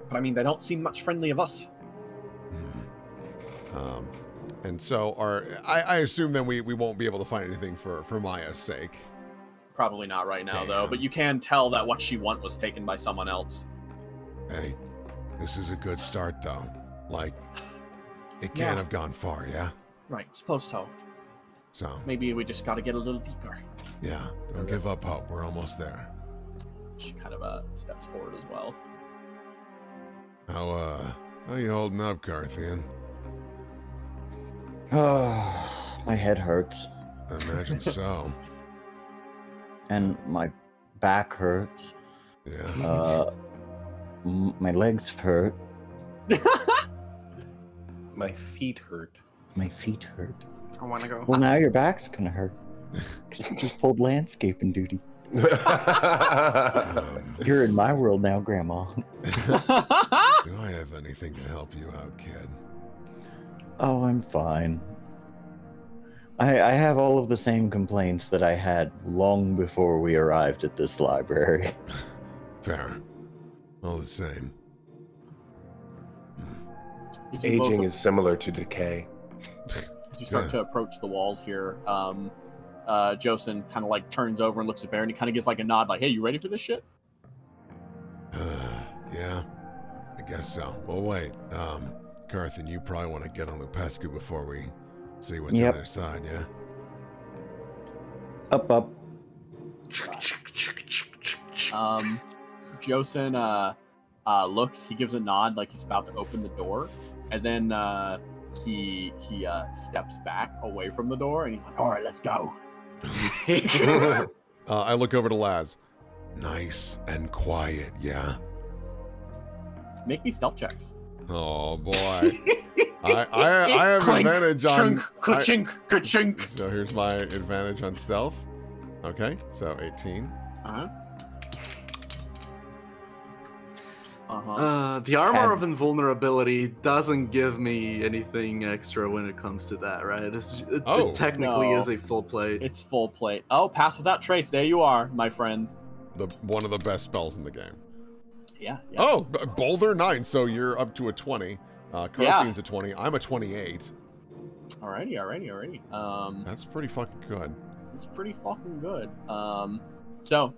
But I mean, they don't seem much friendly of us. And so I assume then we won't be able to find anything for Maya's sake. Probably not right now, Damn. though. But you can tell that what she wants was taken by someone else. Hey, this is a good start, though. Like, it can't have gone far, yeah? Right, suppose so. So maybe we just got to get a little deeper. Yeah, don't give up hope. We're almost there. She kind of steps forward as well. How you holding up, Carthian? Oh, my head hurts. I imagine so. And my back hurts. Yeah. My legs hurt. My feet hurt. My feet hurt. I want to go. Well, now your back's gonna hurt. Because you just pulled landscaping duty. You're in my world now, Grandma. Do I have anything to help you out, kid? Oh, I'm fine. I have all of the same complaints that I had long before we arrived at this library. Fair. All the same. Aging is similar to decay. As you start to approach the walls here, Josen kind of like turns over and looks at Bear, and he kind of gives like a nod, like, "Hey, you ready for this shit?" Yeah, I guess so. Well, wait. Carthian, you probably want to get on Lupescu before we see what's on the other side, yeah? Up. Josen looks, he gives a nod like he's about to open the door, and then he steps back away from the door, and he's like, "All right, let's go." I look over to Laz. Nice and quiet, yeah? Make me stealth checks. Oh, boy. I have Clink, advantage on... Ka-chink, ka-chink. So here's my advantage on stealth. Okay, so 18. The armor of invulnerability doesn't give me anything extra when it comes to that, right? It technically is a full plate. It's full plate. Oh, pass without trace. There you are, my friend. One of the best spells in the game. Yeah. Oh, Boulder 9, so you're up to a 20. Carthian's a 20. I'm a 28. Alrighty. That's pretty fucking good. It's pretty fucking good. So,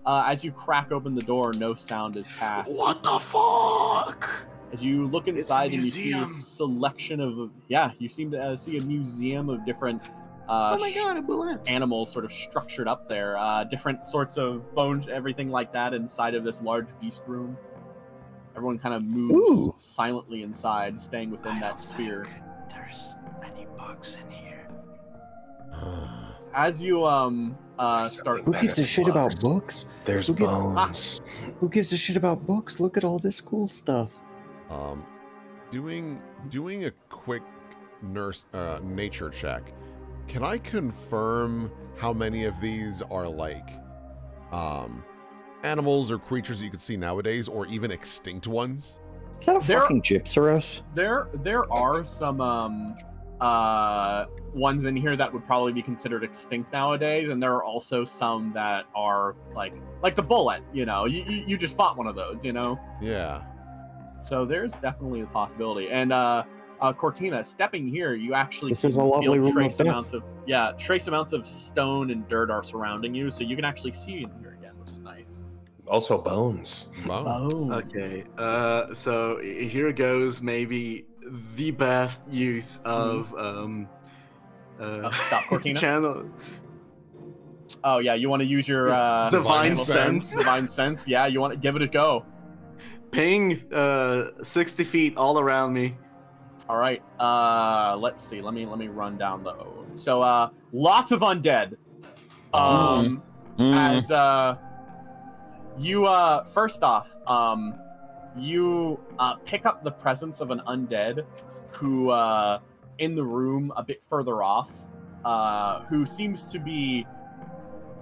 as you crack open the door, no sound is passed. What the fuck? As you look inside and you see a museum. selection of, you seem to see a museum of different Oh my god, a bullet. animals sort of structured up there. Different sorts of bones, everything like that inside of this large beast room. Everyone kind of moves silently inside, staying within that sphere. There's any bugs in here. As you start. Who gives a shit about books? There's Who gives- bones. Who gives a shit about books? Look at all this cool stuff. Doing a quick nature check. Can I confirm how many of these are like animals or creatures that you could see nowadays, or even extinct ones? Is that a fucking Gypsaros? There are some ones in here that would probably be considered extinct nowadays, and there are also some that are like the bullet. You know, you just fought one of those. You know. Yeah. So there's definitely a possibility. And Cortina, stepping here, you actually This is a lovely room trace of amounts of stone and dirt are surrounding you, so you can actually see in here again, which is nice. Also bones. Oh. Okay, so here goes maybe the best use of Stop, Cortina. channel Oh yeah, you want to use your Divine sense? Sense. Divine sense. Yeah, you want to give it a go. Ping 60 feet all around me. All right. Let's see. Let me run down the. So lots of undead. As you first off, you pick up the presence of an undead who in the room a bit further off, who seems to be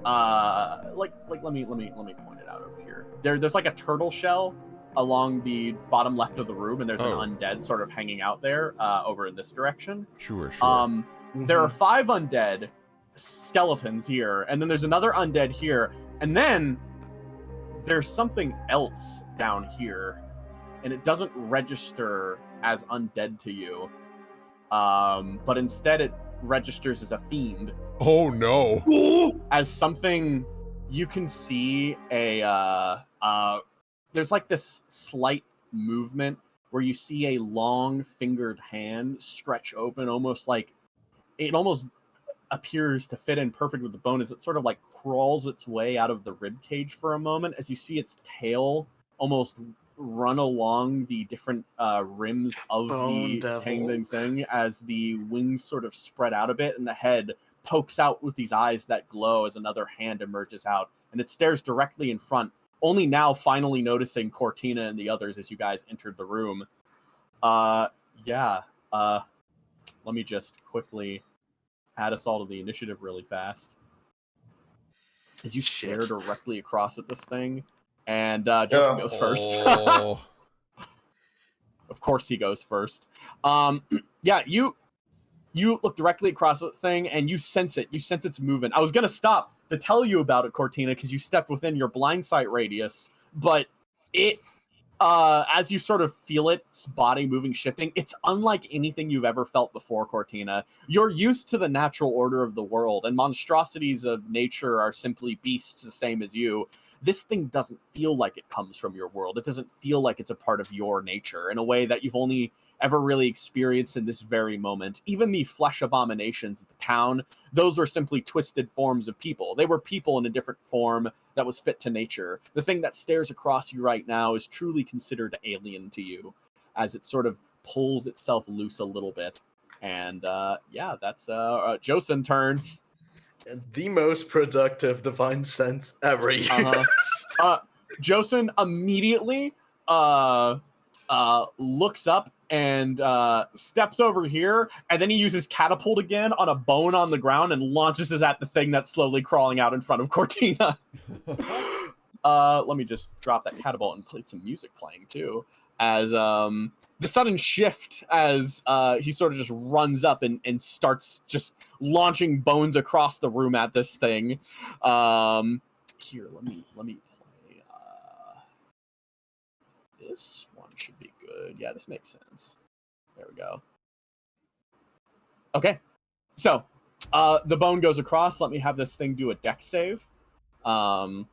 like let me point it out over here. There's like a turtle shell along the bottom left of the room, and there's an undead sort of hanging out there over in this direction. Sure. There are 5 undead skeletons here, and then there's another undead here, and then there's something else down here, and it doesn't register as undead to you, but instead it registers as a fiend. Oh no! As something you can see there's like this slight movement where you see a long fingered hand stretch open, almost like it almost appears to fit in perfect with the bone as it sort of like crawls its way out of the rib cage for a moment, as you see its tail almost run along the different rims of Bone the devil. tangling thing, as the wings sort of spread out a bit and the head pokes out with these eyes that glow as another hand emerges out, and it stares directly in front, only now finally noticing Cortina and the others as you guys entered the room. Let me just quickly add us all to the initiative really fast. As you stare directly across at this thing, and Justin goes first. Oh. Of course he goes first. You look directly across the thing, and you sense it. You sense its movement. I was going to stop to tell you about it, Cortina, because you stepped within your blind sight radius, but it, as you sort of feel its body moving, shifting, it's unlike anything you've ever felt before, Cortina. You're used to the natural order of the world, and monstrosities of nature are simply beasts the same as you. This thing doesn't feel like it comes from your world. It doesn't feel like it's a part of your nature in a way that you've only ever really experienced in this very moment. Even the flesh abominations at the town, those were simply twisted forms of people. They were people in a different form that was fit to nature. The thing that stares across you right now is truly considered alien to you, as it sort of pulls itself loose a little bit. And that's Josen's turn. The most productive divine sense ever used. Josen immediately looks up and steps over here, and then he uses catapult again on a bone on the ground and launches it at the thing that's slowly crawling out in front of Cortina. Let me just drop that catapult and play some music playing too, as the sudden shift as he sort of just runs up and starts just launching bones across the room at this thing. Here, let me play. This one should be good. Yeah, this makes sense. There we go. Okay, so the bone goes across. Let me have this thing do a dex save. Not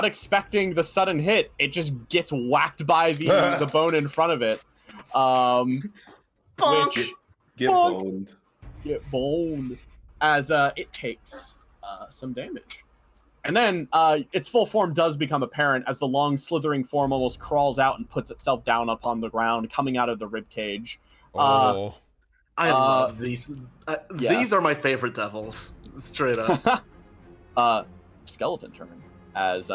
expecting the sudden hit, it just gets whacked by the bone in front of it. Which Get boned. get boned as it takes some damage. And then its full form does become apparent as the long slithering form almost crawls out and puts itself down upon the ground, coming out of the ribcage. Oh. I love these. Yeah. These are my favorite devils. Straight up. Skeleton turn as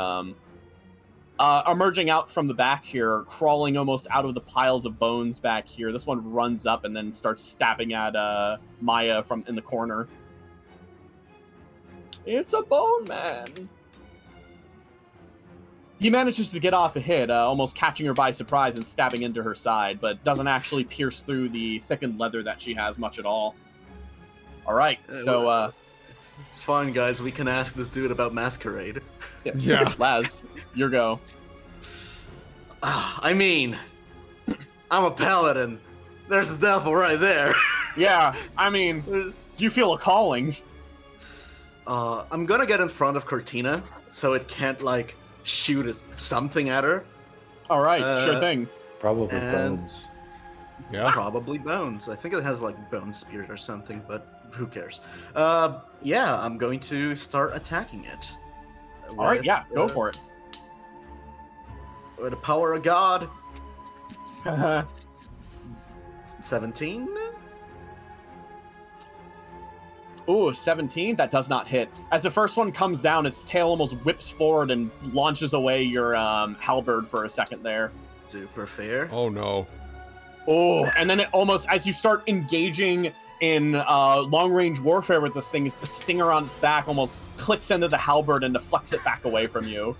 emerging out from the back here, crawling almost out of the piles of bones back here. This one runs up and then starts stabbing at Maya from in the corner. It's a bone man. He manages to get off a hit, almost catching her by surprise and stabbing into her side, but doesn't actually pierce through the thickened leather that she has much at all. All right, so it's fine, guys. We can ask this dude about Masquerade. Yeah. Laz, your go. I mean, I'm a paladin. There's a devil right there. Yeah, I mean, do you feel a calling? I'm gonna get in front of Cortina so it can't like shoot something at her. All right, sure thing. Probably And- bones. Yeah. Probably bones. I think it has like bone spirit or something, but who cares? Yeah, I'm going to start attacking it. All right, yeah, go for it. With the power of God. 17? Ooh, 17? That does not hit. As the first one comes down, its tail almost whips forward and launches away your halberd for a second there. Super fair. Oh no. Oh, and then it almost, as you start engaging in long-range warfare with this thing, the stinger on its back almost clicks into the halberd and deflects it back away from you.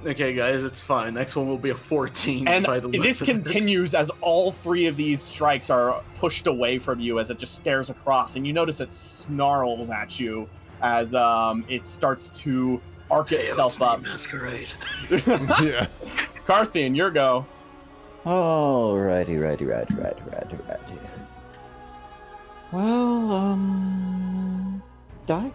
Okay, guys, it's fine. Next one will be a 14. And by the looks this of it. continues as all three of these strikes are pushed away from you as it just stares across, and you notice it snarls at you as it starts to arc itself up. Masquerade. Yeah. Carthian, your go. Alrighty, righty. Well, die?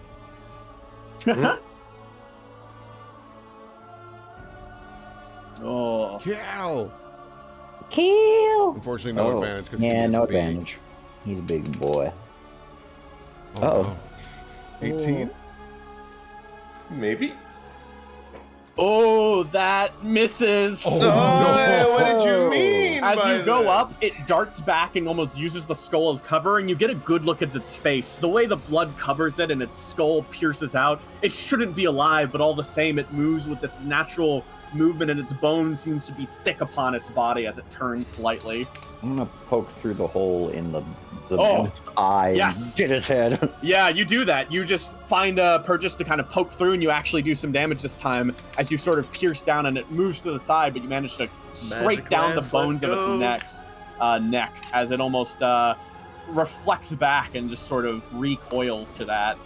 Oh. Kill. Kill! Unfortunately, no advantage. 'cause he Yeah, is no big. advantage. He's a big boy. Oh, Uh-oh. no. 18? Maybe. Oh, that misses. Oh, no. What did you mean? As by you go that? up, it darts back and almost uses the skull as cover, and you get a good look at its face. The way the blood covers it and its skull pierces out, it shouldn't be alive, but all the same, it moves with this natural movement, and its bone seems to be thick upon its body as it turns slightly. I'm gonna poke through the hole in the Oh, eye yes. and get his head. Yeah, you do that. You just find a purchase to kind of poke through, and you actually do some damage this time as you sort of pierce down, and it moves to the side, but you manage to scrape Magic down the lance, bones let's of go. its neck as it almost reflects back and just sort of recoils to that.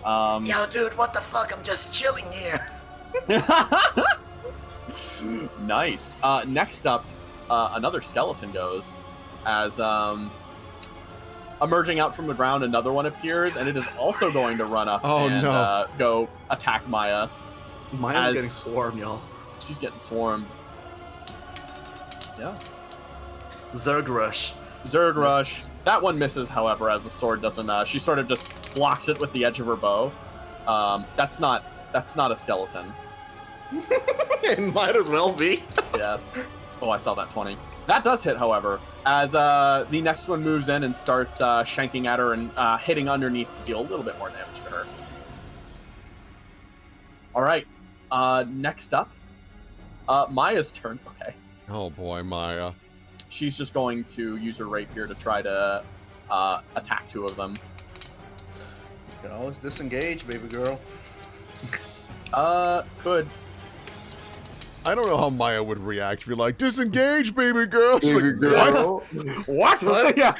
Yo, dude, what the fuck? I'm just chilling here. Nice. Next up, another skeleton goes as emerging out from the ground, another one appears, and it is also going to run up and go attack Maya. Maya's As- getting swarmed, y'all. She's getting swarmed. Yeah. Zerg Rush. Zerg Rush. That one misses, however, as the sword doesn't. She sort of just blocks it with the edge of her bow. That's not a skeleton. It might as well be. Yeah. Oh, I saw that 20. That does hit, however, as the next one moves in and starts shanking at her and hitting underneath to deal a little bit more damage to her. All right. Next up, Maya's turn. Okay. Oh boy, Maya. She's just going to use her rapier to try to attack two of them. You can always disengage, baby girl. Could. I don't know how Maya would react if you're like, disengage, baby girl. She's Baby like, girl. What? What? Yeah.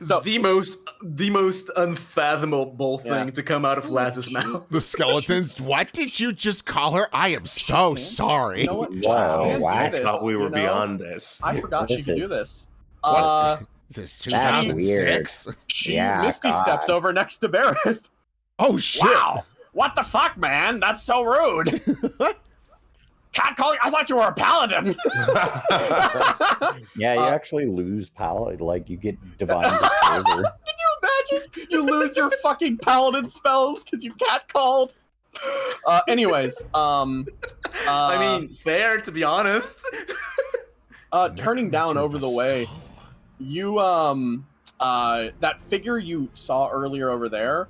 So the most unfathomable thing to come out of Laz's mouth. The skeletons? What did you just call her? I am so sorry. you know what? Wow, She can do what? I this, thought we were you know? beyond this. I forgot she This could do is- this. What is this, That's 2006? She Yeah, Misty God. steps over next to Barrett. Oh, shit. Wow. What the fuck, man? That's so rude. Can't call you. I thought you were a paladin. Yeah, you actually lose power. Like, you get divine disclosure. Can you imagine? You lose your fucking paladin spells because you cat called. Anyways, I mean, fair to be honest. turning down over the way, you that figure you saw earlier over there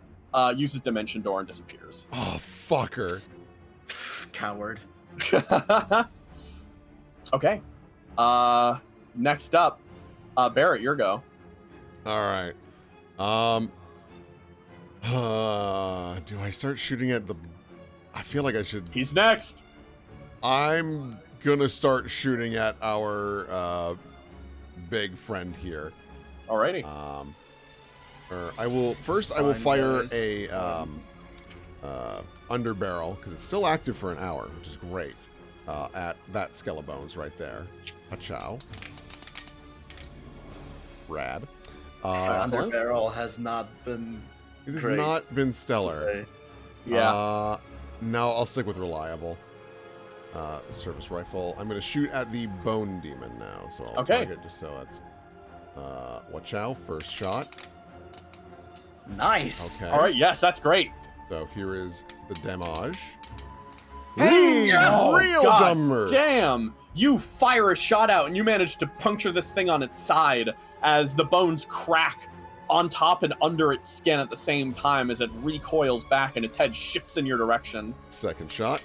uses Dimension Door and disappears. Oh, fucker. Coward. Okay. Next up, Barrett, your go. All right. Do I start shooting at the... I feel like I should... He's next. I'm gonna start shooting at our big friend here. Alrighty. I will fire a underbarrel because it's still active for an hour, which is great. At that Skelebones right there. A chow. Rad. Underbarrel has not been. It has great not been stellar. today. Yeah. No, I'll stick with reliable. Service rifle. I'm gonna shoot at the bone demon now. So I'll target just so that's. Watch out! First shot. Nice. Okay. All right. Yes, that's great. So here is the damage. Hey, yes! Real dumber. Damn! You fire a shot out and you manage to puncture this thing on its side as the bones crack on top and under its skin at the same time as it recoils back and its head shifts in your direction. Second shot.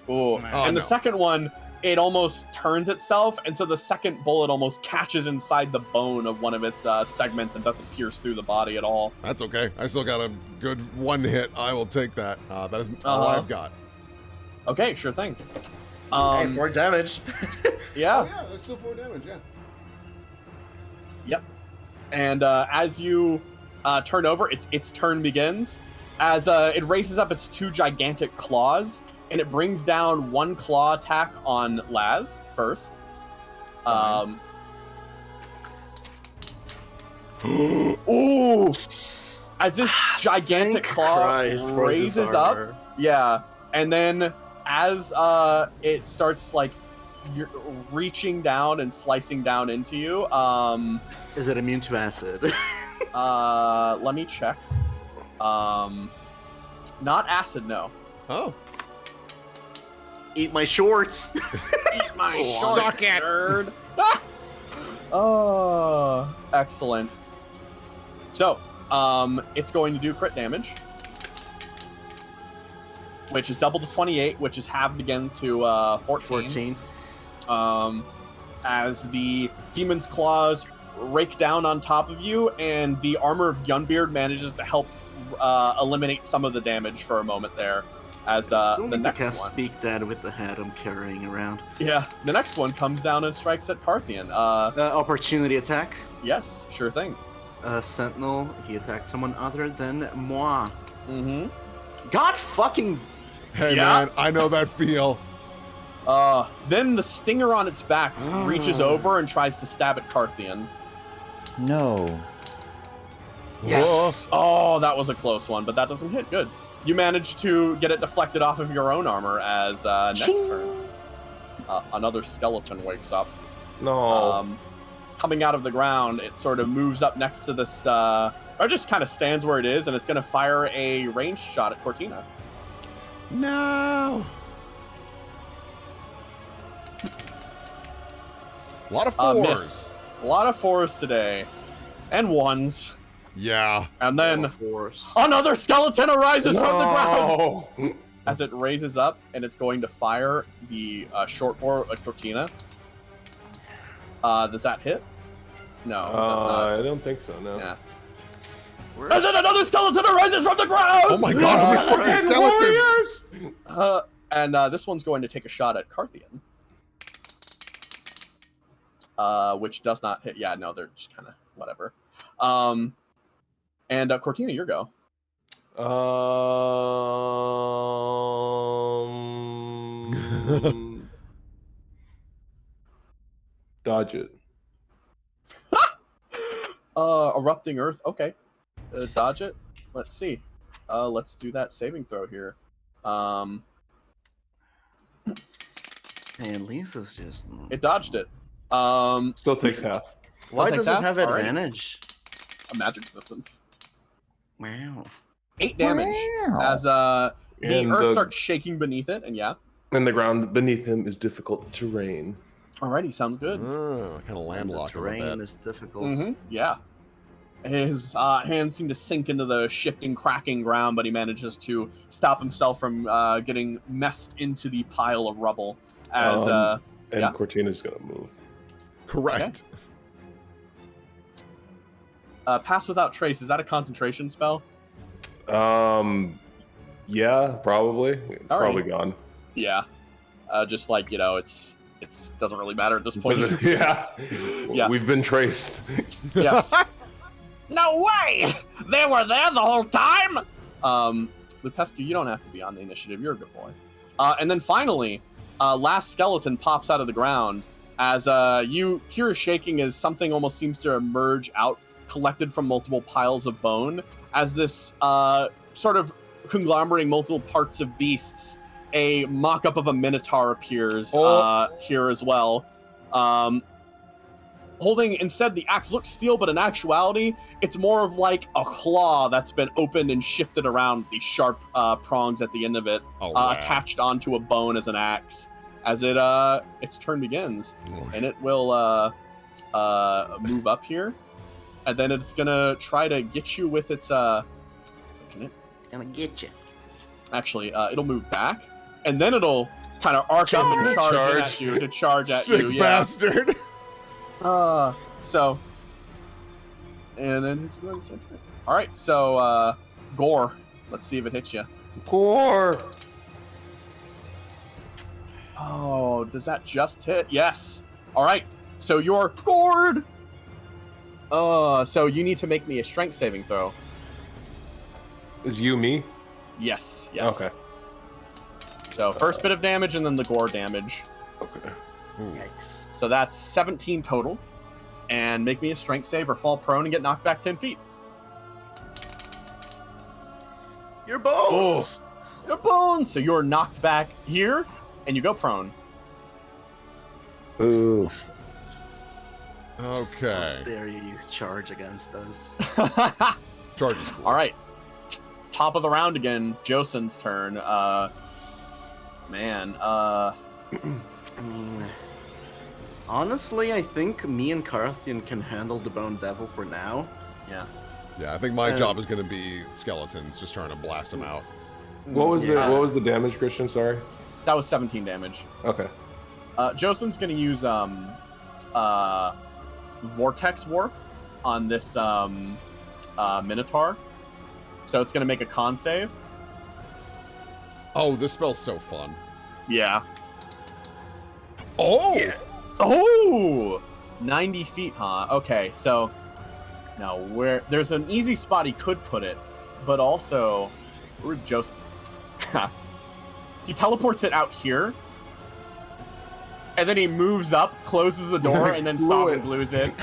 Ooh. And the no. second one, it almost turns itself, and so the second bullet almost catches inside the bone of one of its segments and doesn't pierce through the body at all. That's okay. I still got a good one hit. I will take that. That is all I've got. Okay, sure thing. Hey, 4 damage. Yeah. Oh, yeah, there's still 4 damage, yeah. Yep. And as you turn over, its turn begins. As it raises up its 2 gigantic claws, and it brings down 1 claw attack on Laz first. Ooh! As this gigantic claw raises up, yeah, and then as it starts like reaching down and slicing down into you, Is it immune to acid? let me check. Not acid, no. Oh. Eat my shorts. Eat my Suck it. nerd. Oh, excellent. So, it's going to do crit damage, which is double to 28, which is halved again to 14. As the demon's claws rake down on top of you, and the armor of Gunbeard manages to help eliminate some of the damage for a moment there. As Still the need to next cast one, Speak Dead with the head I'm carrying around. yeah, the next one comes down and strikes at Parthian. Opportunity attack. Yes, sure thing. Sentinel, he attacked someone other than moi. Mm-hmm. God fucking... Hey, Yeah. man, I know that feel. Then the stinger on its back reaches over and tries to stab at Parthian. No. Yes! Oh, that was a close one, but that doesn't hit. Good. You managed to get it deflected off of your own armor as next turn. Another skeleton wakes up. No. Coming out of the ground, it sort of moves up next to this, or just kind of stands where it is, and it's going to fire a ranged shot at Cortina. No. A lot of 4s. Miss. A lot of 4s today. And 1s. Yeah. And then Force. another skeleton arises from the ground No. as it raises up, and it's going to fire the short bow at Cortina. Does that hit? No, it does not. I don't think so. No. Yeah. And then another skeleton arises from the ground! Oh my god, how many fucking skeletons? And this one's going to take a shot at Carthian. Which does not hit. Yeah, no, they're just kind of whatever. And Cortina, your go. Dodge it. Erupting Earth. Okay. Dodge it. Let's see. Let's do that saving throw here. And Lisa's just... It dodged it. Still takes half. Why takes does it half? have Alright. advantage? A magic resistance. Wow. 8 damage as the And earth starts shaking beneath it, and And the ground beneath him is difficult terrain. Alrighty, sounds good. Kind of landlocked The a terrain bit. is difficult. Yeah. His hands seem to sink into the shifting, cracking ground, but he manages to stop himself from getting messed into the pile of rubble. As Cortina's gonna move. Correct. Okay. Pass Without Trace, is that a concentration spell? Yeah, probably. It's All probably right. gone. Yeah. Just like, it's doesn't really matter at this point. Yeah. Yeah. We've been traced. Yes. No way! They were there the whole time? Lupescu, you don't have to be on the initiative. You're a good boy. And then finally, last skeleton pops out of the ground as you hear a shaking as something almost seems to emerge out, collected from multiple piles of bone, as this sort of conglomerating multiple parts of beasts. A mock-up of a minotaur appears here as well. Holding instead the axe looks steel, but in actuality, it's more of like a claw that's been opened and shifted around, the sharp prongs at the end of it, attached onto a bone as an axe. As its turn begins, and it will move up here, and then it's gonna try to get you with its Gonna get you. Actually, it'll move back, and then it'll kind of arc up and charge at you to charge at Sick you. Yeah. bastard. So, and then it's going to center. All right, so Gore, let's see if it hits you. Gore. Oh, does that just hit? Yes. All right, so you're gored. So you need to make me a strength saving throw. Is you me? Yes. Okay. So first bit of damage and then the gore damage. Okay. Yikes. So that's 17 total. And make me a strength save or fall prone and get knocked back 10 feet. Your bones! Your bones! So you're knocked back here, and you go prone. Ooh. Okay. How dare you use charge against us? Charge is cool. All right. Top of the round again. Josen's turn. I mean, honestly, I think me and Carthian can handle the Bone Devil for now. Yeah. Yeah, I think my job is going to be skeletons, just trying to blast them out. What was the damage, Christian? Sorry. That was 17 damage. Okay. Josen's going to use Vortex Warp on this Minotaur. So it's going to make a con save. Oh, this spell's so fun. Yeah. Oh! Yeah. Oh! 90 feet, huh? Okay, so now where there's an easy spot he could put it, but also where Joseph he teleports it out here, and then he moves up, closes the door, and then Sovereign blues it.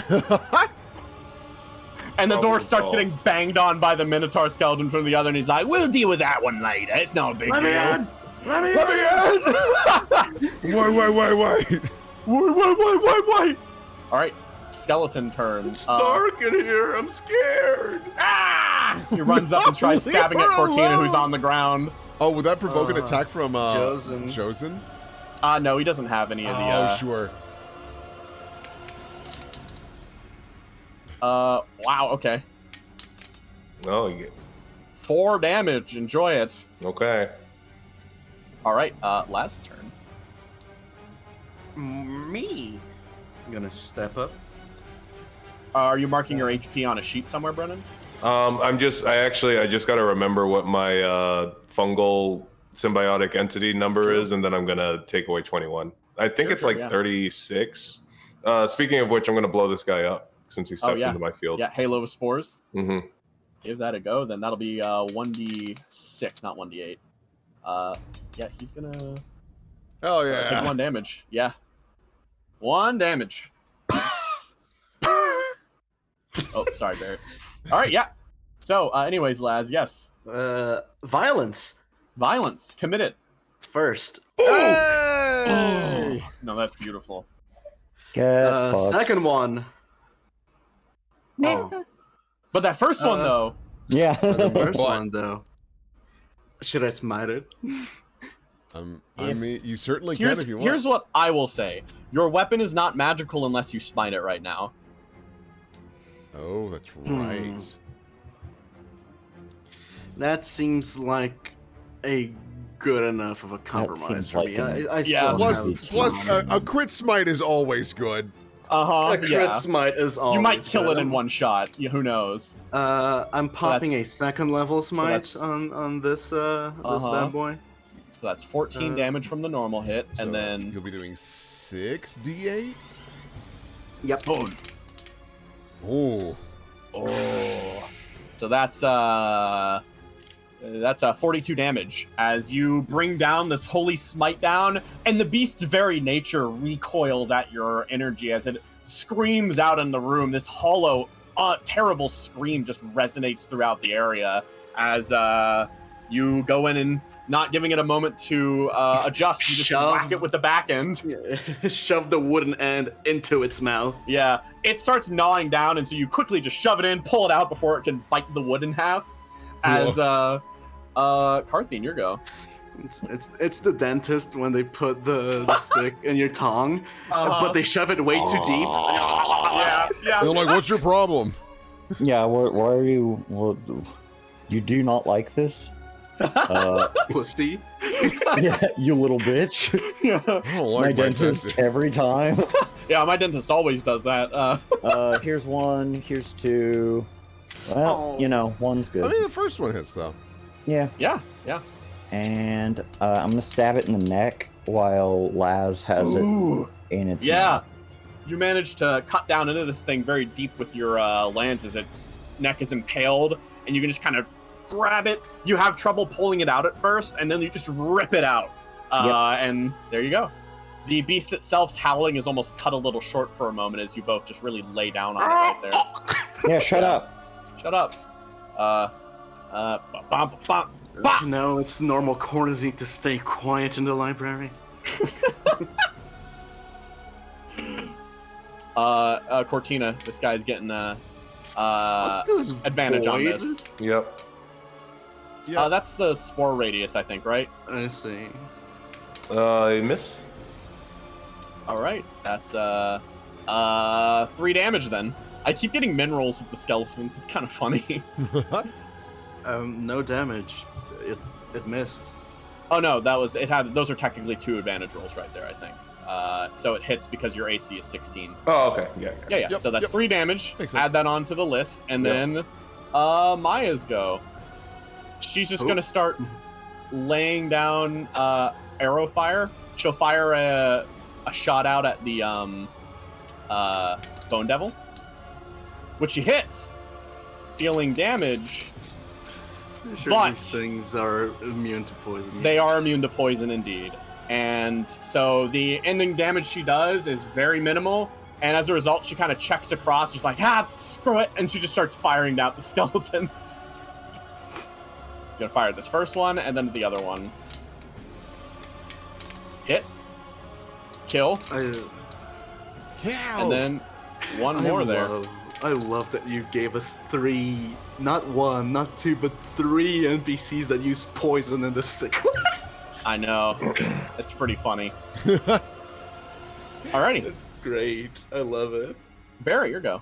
And the door starts getting banged on by the Minotaur skeleton from the other, and he's like, "We'll deal with that one later. It's no big deal." Let me in! Wait. All right, skeleton turn. It's dark in here. I'm scared. He runs up and tries Leave stabbing at her Cortina, alone. who's on the ground. Oh, would that provoke an attack from Josen. Josen? No, he doesn't have any of the. Oh, sure. Wow. Okay. Oh, you get 4 damage. Enjoy it. okay. All right. Last turn. Me. I'm gonna step up. Are you marking your HP on a sheet somewhere, Brennan? I just got to remember what my fungal symbiotic entity number is, and then I'm gonna take away 21. I think it's like 36. Speaking of which, I'm gonna blow this guy up since he stepped into my field. Yeah, Halo of Spores. Mm-hmm. Give that a go. Then that'll be 1d6, not 1d8. Yeah, he's gonna Hell yeah. take 1 damage. Yeah, 1 damage. Oh, sorry, Barrett. All right, yeah. So, anyways, lads, yes. Violence. Violence. Commit it. First. Hey! No, that's beautiful. Get fucked. Second one. Oh. But that first one, though, Yeah. The first But- one, though. Should I smite it? I mean, you certainly can if you want. Here's what I will say. Your weapon is not magical unless you smite it right now. Oh, that's right. That seems like a good enough of a compromise seems for like me. an- I still Plus, have a crit smite is always good. Uh-huh, a crit yeah. smite is always You might kill good. it in one shot. Who knows? I'm popping a that's- second level smite that's- on this bad boy. So that's 14 damage from the normal hit, So and then... you'll be doing 6d8. Yep. Boom. Oh, Oh. So that's 42 damage as you bring down this holy smite down, and the beast's very nature recoils at your energy as it screams out in the room. This hollow, terrible scream just resonates throughout the area as you go in and, not giving it a moment to adjust, you just whack it with the back end. Shove the wooden end into its mouth. Yeah, it starts gnawing down, and so you quickly just shove it in, pull it out before it can bite the wood in half. As Carthian, your go. It's the dentist when they put the stick in your tongue, but they shove it way too deep. Yeah. they're like, "What's your problem?" Yeah, why are you... Well, you do not like this? Pussy. Yeah, you little bitch. I don't like My my dentist dentist. every time. Yeah, my dentist always does that. Here's one, here's two. Well, you know, one's I good. mean, the first one hits though. Yeah. Yeah. And I'm gonna stab it in the neck while Laz has Ooh. it in its Yeah. mouth. You manage to cut down into this thing very deep with your lance as its neck is impaled, and you can just kind of grab it. You have trouble pulling it out at first, and then you just rip it out. And there you go. The beast itself's howling is almost cut a little short for a moment as you both just really lay down on it right there. Yeah, shut up. Shut up. Bump, bump. You know, it's normal courtesy to stay quiet in the library. Cortina, this guy's getting What's this advantage on void? this. Yep. Yeah. That's the spore radius, I think, right? I see. Miss. All right, that's 3 damage then. I keep getting minerals with the skeletons. It's kind of funny. No damage. It missed. Oh no, that was it. Had those are technically 2 advantage rolls right there, I think. So it hits because your AC is 16. Oh, okay. Yeah. Yeah. Yep, So that's yep. 3 damage. Makes sense. Add that onto the list, and Yep. then Maya's go. She's just Who? gonna start laying down arrow fire. She'll fire a shot out at the Bone Devil, which she hits, dealing damage. Sure, But- these things are immune to poison. They are immune to poison indeed. And so the ending damage she does is very minimal. And as a result, she kind of checks across. She's like, screw it. And she just starts firing down the skeletons. Gonna fire this first one and then the other one. Hit. Kill. And then one more there. I love that you gave us 3, not 1, not 2, but 3 NPCs that use poison in the sickle. I know. It's pretty funny. Alrighty. It's great. I love it. Barry, your go.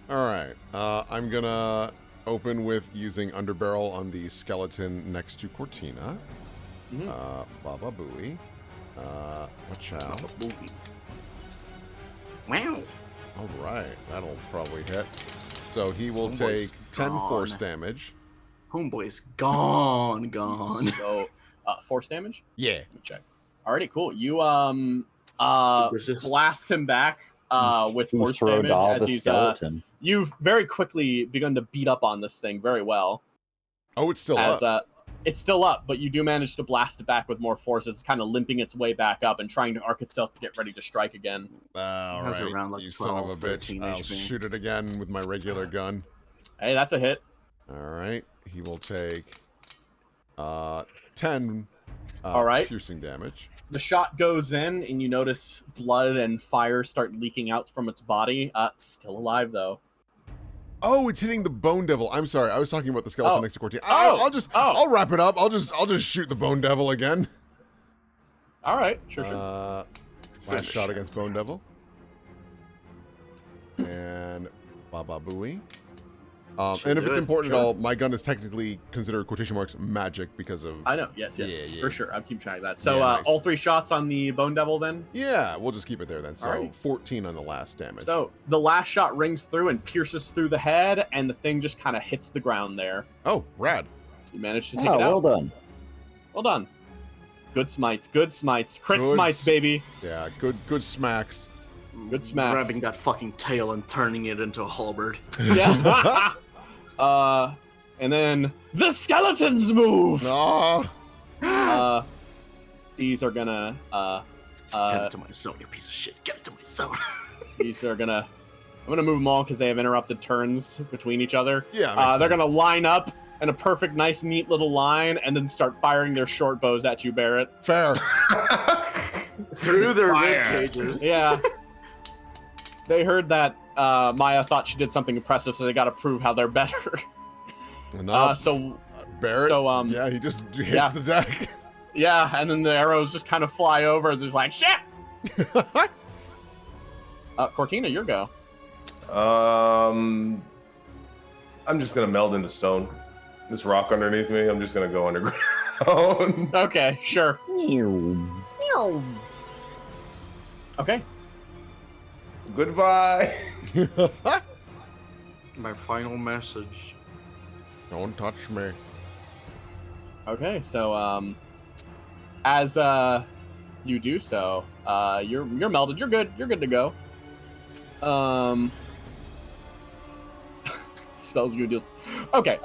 All right. I'm gonna open with using underbarrel on the skeleton next to Cortina. Baba Booey. Watch out. Wow. All right, that'll probably hit. So he will Homeboy's take 10 force gone. damage. Homeboy's gone. So, force damage? Yeah. Let me check. Alrighty, cool. You Resist. blast him back with force Throw damage doll as the he's skeleton. you've very quickly begun to beat up on this thing very well. Oh, it's still As up. it's still up, but you do manage to blast it back with more force. It's kind of limping its way back up and trying to arc itself to get ready to strike again. All has right, around, like, you son of a 12, bitch. 13 I'll HP. shoot it again with my regular gun. Hey, that's a hit. All right, he will take 10 All right. piercing damage. The shot goes in, and you notice blood and fire start leaking out from its body. It's still alive, though. Oh, it's hitting the Bone Devil. I'm sorry, I was talking about the skeleton next to Cortina. Oh. I'll wrap it up. I'll just shoot the Bone Devil again. All right, sure. Last shot against Bone Devil. And Baba Booey. And if it's important at all, my gun is technically considered quotation marks magic because of. I know. Yes, Yeah. for sure. I'll keep track of that. So Nice. all 3 shots on the Bone Devil then. Yeah, we'll just keep it there then. So Alright. 14 on the last damage. So the last shot rings through and pierces through the head, and the thing just kind of hits the ground there. Oh, rad. So you managed to take Oh, it out. well done. Well done. Good smites. Good smites. Crit Good smites, baby. Yeah, good smacks. Good smacks. Grabbing that fucking tail and turning it into a halberd. Yeah. And then the skeletons move. Ah, These are gonna Get it to my zone, you piece of shit. Get it to my zone. these are gonna. I'm gonna move them all because they have interrupted turns between each other. yeah. Makes They're sense. gonna line up in a perfect, nice, neat little line, and then start firing their short bows at you, Barrett. Fair. Through their Fire. rib cages. Yeah. They heard that Maya thought she did something impressive, so they got to prove how they're better. No, So Barrett. so, yeah, he just hits yeah. the deck. yeah, and then the arrows just kind of fly over, and it's like shit. Cortina, your go. I'm just gonna meld into stone. This rock underneath me, I'm just gonna go underground. Okay, sure. Okay. Goodbye. My final message. Don't touch me. Okay, so as you do so, you're melded. You're good. You're good to go. Spells you deals. Okay.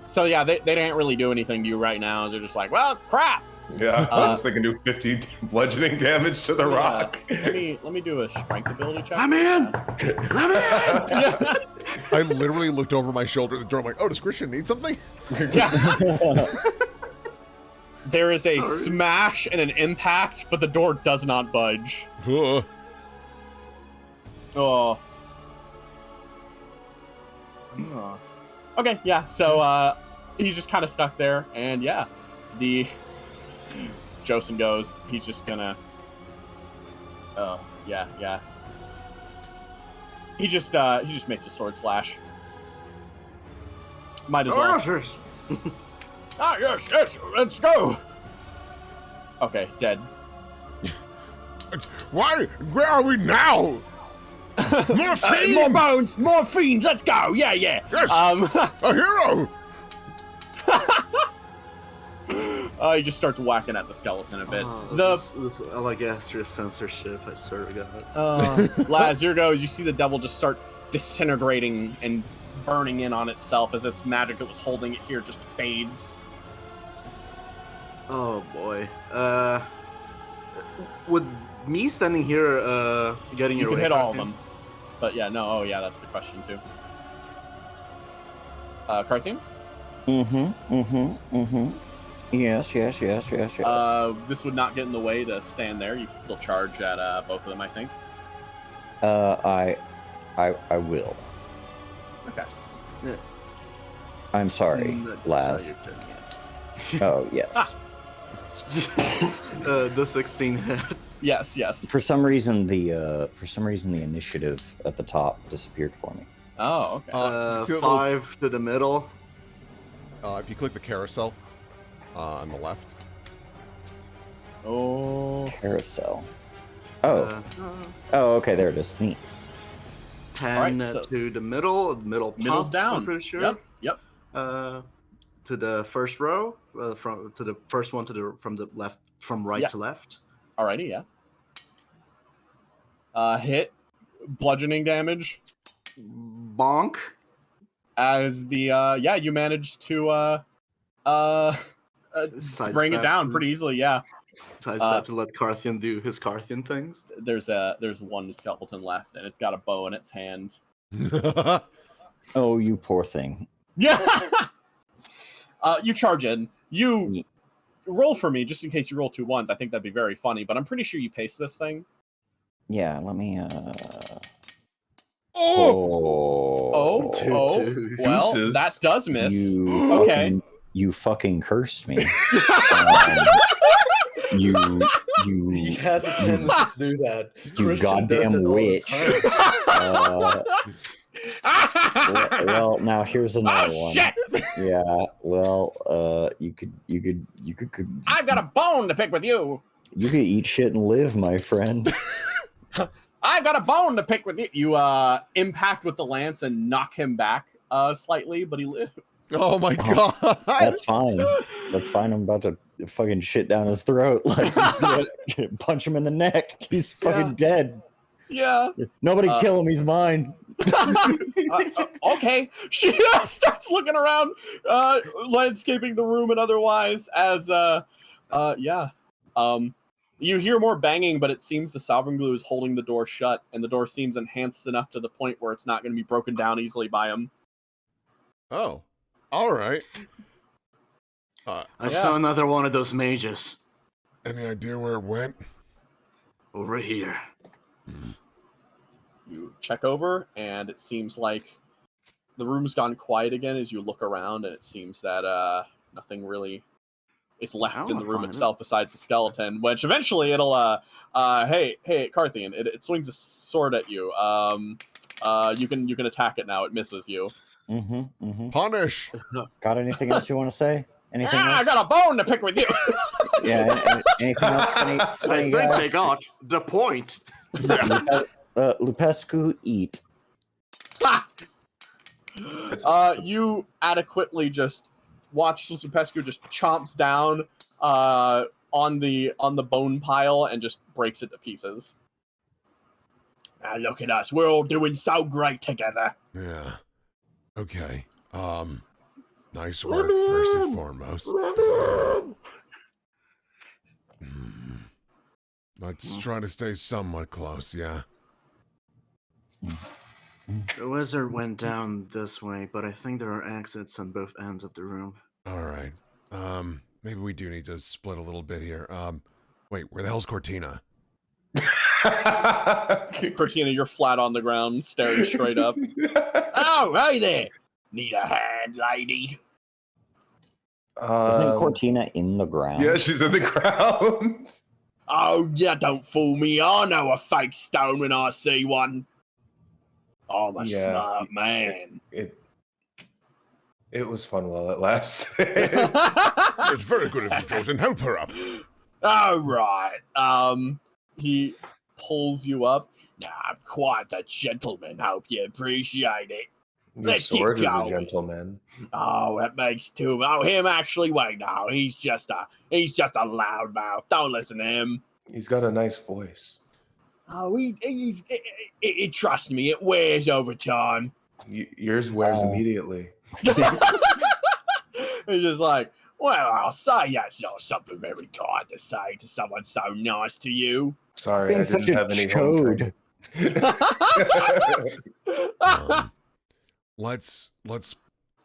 So yeah, they didn't really do anything to you right now. They're just like, well, crap. Yeah, unless they can do 50 bludgeoning damage to the rock. Let me do a strength ability check. I'm in! Yeah. I literally looked over my shoulder at the door. I'm like, oh, does Christian need something? Yeah. There is a Sorry. smash and an impact, but the door does not budge. Ugh. Oh. Okay, yeah. So he's just kind of stuck there, and yeah, the Josen goes. He's just gonna. Oh yeah. He just makes a sword slash. Might as well. yes. Yes, let's go. Okay, dead. Why? Where are we now? More fiends! More bones, more fiends. Let's go. Yeah. Yes. A hero! He just starts whacking at the skeleton a bit. This I like extra censorship, I swear to God. Laz, here goes. You see the devil just start disintegrating and burning in on itself as its magic that was holding it here just fades. Oh boy. Would me standing here getting You your can way hit all of Carthian? them. But yeah, no, oh yeah, that's the question too. Carthian? Yes. This would not get in the way to stand there. You can still charge at both of them, I think. I will. Okay. I'm sorry, Not Laz. your turn yet. Oh, yes. The 16 hit. Yes. For some reason, the initiative at the top disappeared for me. Oh, okay. See that 5 to the middle. If you click the carousel on the left. Oh. Carousel. Oh. Uh, Okay, there it is. Neat. 10 Alright, so- to the middle. Middle Middle's pops, down. I'm pretty sure. Yep. To the first row, to the first one from the left, from right Yeah. to left. Alrighty, yeah. Hit. Bludgeoning damage. Bonk. As the you managed to bring it down pretty easily. Yeah, Sidestep to let Carthian do his Carthian things. there's one skeleton left, and it's got a bow in its hand. Oh, you poor thing. Yeah. You charge in. You roll for me just in case you roll 2 ones. I think that'd be very funny, but I'm pretty sure you pace this thing. Yeah, let me. Oh! Oh, well, Deuces. that does miss. You Okay. you fucking cursed me. You He has a tendency to do that. you Christian does goddamn it all the witch. time. Well, now here's another Oh one. shit! Yeah, well, you could I've got a bone to pick with you. you could eat shit and live, my friend. I've got a bone to pick with you. You impact with the lance and knock him back slightly, but he lives. Oh my god! That's fine. That's fine. I'm about to fucking shit down his throat. Like, punch him in the neck. He's fucking dead. Yeah. Nobody kill him. He's mine. Okay. She starts looking around, landscaping the room and otherwise as, you hear more banging, but it seems the Sovereign Glue is holding the door shut, and the door seems enhanced enough to the point where it's not going to be broken down easily by him. Oh, all right. I saw another one of those mages Any idea where it went? over here. You check over, and it seems like the room's gone quiet again as you look around, and it seems that nothing really is left I in the wanna room find it. itself besides the skeleton, which eventually it'll hey Carthian, it swings a sword at you. You can attack it now. It misses you. Punish. Got anything else you want to say? Anything I else? got a bone to pick with you. Yeah. Anything else? Funny I think guy? they got the point. Lupescu, eat. You adequately just watch Lupescu just chomps down on the bone pile and just breaks it to pieces. Now look at us, we're all doing so great together. Yeah. Okay. Nice work, first and foremost. Let's try to stay somewhat close, yeah? The wizard went down this way, but I think there are exits on both ends of the room. All right. Maybe we do need to split a little bit here. Wait, where the hell's Cortina? Cortina, you're flat on the ground, staring straight up. Oh, hey there! Need a hand, lady? Isn't Cortina in the ground? Yeah, she's in the ground. Oh, yeah, don't fool me. I know a fake stone when I see one. I'm a smart man. It was fun while it lasted. It's very good of you, Jordan. Help her up. All right. He pulls you up. Now, I'm quite the gentleman. Hope you appreciate it. Your Let's get sword is a going. gentleman. Oh, that makes two. Oh, him actually. Wait, no, he's just a loudmouth. Don't listen to him. He's got a nice voice. Oh, trust me, it wears over time. Yours wears immediately. He's just like, well, I'll say that's not something very kind to say to someone so nice to you. Sorry, Being I such didn't a have any home chode. Let's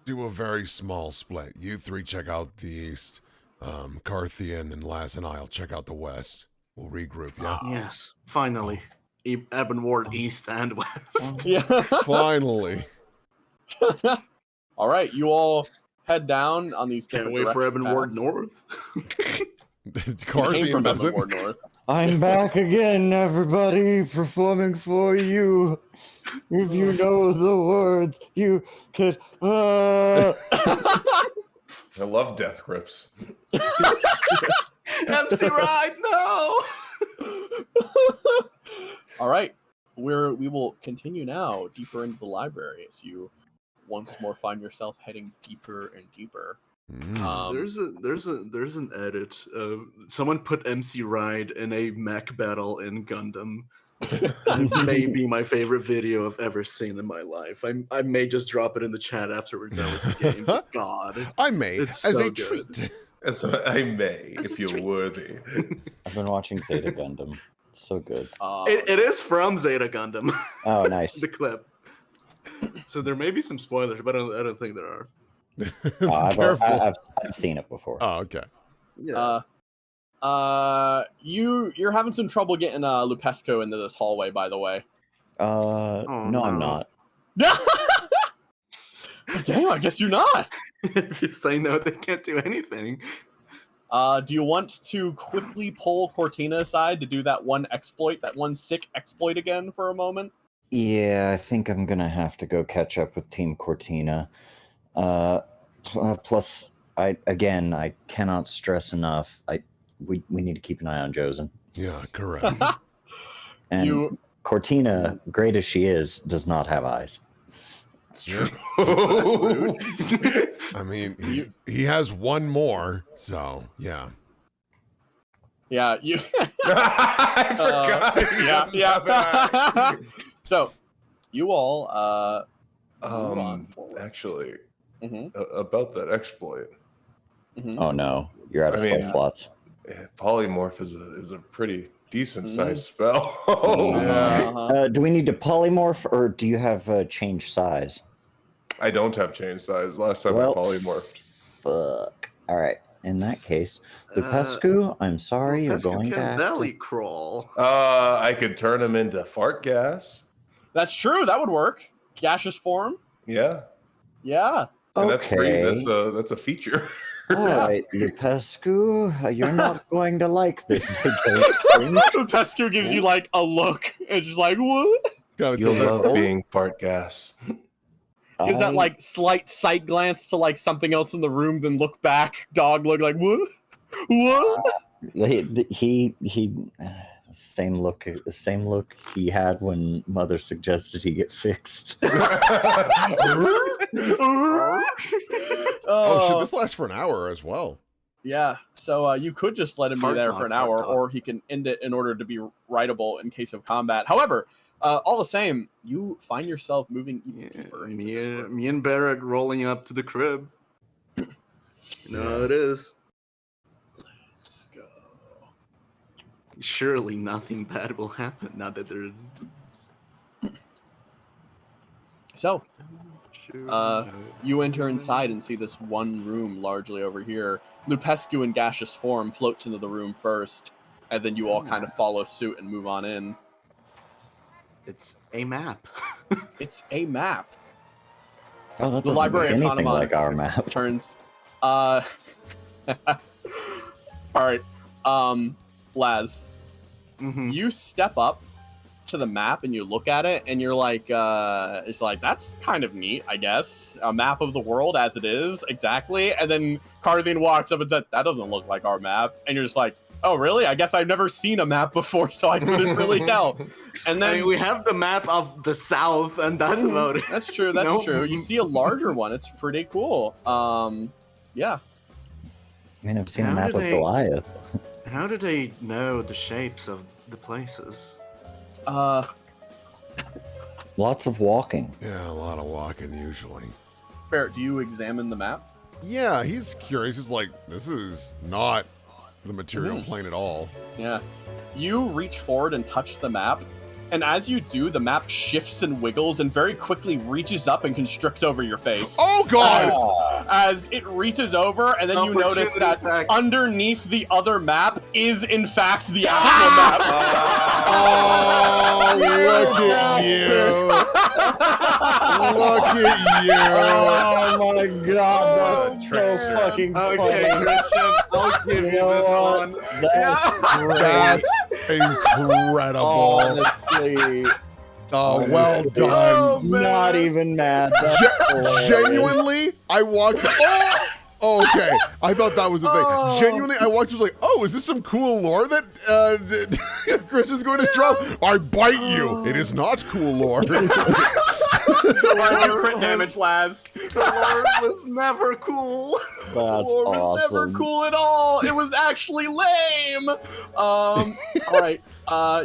do a very small split. You three check out the east. Carthian and Lass and I'll check out the west. We'll regroup, yeah? Yes, finally. Ebon Ward East and West. Yeah. Finally. All right, you all head down on these. Can't different wait for direction Ebon Ward paths. North. You came Carthian from Ebon doesn't. Ward North. I'm back again, everybody, performing for you. If you know the words, you could. I love death grips. MC Ride, no! All right, we will continue now deeper into the library as you once more find yourself heading deeper and deeper. There's an edit. Someone put MC Ride in a mech battle in Gundam. It may be my favorite video I've ever seen in my life. I may just drop it in the chat after we're done with the game. But God, I may, It's as so a good. treat. And so I may, if you're worthy. I've been watching Zeta Gundam. It's so good. it is from Zeta Gundam, Oh, nice. the clip. So there may be some spoilers, but I don't think there are. Careful. I've seen it before. Oh, okay. Yeah. You're having some trouble getting Lupescu into this hallway, by the way. No, I'm no. not. Damn, I guess you're not. If you say no, they can't do anything. Do you want to quickly pull Cortina aside to do that one exploit, that one sick exploit again for a moment? Yeah, I think I'm gonna have to go catch up with Team Cortina. Plus, I cannot stress enough. We need to keep an eye on Josen. Yeah, correct. And Cortina, great as she is, does not have eyes. It's true. I mean, he has one more, so yeah. Yeah, you. I forgot. Yeah. So, you all move on forward. Actually, Mhm. About that exploit. Mhm. Oh no, you're out of spell slots. Polymorph is a pretty decent sized spell. Uh-huh. Do we need to polymorph, or do you have change size? I don't have change size. Last time Well, I polymorphed. Fuck. All right. In that case, Lupescu, I'm sorry, you're going can to belly crawl. I could turn him into fart gas. That's true. That would work. Gaseous form. Yeah, Yeah. and that's free. Okay. That's a feature. All right, Lupescu, you're not going to like this. Pescu gives you like a look. It's just like, what? You'll love being fart gas. Gives that like slight sight glance to like something else in the room, then look back. Dog look like, what? What? He same look he had when Mother suggested he get fixed. Oh shit, this lasts for an hour as well. Yeah, so you could just let him be there for an hour, or he can end it in order to be writable in case of combat. However, all the same, you find yourself moving even deeper. Me and Barrett rolling up to the crib. You know how it is. Let's go. Surely nothing bad will happen now that they're. So, you enter inside and see this one room largely over here. Lupescu in gaseous form floats into the room first, and then you all kind of follow suit and move on in. It's a map. It's a map. Oh, that The doesn't library look of anything Hanuman like our map. Turns. All right. Laz, you step up to the map and you look at it and you're like, it's like, that's kind of neat, I guess. A map of the world as it is, exactly. And then Carthine walks up and said, that doesn't look like our map. And you're just like, oh, really? I guess I've never seen a map before, so I couldn't really tell. And then we have the map of the south, and that's about it. That's true. That's true. You see a larger one. It's pretty cool. Yeah. I mean, I've seen a map of Goliath. How do they know the shapes of the places? Lots of walking. Yeah, a lot of walking usually. Barrett, do you examine the map? Yeah, he's curious. He's like, this is not the material plane at all. Yeah. You reach forward and touch the map, and as you do, the map shifts and wiggles and very quickly reaches up and constricts over your face. Oh, God! As it reaches over, and then you notice that underneath the other map is, in fact, the actual map. Oh, look at you. Look at you. Oh, my God. That's so fucking funny. Okay, Christian, I'll give you this one. That's incredible. Honestly. Oh, well done. Oh, Not even mad. That's Genuinely, I walked. Oh, okay. I thought that was the thing. Genuinely, I walked. Was like, oh, is this some cool lore that Chris is going to drop? I bite you. It is not cool lore. Crit damage, Laz. The lore was never cool. That's Lore was awesome. never cool at all. It was actually lame. All right.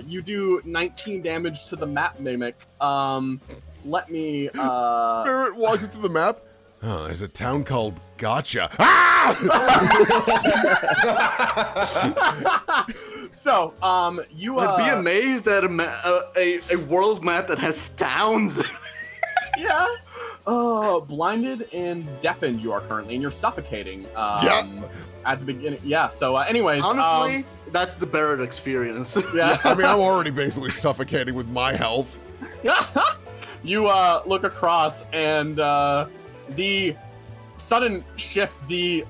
You do 19 damage to the map mimic. Let me. Barrett walks into the map. Oh, there's a town called Gotcha. Ah! So, you. I'd be amazed at a world map that has towns. Yeah. Blinded and deafened you are currently, and you're suffocating. At the beginning. Yeah. So, anyways. Honestly, that's the Barrett experience. Yeah. I mean, I'm already basically suffocating with my health. You look across and The sudden shift, the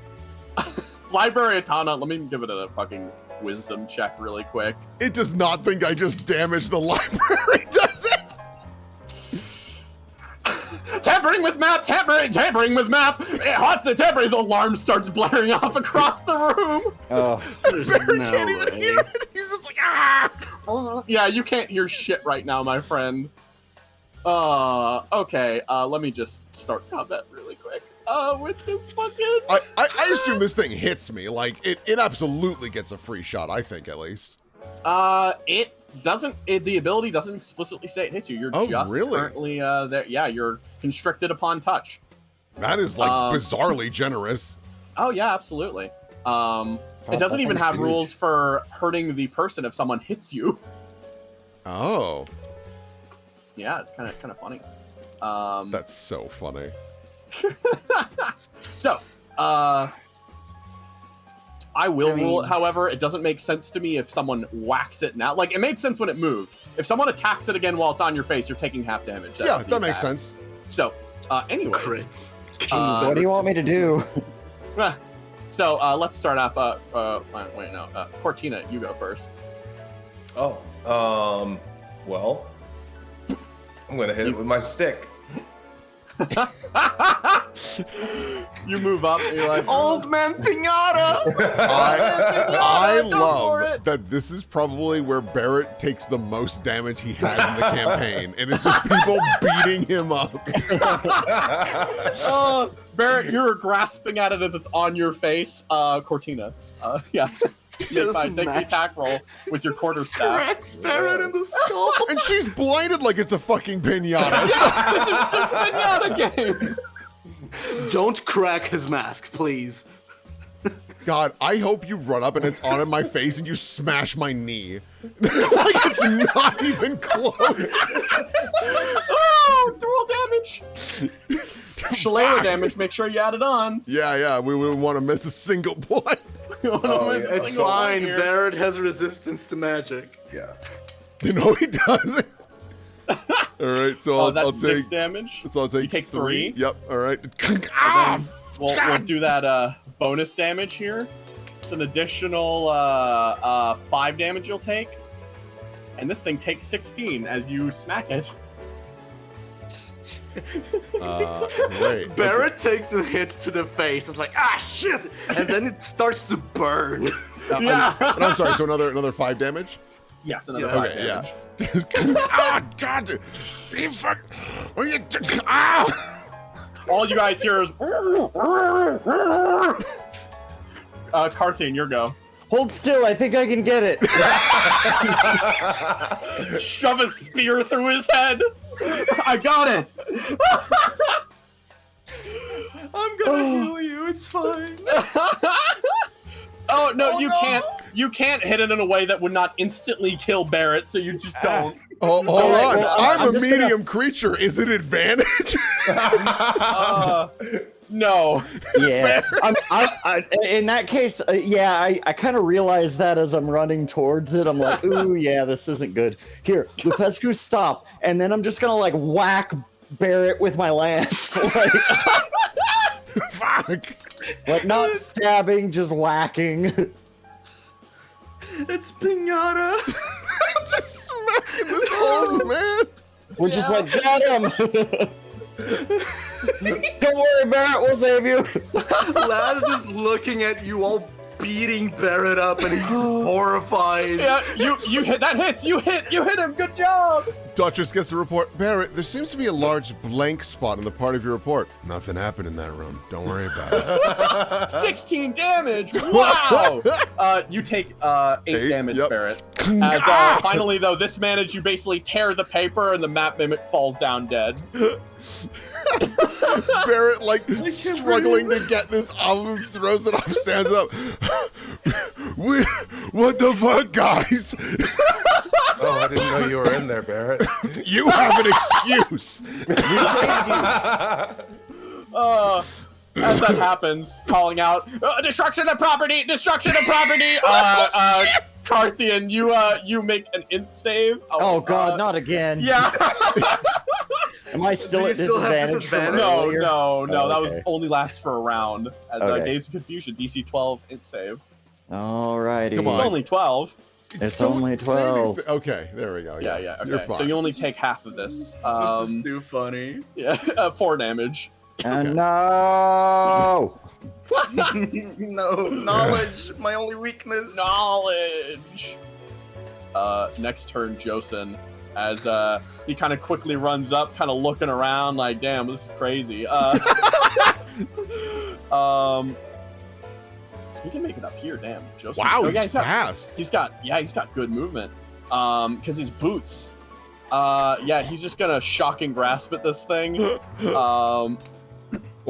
Library Atana, let me give it a fucking wisdom check really quick. It does not think I just damaged the library, does it? Tampering with map, tampering with map. Hostile tampering. The alarm starts blaring off across the room. Oh, Barrett no can't even way. hear it. He's just like, ah! Yeah, you can't hear shit right now, my friend. Okay, let me just start combat really quick. With this fucking... I assume this thing hits me. Like, it absolutely gets a free shot, I think, at least. It doesn't, the ability doesn't explicitly say it hits you. You're Oh, just really? currently, there. Yeah, you're constricted upon touch. That is, like, bizarrely generous. Oh, yeah, absolutely. It doesn't even have rules for hurting the person if someone hits you. Oh. Yeah, it's kind of funny. That's so funny. So, I will rule it, however, it doesn't make sense to me if someone whacks it now. Like, it made sense when it moved. If someone attacks it again while it's on your face, you're taking half damage. That's Yeah, the that makes attack. sense. So, anyways. Crits. what do you want me to do? So, let's start off, wait, no, Cortina, you go first. Oh, well, I'm gonna hit it with my stick. You move up, and you're like, Old man pinata! I Go for love it. that this is probably where Barrett takes the most damage he has in the campaign, and it's just people beating him up. Barrett, you're grasping at it as it's on your face. Cortina, yeah. Just Take the smash. attack roll with your quarterstaff. Cracks Barrett in the skull! And she's blinded like it's a fucking pinata. This is just pinata game. Don't crack his mask, please. God, I hope you run up and it's on in my face and you smash my knee. Like it's not even close. Oh, dual damage. Shillelagh damage. Make sure you add it on. Yeah, we wouldn't want to miss a single point. Oh, yeah. It's fine. Barrett has resistance to magic. Yeah. You know he does. All right, so I'll That's take 6 damage. So I'll take You take 3? Yep. All right. And Ah! then we'll do that bonus damage here. It's an additional 5 damage you'll take. And this thing takes 16 as you smack it. Great. Barrett takes a hit to the face. It's like, ah, shit! And then it starts to burn. Yeah. And I'm sorry. So another 5 damage. Yes, another Yeah. 5 Okay. damage. Yeah. Ah, God. You fuck. What are you? Ah! All you guys hear is... Carthian, your go. Hold still, I think I can get it. Shove a spear through his head. I got it. I'm gonna heal you. It's fine. Oh no, you can't. You can't hit it in a way that would not instantly kill Barrett. So you just don't. Oh, hold All right, on. well, I'm I'm a just gonna- medium creature. Is it advantage? No. Yeah. In that case, I kind of realized that as I'm running towards it. I'm like, ooh, yeah, this isn't good. Here, Lupescu, stop. And then I'm just going to, like, whack Barrett with my lance. Fuck. Like, not stabbing, just whacking. It's pinata. Just smacking this old man. We're just like, get him. Don't worry, Barrett, we'll save you. Laz is looking at you all beating Barrett up, and he's horrified. Yeah, you hit that hits. You hit him. Good job. Duchess gets the report. Barrett, there seems to be a large blank spot in the part of your report. Nothing happened in that room. Don't worry about it. 16 damage. Wow. You take 8 damage, yep. Barrett. As finally, though, this managed, you basically tear the paper, and the map mimic falls down dead. Barrett, like, struggling to get this album, throws it off, stands up. What the fuck, guys? Oh, I didn't know you were in there, Barrett. You have an excuse. As that happens, calling out, destruction of property, destruction of property. Carthian, you make an int save. Oh, God, not again. Yeah. Am I still Do you at still have disadvantage? from disadvantage? No, earlier? no, no. Oh, That was okay. only lasts for a round. As Okay. Days of Confusion, DC 12, int save. Alrighty. Come It's on. only 12. It's Don't only say these 12. Okay, there we go. Yeah, You're okay. fine. So you only take half of this. This is too funny. Yeah, 4 damage. And no! No, knowledge, my only weakness. Knowledge. Next turn, Josen, as he kind of quickly runs up, kind of looking around, like, damn, this is crazy. He can make it up here, damn. Josen. Wow, Oh, yeah, he's fast. he's got good movement. Because his boots. Yeah, he's just gonna shocking grasp at this thing.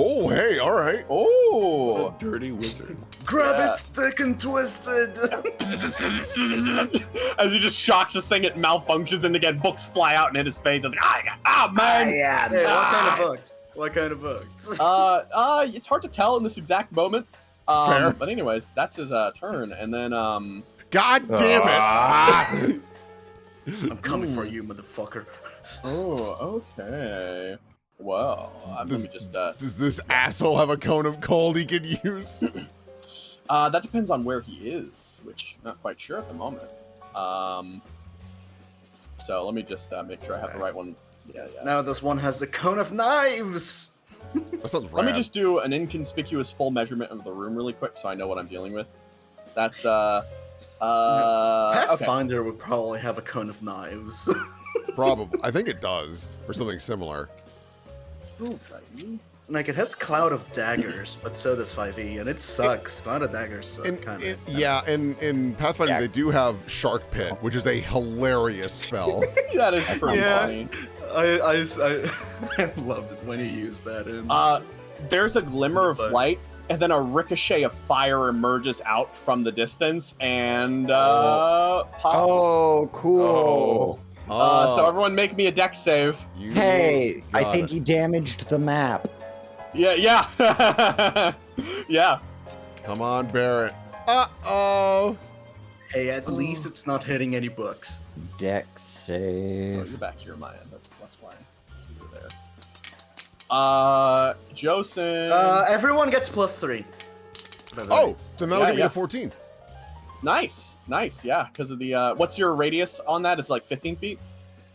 Oh, hey, all right. Oh. Dirty wizard. Grab Yeah. it thick and twisted. As he just shocks this thing, it malfunctions, and again, books fly out and hit his face. And man! Hey, what kind of books? What kind of books? It's hard to tell in this exact moment. Fair. But anyways, that's his turn, and then God damn it. I'm coming for you, motherfucker. Oh, okay. Well, let me just Does this asshole have a cone of cold he could use? that depends on where he is, which I'm not quite sure at the moment. So let me just make sure I have the right one. Yeah. Now this one has the cone of knives. That sounds rad. Let me just do an inconspicuous full measurement of the room really quick, so I know what I'm dealing with. That's okay. Pathfinder would probably have a cone of knives. Probably. I think it does, or something similar. Alrighty. Like, it has Cloud of Daggers, but so does 5e, and it sucks. Cloud of Daggers suck, In Pathfinder, Yeah. they do have Shark Pit, which is a hilarious spell. That is pretty Yeah. funny. I loved it when you used that in. There's a glimmer of But- light, and then a ricochet of fire emerges out from the distance and pops. Oh, cool. So everyone make me a dex save. You Hey, I got think it. he damaged the map. Yeah. Yeah. Come on, Barrett. Uh-oh. Hey, at least it's not hitting any books. Dex Oh, save. you're back here, Maya. That's why you're there. Josen. Everyone gets +3. Oh, then that'll Yeah, give me yeah. a 14. Nice. Yeah, because of the what's your radius on that? It's like 15 feet.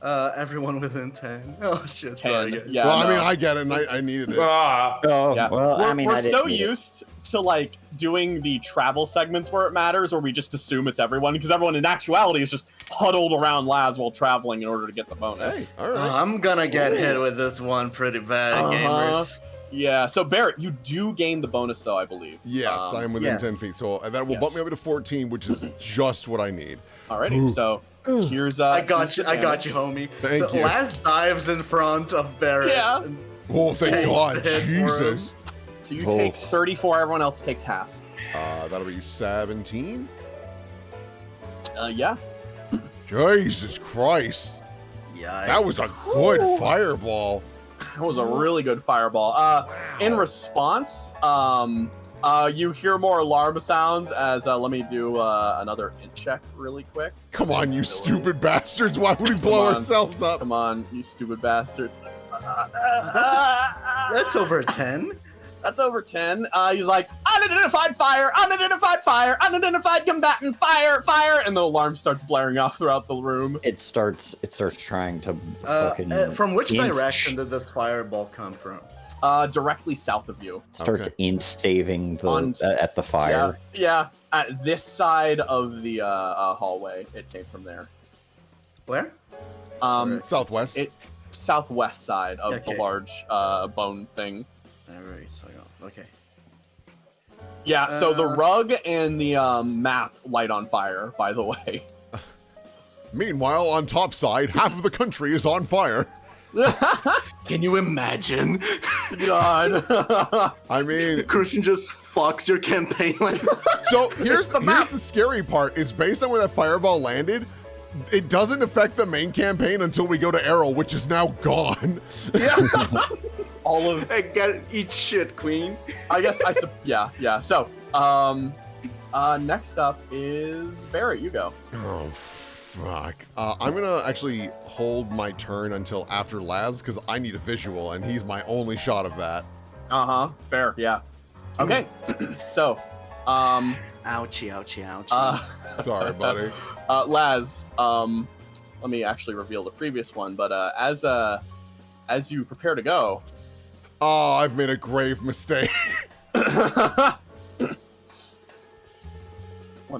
Everyone within 10. Oh shit, 10. sorry guys. Yeah. Well, I no. mean, I get it, and I needed it. Oh, Yeah. well, we're I mean, we're I didn't so need it. used to like doing the travel segments where it matters, or we just assume it's everyone, because everyone in actuality is just huddled around Laz while traveling in order to get the bonus. Hey, all right. I'm gonna get hit with this one pretty bad, gamers. Yeah. So Barrett, you do gain the bonus, though, I believe. Yes, I am within yeah. 10 feet, so that will Yes. bump me up to 14, which is just what I need. Alrighty. So here's I got here's you, the I got damage. you, homie. Thank so you. Laz dives in front of Barrett. Yeah. and- Oh, thank Takes God. the hit for Jesus. So you Oh. take 34. Everyone else takes half. That'll be 17. Yeah. Jesus Christ. Yikes. That was a good fireball. That was a really good fireball. In response, you hear more alarm sounds as let me do another int check really quick. Come on, you stupid bastards. Why would we blow on. ourselves up? Come on, you stupid bastards. That's over a 10. That's over 10. He's like, unidentified fire, unidentified combatant, fire, and the alarm starts blaring off throughout the room. It starts trying to fucking From which inch- direction did this fireball come from? Directly south of you. starts Okay. inch saving the On- at the fire. Yeah, at this side of the hallway. It came from there. Where? Southwest. It southwest side of Okay. the large bone thing. Alright, so okay. Yeah, so the Uh, rug and the map light on fire, by the way. Meanwhile, on top side, half of the country is on fire. Can you imagine? God. I mean, Christian just fucks your campaign like that. so here's the map. the scary part. Is based on where that fireball landed, it doesn't affect the main campaign until we go to Arrow, which is now gone. All of Hey, eat shit, queen. I guess yeah. So, next up is Barrett. You go. Oh, Fuck. I'm gonna actually hold my turn until after Laz because I need a visual, and he's my only shot of that. Fair. Yeah. Okay. So, Ouchie, ouchie, ouchie. Sorry, buddy. Laz, let me actually reveal the previous one. But as you prepare to go, Oh, I've made a grave mistake. let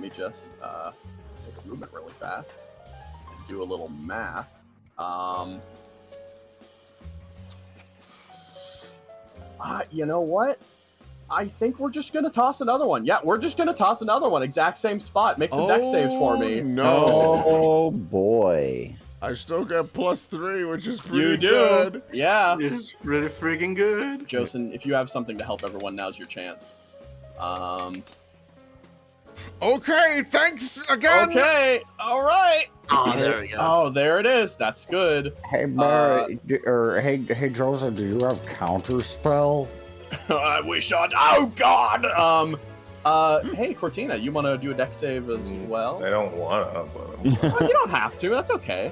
me just make a movement really fast and do a little math. You know what? I think we're just gonna toss another one. Yeah, we're just gonna toss another one. Exact same spot. Make some deck saves for me. No. Oh boy. I still got +3, which is pretty You do. good. Yeah. It's really freaking good. Josen, if you have something to help everyone, now's your chance. Okay, thanks again. Okay. All right. Oh, there we go. Oh, there it is. That's good. Hey, Barry, hey, Joseph, do you have counter spell? I wish I'd. Oh God. Hey, Cortina, you want to do a deck save as well? I don't wanna, but Well, you don't have to. That's okay.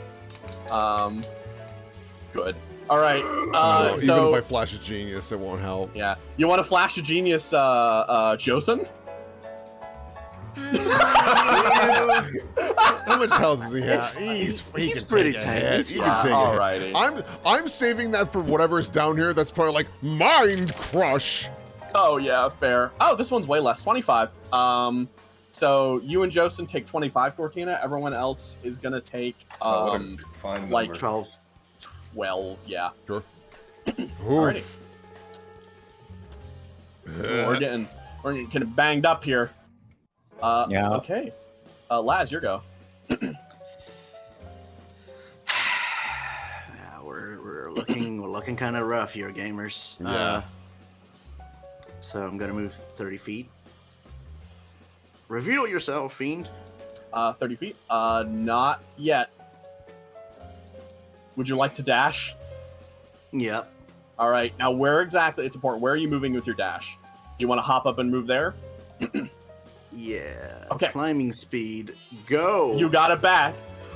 Good. All right. No, So even if I flash a genius, it won't help. yeah, you want to flash a genius, Josen? How much health does he have? He's He can pretty take a tanky. hit. He's He can take a hit. Alrighty. I'm saving that for whatever's down here. That's probably like mind crush. Oh yeah, fair. Oh, this one's way less. 25. So you and Josen take 25, Cortina. Everyone else is gonna take fine like number. 12. 12. Yeah. Sure. Alrighty. Oof. We're getting banged up here. Yeah. Okay. Laz, your go. Yeah, we're looking kind of rough here, gamers. Yeah. So I'm gonna move 30 feet. Reveal yourself, fiend. 30 feet. Not yet. Would you like to dash? Yep. All right. Now, where exactly? It's important. Where are you moving with your dash? Do you want to hop up and move there? Yeah. Okay. Climbing speed. Go. You got it back.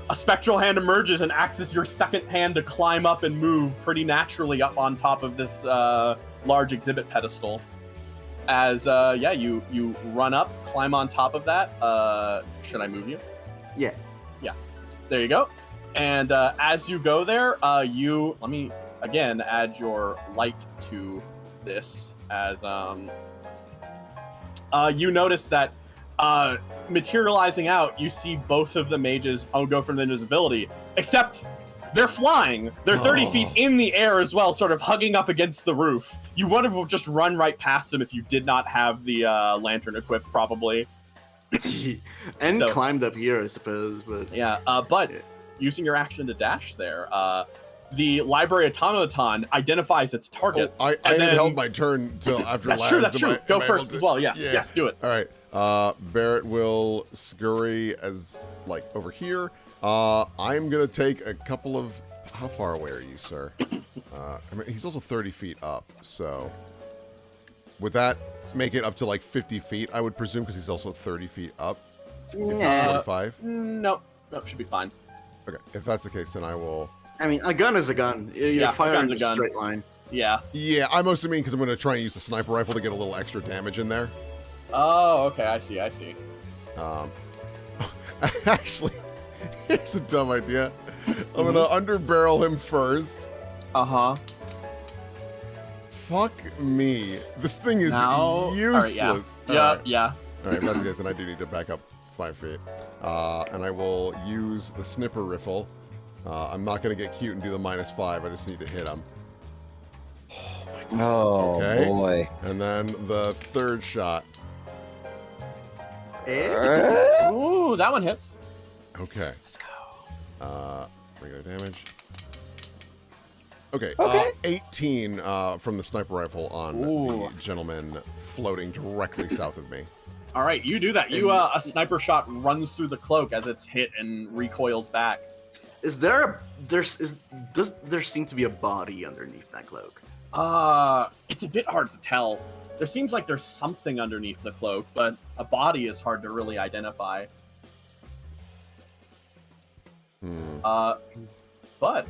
A spectral hand emerges and acts as your second hand to climb up and move pretty naturally up on top of this large exhibit pedestal. As you run up, climb on top of that. Should I move you? Yeah. There you go. And as you go there, let me again add your light to this. As you notice that materializing out, you see both of the mages go from the invisibility, except they're flying. They're 30 feet in the air as well, sort of hugging up against the roof. You would have just run right past them if you did not have the lantern equipped, probably. And So- climbed up here, I suppose. But Yeah, but using your action to dash there, the library automaton identifies its target. I And had then- held my turn till after That's Laz. true, that's Am true. I- Go am I able first to- as well, yes, Yeah. yes, do it. All right. Barrett will scurry as like over here. I'm gonna take a couple of. How far away are you, sir? I mean, he's also 30 feet up. So would that make it up to like 50 feet? I would presume because he's also 30 feet up. If he's Nah. 25. No, should be fine. Okay. If that's the case, then I will. I mean, a gun is a gun. You're Yeah, a firing gun's in a a gun. straight line. Yeah. Yeah, I mostly mean because I'm gonna try and use the sniper rifle to get a little extra damage in there. Oh, okay, I see. Actually, here's a dumb idea. I'm gonna underbarrel him first. Uh-huh. Fuck me. This thing is Now, useless. All right, yeah. Yeah. All right, if that's the case, then I do need to back up 5 feet. And I will use the snipper rifle. I'm not gonna get cute and do the -5. I just need to hit him. Oh Okay. boy. And then the third shot. Ooh, that one hits. Okay. Let's go. Regular damage. Okay. Okay. 18 from the sniper rifle on Ooh. the gentleman floating directly south of me. All right, you do that. You a sniper shot runs through the cloak as it's hit and recoils back. Is there does there seem to be a body underneath that cloak? It's a bit hard to tell. There seems like there's something underneath the cloak, but a body is hard to really identify. But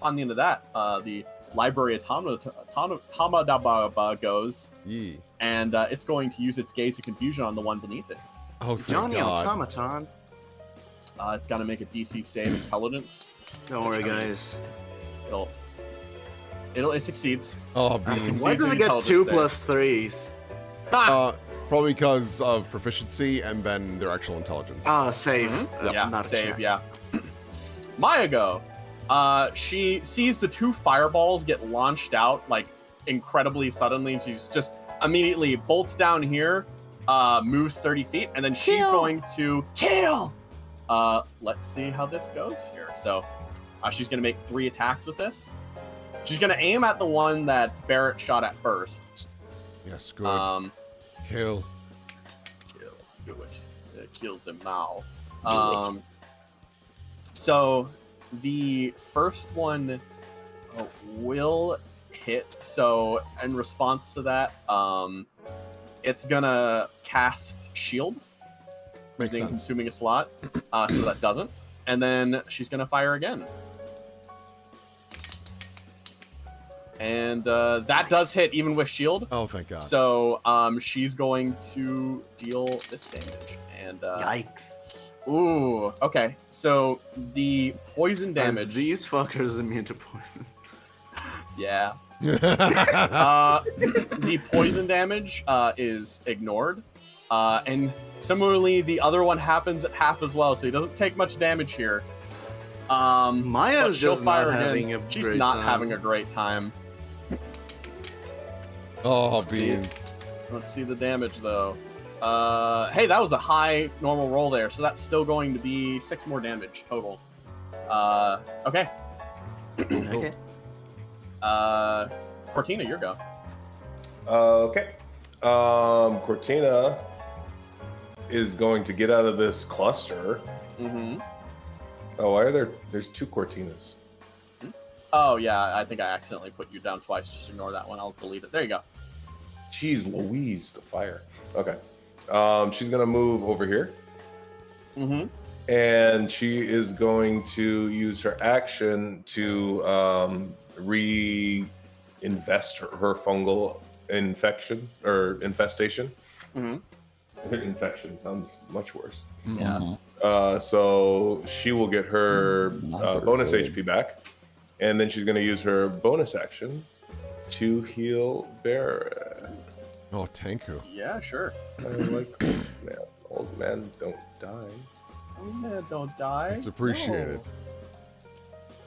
on the end of that, the library automata goes, Yee. and it's going to use its gaze of confusion on the one beneath it. Oh, thank Johnny God. Automaton. It's got to make a DC save intelligence. Don't worry, guys. It succeeds. Oh, It's beans. Why does it get intelligence 2 save. plus 3s? Probably because of proficiency and then their actual intelligence. Ah, save. Yeah, Not a save. check. Yeah. Maya go. She sees the 2 fireballs get launched out like incredibly suddenly, and she's just immediately bolts down here, moves 30 feet, and then she's going to kill. Let's see how this goes here. So, she's going to make 3 attacks with this. She's going to aim at the one that Barrett shot at first. Yes, good. Do Kill. it. It kills him now. So the first one will hit. So in response to that, it's gonna cast shield, Makes using sense. consuming a slot. So that doesn't. And then she's gonna fire again. And that does hit even with shield. Oh, thank God. So she's going to deal this damage. And Yikes. ooh, okay. So the poison damage. Are these fuckers immune to poison? Yeah. The poison damage is ignored. And similarly, the other one happens at half as well, so he doesn't take much damage here. But Maya's she'll just fire not again. having a She's great not time. having a great time. Oh, See? beans. Let's see the damage though. Hey, that was a high normal roll there, so that's still going to be 6 more damage total. Okay. Okay. Cortina, your go. Okay. Cortina is going to get out of this cluster. Mm-hmm. Oh, why are there's 2 Cortinas? Oh yeah, I think I accidentally put you down twice. Just ignore that one. I'll delete it. There you go. Jeez Louise, the fire. Okay. She's gonna move over here. Mm-hmm. And she is going to use her action to reinvest her fungal infestation. Mm-hmm. Infection sounds much worse. Yeah. So she will get her Not bonus very good. HP back, and then she's going to use her bonus action to heal Barrett. Oh, Tanku. Yeah, sure. I like man, old man don't die. Oh, yeah, don't die. It's appreciated.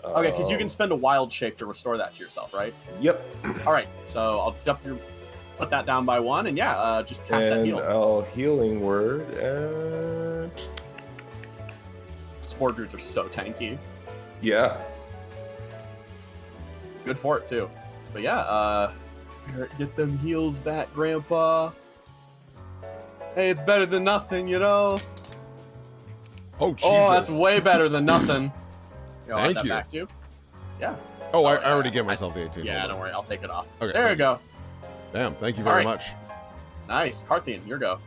No. Okay, because you can spend a wild shape to restore that to yourself, right? Yep. All right, so I'll put that down by 1, and yeah, just cast that And heal. I'll healing word and Spore Druids are so tanky. yeah. Good for it too. But yeah, get them heals back, Grandpa. Hey, it's better than nothing, you know. Oh, Jesus. Oh, that's way better than nothing. I'll add Thank that you. back to you. Yeah. Oh, I yeah. already gave myself the 18. Yeah, Hold don't on. worry. I'll take it off. Okay, There you thank go. Damn, thank you All very right. much. Nice. Carthian, your go.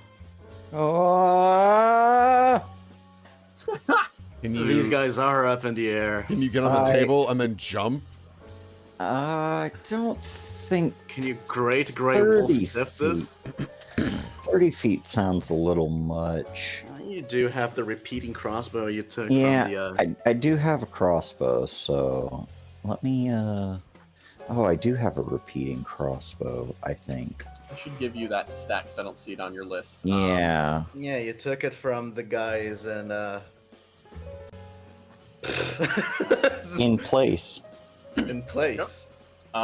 Can you, These guys are up in the air. Can you get on the table and then jump? I don't think Can you great grey wolf 30 stiff this? 30 feet sounds a little much. You do have the repeating crossbow you took Yeah, from the. I do have a crossbow, so let me, oh, I do have a repeating crossbow, I think. I should give you that stat because I don't see it on your list. Yeah. Yeah, you took it from the guys and In place. in place.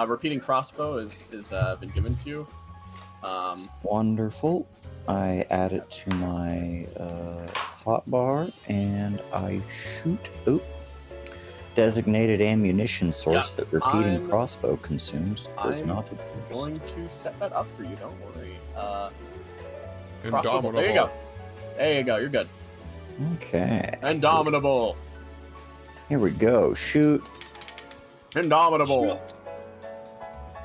Repeating crossbow is been given to you. Wonderful. I add it to my hotbar and I shoot. Oop. Designated ammunition source that repeating I'm- crossbow consumes does I'm not exist. Going to set that up for you. Don't worry. Crossbow bolt. Indomitable. There you go. There you go. You're good. Okay. Indomitable. Here we go. Shoot. Indomitable.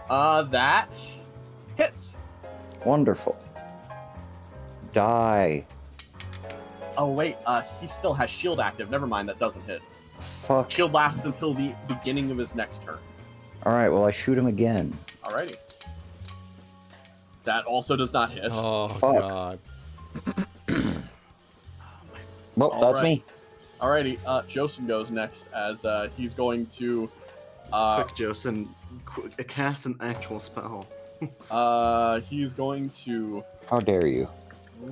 That hits. Wonderful. Die. Oh wait, he still has shield active. Never mind, that doesn't hit. Fuck. Shield lasts until the beginning of his next turn. Alright, well, I shoot him again. Alrighty. That also does not hit. Oh, Fuck. God. Well, that's Alright. me. Alrighty, Josen goes next as he's going to Quick, Josen, cast an actual spell. he's going to How dare you?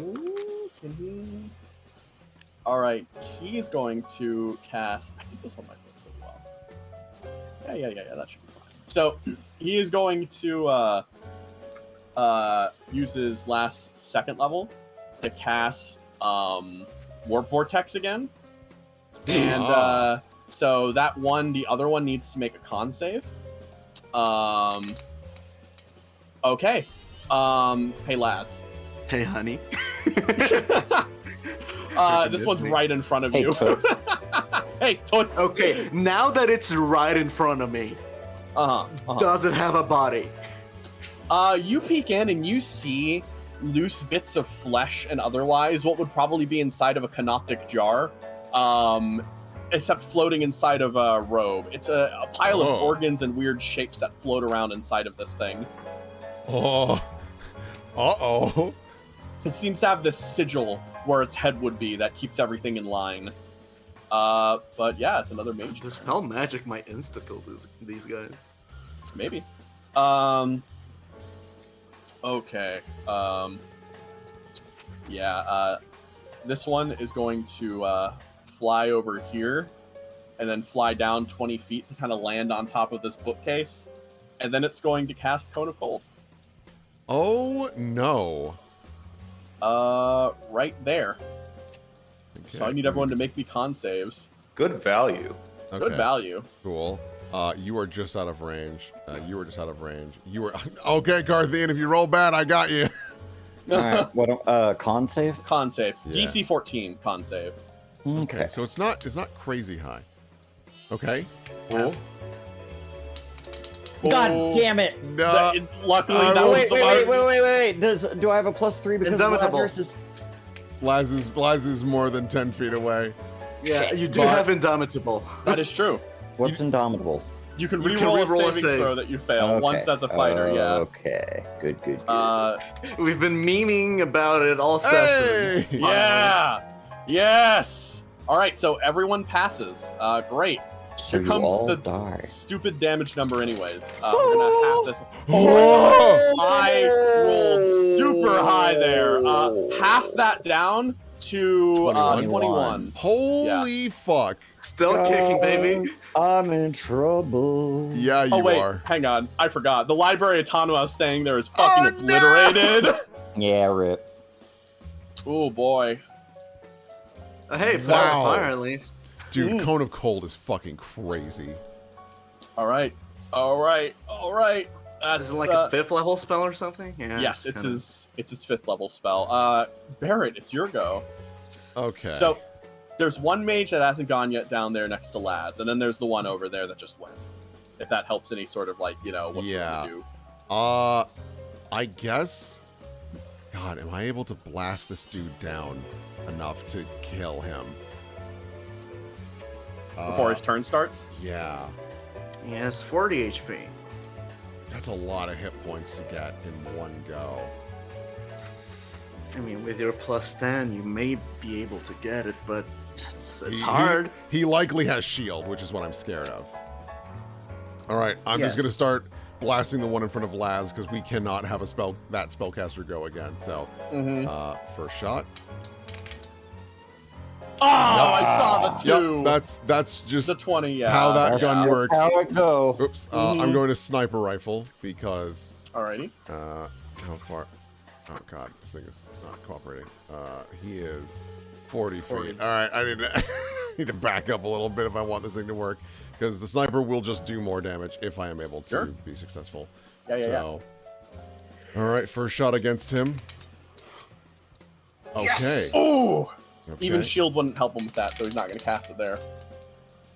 Ooh, can he? Alright, he's going to cast I think this one might work really well. Yeah, that should be fine. So he is going to use his last second level to cast Warp Vortex again. And so that one, the other one needs to make a con save. Okay. Hey Laz. Hey, honey. This one's me. right in front of Hey, you. Toots. Hey, Toots. Okay, now that it's right in front of me, does it have a body? You peek in and you see loose bits of flesh and otherwise what would probably be inside of a canoptic jar, except floating inside of a robe. It's a pile of organs and weird shapes that float around inside of this thing. Oh. Uh-oh. It seems to have this sigil where its head would be that keeps everything in line. But yeah, it's another mage. Dispel magic might insta-kill these guys. Maybe. Okay. Yeah, this one is going to fly over here and then fly down 20 feet to kind of land on top of this bookcase. And then it's going to cast Cone of Cold. Oh, no. Right there. So I need everyone to make me con saves. Good value. Okay, Good value. Cool. You are just out of range. You were just out of range. You were... Okay, Carthian, if you roll bad, I got you. Alright, what, con save? Con save. Yeah. DC 14 con save. Okay. So it's not crazy high. Okay. Cool. Yes. God damn it! No. Luckily, I that will- was Wait. Do I have a +3 because Indomitable. Lazarus is... Laz is more than 10 feet away. Yeah, you do But- have Indomitable. That is true. What's Indomitable? You can You can reroll reroll a a saving save. throw that you fail Okay. once as a fighter, yeah. Okay. Good. We've been memeing about it all session. Hey! Yeah! Yes! Alright, so everyone passes. Great. So Here you comes all the die. stupid damage number anyways. We're gonna have this. Oh! I rolled super high there. Half that down to 21. Holy fuck. Still kicking, baby. I'm in trouble. Yeah, you Oh wait, are. hang on. I forgot. The library automa staying there is fucking obliterated. Yeah, rip. Oh boy. Hey, Wow. fire at least. Dude, Cone of Cold is fucking crazy. Alright. That's Is it like a 5th level spell or something? Yeah. yes, it's kinda. his 5th level spell. Barrett, it's your go. Okay. So there's one mage that hasn't gone yet down there next to Laz, and then there's the one over there that just went. If that helps any sort of like, what you want to do. I guess... God, am I able to blast this dude down enough to kill him? Before his turn starts? Yeah. He has 40 HP. That's a lot of hit points to get in one go. I mean, with your +10, you may be able to get it, but it's He- hard. He likely has shield, which is what I'm scared of. All right, I'm Yes. just gonna start blasting the one in front of Laz because we cannot have that spellcaster go again. So, first shot. Oh, I saw the 2. Yep, that's just the 20, yeah. how that That's gun just works. how it go. Oops, I'm going to sniper rifle because Alrighty. how far? Oh god, this thing is not cooperating. He is 40 feet. All right, I need to back up a little bit if I want this thing to work, because the sniper will just do more damage if I am able to Sure. be successful. Yeah. All right, first shot against him. Okay. Yes! Ooh! Okay. Even shield wouldn't help him with that, so he's not going to cast it there.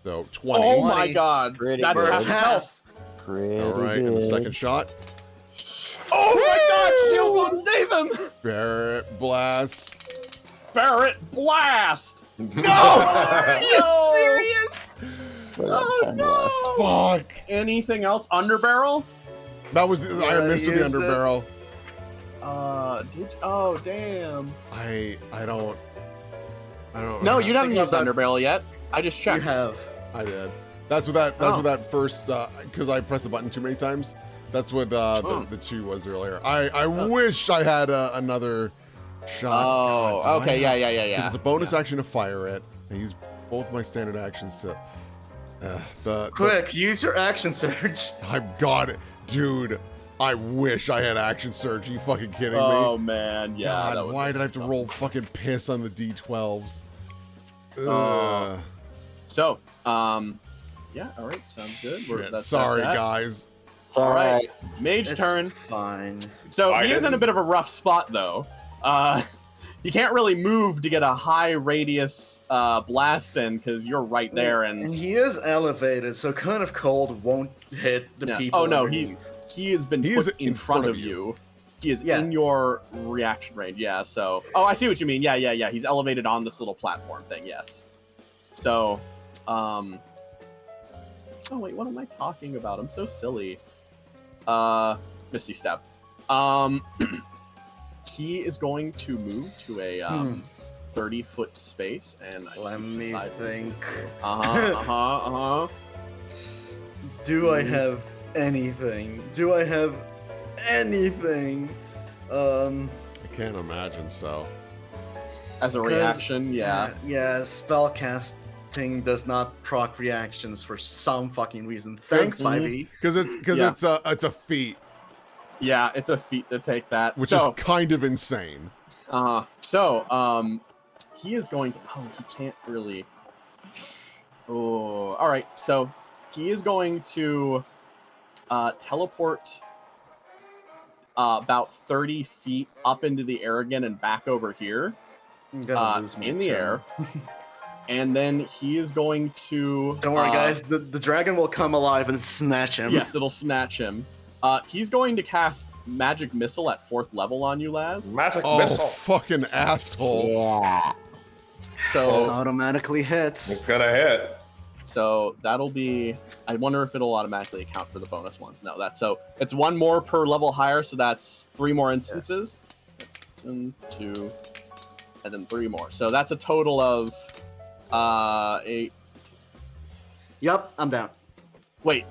So 20. Oh my 20. god. Pretty That's good. half his health. Pretty All right, and the good. second shot. Oh my god, shield won't save him! Barrett blast. Barrett blast! No! Are you serious? We got 10 left. Fuck. Anything else? Underbarrel? That was I missed with the used it. underbarrel. Oh, damn. I don't. No, you haven't Think used about- Underbarrel yet. I just You checked. have. I did. That's what that. That's what that first. Because I pressed the button too many times. That's what the 2 was earlier. I wish I had another shot. Oh, God, okay, why yeah. not? 'Cause it's a bonus action to fire it. I use both my standard actions to. Quick, use your action surge. I've got it, dude. I wish I had action surge. Are you fucking kidding Oh me? man, yeah. that God, would why be did I have to tough. roll fucking piss on the D12s? Oh. So, yeah, all right, sounds good. Shit, sorry, that's that. guys. It's all right. Mage It's turn. fine. So he is Biden. in a bit of a rough spot though. You can't really move to get a high radius blast in because you're right there, And and he is elevated, so kind of cold won't hit the yeah. people. Oh no, underneath. he has been He put is in front of you. He is Yeah. in your reaction range. Yeah. So, oh, I see what you mean. Yeah. He's elevated on this little platform thing. Yes. So, oh wait, what am I talking about? I'm so silly. Misty Step. He is going to move to a 30-foot space, and I Let just me decided- think. Uh-huh. Do I have anything? Do I have anything? I can't imagine so. As a 'Cause- reaction, yeah. Yeah, spellcasting does not proc reactions for some fucking reason. Thanks, Mhm. 5e. Because Yeah. it's a feat, Yeah, it's a feat to take that. which so, is kind of insane. he is going to. Oh, he can't really. Oh, all right. So he is going to teleport about 30 feet up into the air again and back over here I'm gonna lose my in the turn. air. And then he is going to. Don't worry, guys. The dragon will come alive and snatch him. Yes, it'll snatch him. He's going to cast Magic Missile at 4th level on you, Laz. Magic Oh, missile. fucking asshole! Yeah. So, Automatically It's hits. gonna hit. so that'll be. I wonder if it'll automatically account for the bonus ones. No, that's so. It's 1 more per level higher, so that's 3 more instances. 1, 2, and then 3 more. So that's a total of 8. Yup, I'm down. Wait,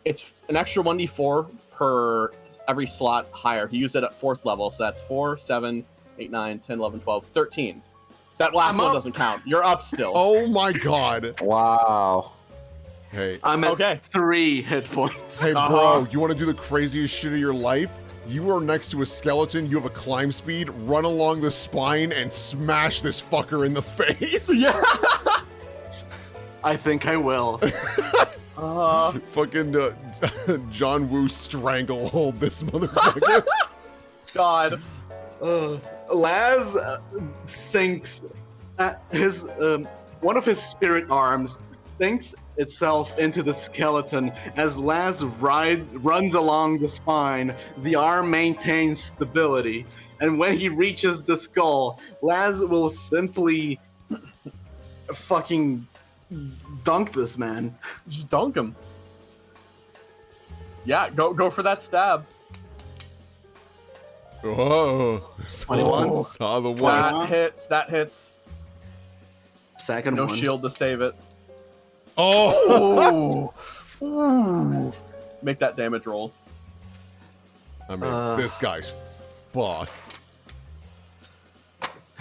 it's an extra 1d4 per every slot higher. He used it at 4th level, so that's 4, 7, 8, 9, 10, 11, 12, 13. That last I'm one up. doesn't count. You're up still. Oh my god! Wow. Hey, I'm at Okay. 3 hit points. hey, Uh-huh. bro! You want to do the craziest shit of your life? You are next to a skeleton. You have a climb speed. Run along the spine and smash this fucker in the face. Yeah. I think I will. Fucking John Woo stranglehold this motherfucker. God. Laz sinks his one of his spirit arms sinks itself into the skeleton as Laz runs along the spine. The arm maintains stability, and when he reaches the skull, Laz will simply fucking dunk this man. Just dunk him. Yeah, go for that stab. Oh, 21? saw the one. Wow. That hits. Second No one. shield to save it. Oh, Ooh. Ooh. Make that damage roll. I mean, this guy's fucked.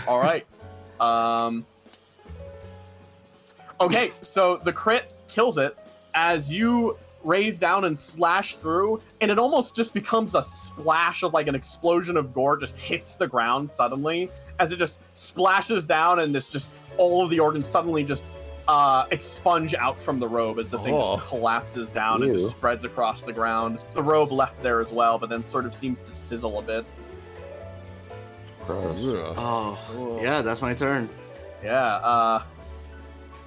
All right. Okay, so the crit kills it as you raise down and slash through, and it almost just becomes a splash of like an explosion of gore just hits the ground suddenly as it just splashes down, and it's just all of the organs suddenly just expunge out from the robe as the thing just collapses down and Ew. just spreads across the ground. The robe left there as well, but then sort of seems to sizzle a bit. Gross. Ugh. Oh, yeah, that's my turn. Yeah,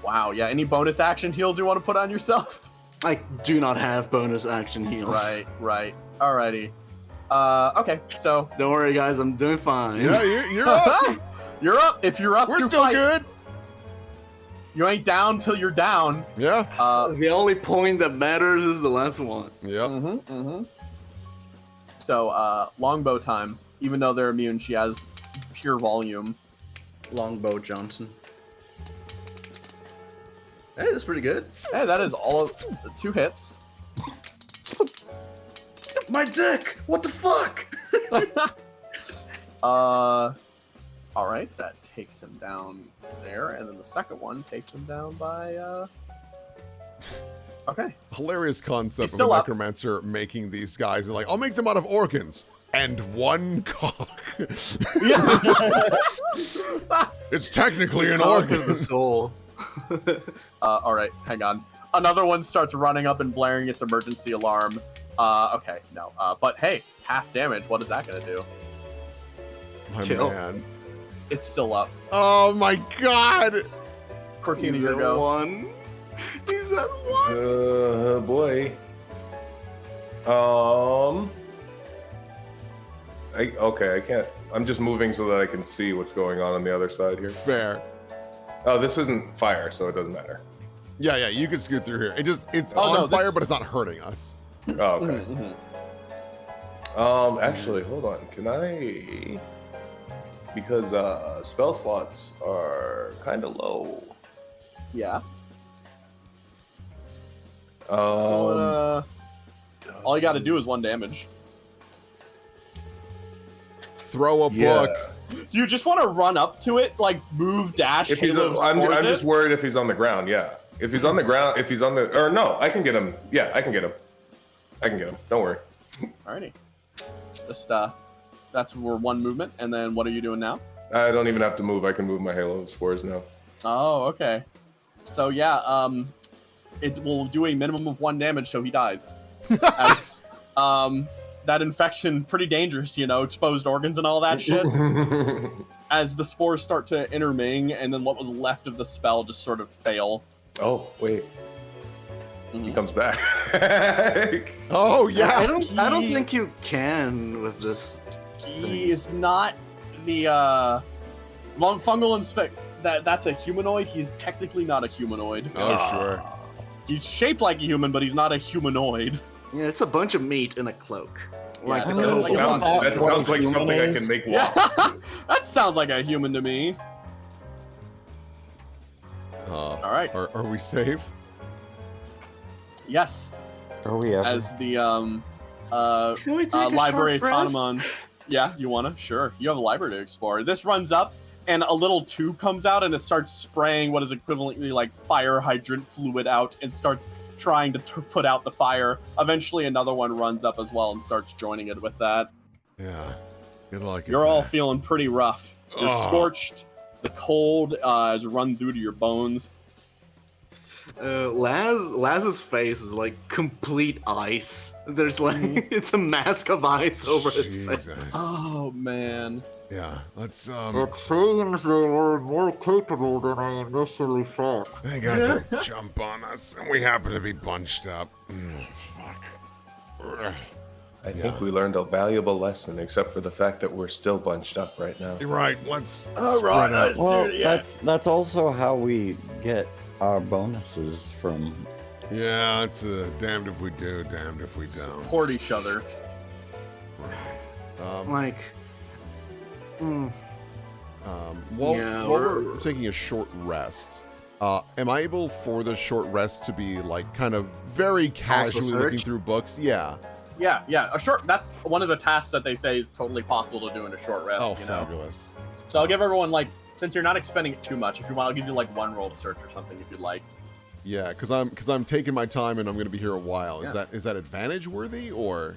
wow, yeah, any bonus action heals you want to put on yourself? I do not have bonus action heals. Right. Alrighty. Okay, so Don't worry, guys. I'm doing fine. Yeah, you're up. you're up. If you're up, We're you still fight. good. You ain't down till you're down. Yeah. The only point that matters is the last one. Yep. So, longbow time. Even though they're immune, she has pure volume. Longbow Johnson. Hey, that's pretty good. Hey, that is all of 2 hits. My dick! What the fuck? Alright, that takes him down there, and then the second one takes him down by, Okay. Hilarious concept He's of a still up. necromancer making these guys and like, I'll make them out of organs and one cock. Yeah. It's technically an Cock organ. is the soul. Alright, hang on. Another one starts running up and blaring its emergency alarm. Okay, no. But hey, half damage, what is that gonna do? My Kill. man. It's still up. Oh my god. Cortina, He's your at go. 1. He's at 1. Boy. Okay, I can't. I'm just moving so that I can see what's going on the other side here. Fair. Oh, this isn't fire, so it doesn't matter. Yeah, you can scoot through here. It's Oh, on no, fire, this- but it's not hurting us. Oh, okay. Actually, hold on. Can I? Because spell slots are kind of low. Yeah. Um, All you gotta do is 1 damage. Throw a yeah. book. Do you just want to run up to it, like move, dash, If he's, Halo I'm scores just it? worried if he's on the ground. Yeah. If he's on the ground, or no, I can get him. Yeah, I can get him. I can get him. Don't worry. Alrighty. Just that's we're 1 movement, and then what are you doing now? I don't even have to move. I can move my Halo spores now. Oh, okay. So yeah, it will do a minimum of 1 damage, so he dies. As that infection, pretty dangerous, exposed organs and all that shit. As the spores start to interming, and then what was left of the spell just sort of fail. Oh wait, he comes back. Oh yeah. I don't think you can with this. He is not the fungal inspect. That's a humanoid. He's technically not a humanoid. Oh sure. He's shaped like a human, but he's not a humanoid. Yeah, it's a bunch of meat in a cloak. Like Yeah, the so sounds- that sounds like human something I is? can make Yeah, walk. that sounds like a human to me. All right. Are we safe? Yes, Are we ever? as the Can we take a library short rest? autonomon. Yeah, you wanna? Sure. You have a library to explore. This runs up, and a little tube comes out, and it starts spraying what is equivalently like fire hydrant fluid out, and starts trying to put out the fire. Eventually, another one runs up as well and starts joining it with that. Yeah. Good luck. You're all feeling pretty rough. You're Oh. scorched. The cold has run through to your bones. Laz's face is like complete ice. There's like it's a mask of ice over his face. Jesus. Oh man. Yeah. Let's seems they were more capable than I initially thought. They got to jump on us, and we happen to be bunched up. Fuck. I think we learned a valuable lesson, except for the fact that we're still bunched up right now. You're right. Let's All spread right, out. Well, that's also how we get our bonuses from. Yeah, it's damned if we do, damned if we don't. Support each other. Like, While Yeah, we're taking a short rest, am I able for the short rest to be like kind of very casually looking search? through books? Yeah. Yeah. That's one of the tasks that they say is totally possible to do in a short rest. Oh, you know? fabulous. So I'll give everyone since you're not expending it too much, if you want, I'll give you 1 roll to search or something if you'd like. Yeah, because I'm taking my time and I'm going to be here a while. Yeah. Is that advantage worthy or?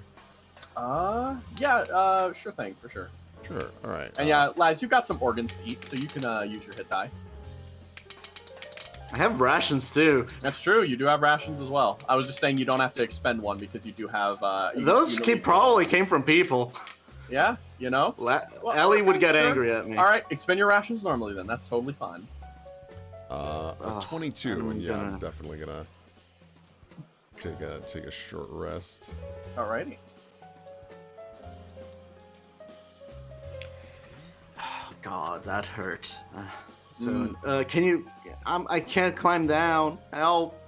Sure thing, for sure. Sure. All right. And yeah, Laz, you've got some organs to eat, so you can use your hit die. I have rations too. That's true. You do have rations as well. I was just saying you don't have to expend one because you do have. Those probably came from people. Yeah, Well, Ellie would okay, get sure. angry at me. All right, expend your rations normally then. That's totally fine. A 22, I'm and yeah, I'm gonna- definitely gonna take a short rest. Alrighty. God, that hurt. So, can you? I can't climb down. Help!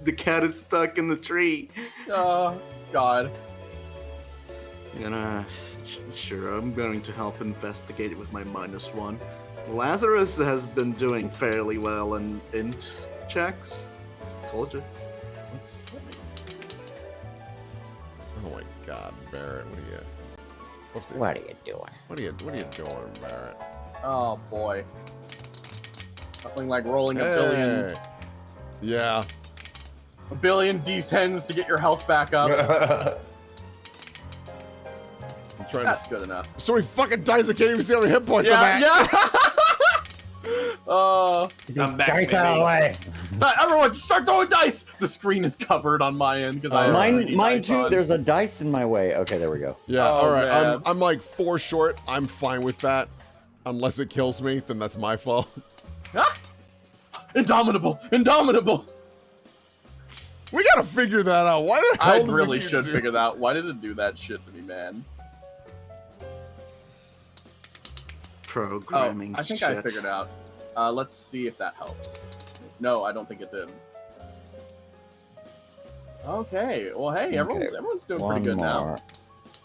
The cat is stuck in the tree. Oh, God. Sure, I'm going to help investigate it with my -1. Lazarus has been doing fairly well in int checks. Told you. Oh my God, Barrett, what are you? What are you doing? What are you doing, Barrett? Oh, boy. Nothing like rolling a billion. Yeah. A billion D10s to get your health back up. I'm trying That's to. good enough. So many fucking dice, I can't even see how many hit points I'm at. Yeah. I'm back, Dice out of baby. the way. Everyone, just start throwing dice. The screen is covered on my end because I have Mine 3D mine dice too. on. There's a dice in my way. Okay, there we go. Yeah, Oh, all right. man. I'm like 4 short. I'm fine with that. Unless it kills me, then that's my fault. Ah! Indomitable. Indomitable. We gotta figure that out. Why the hell I does it really keep should doing- figure that out. Why does it do that shit to me, man? Programming. I think shit. I figured out. Let's see if that helps. No, I don't think it did. Okay. Well, hey, Okay, everyone's doing One pretty good now. more.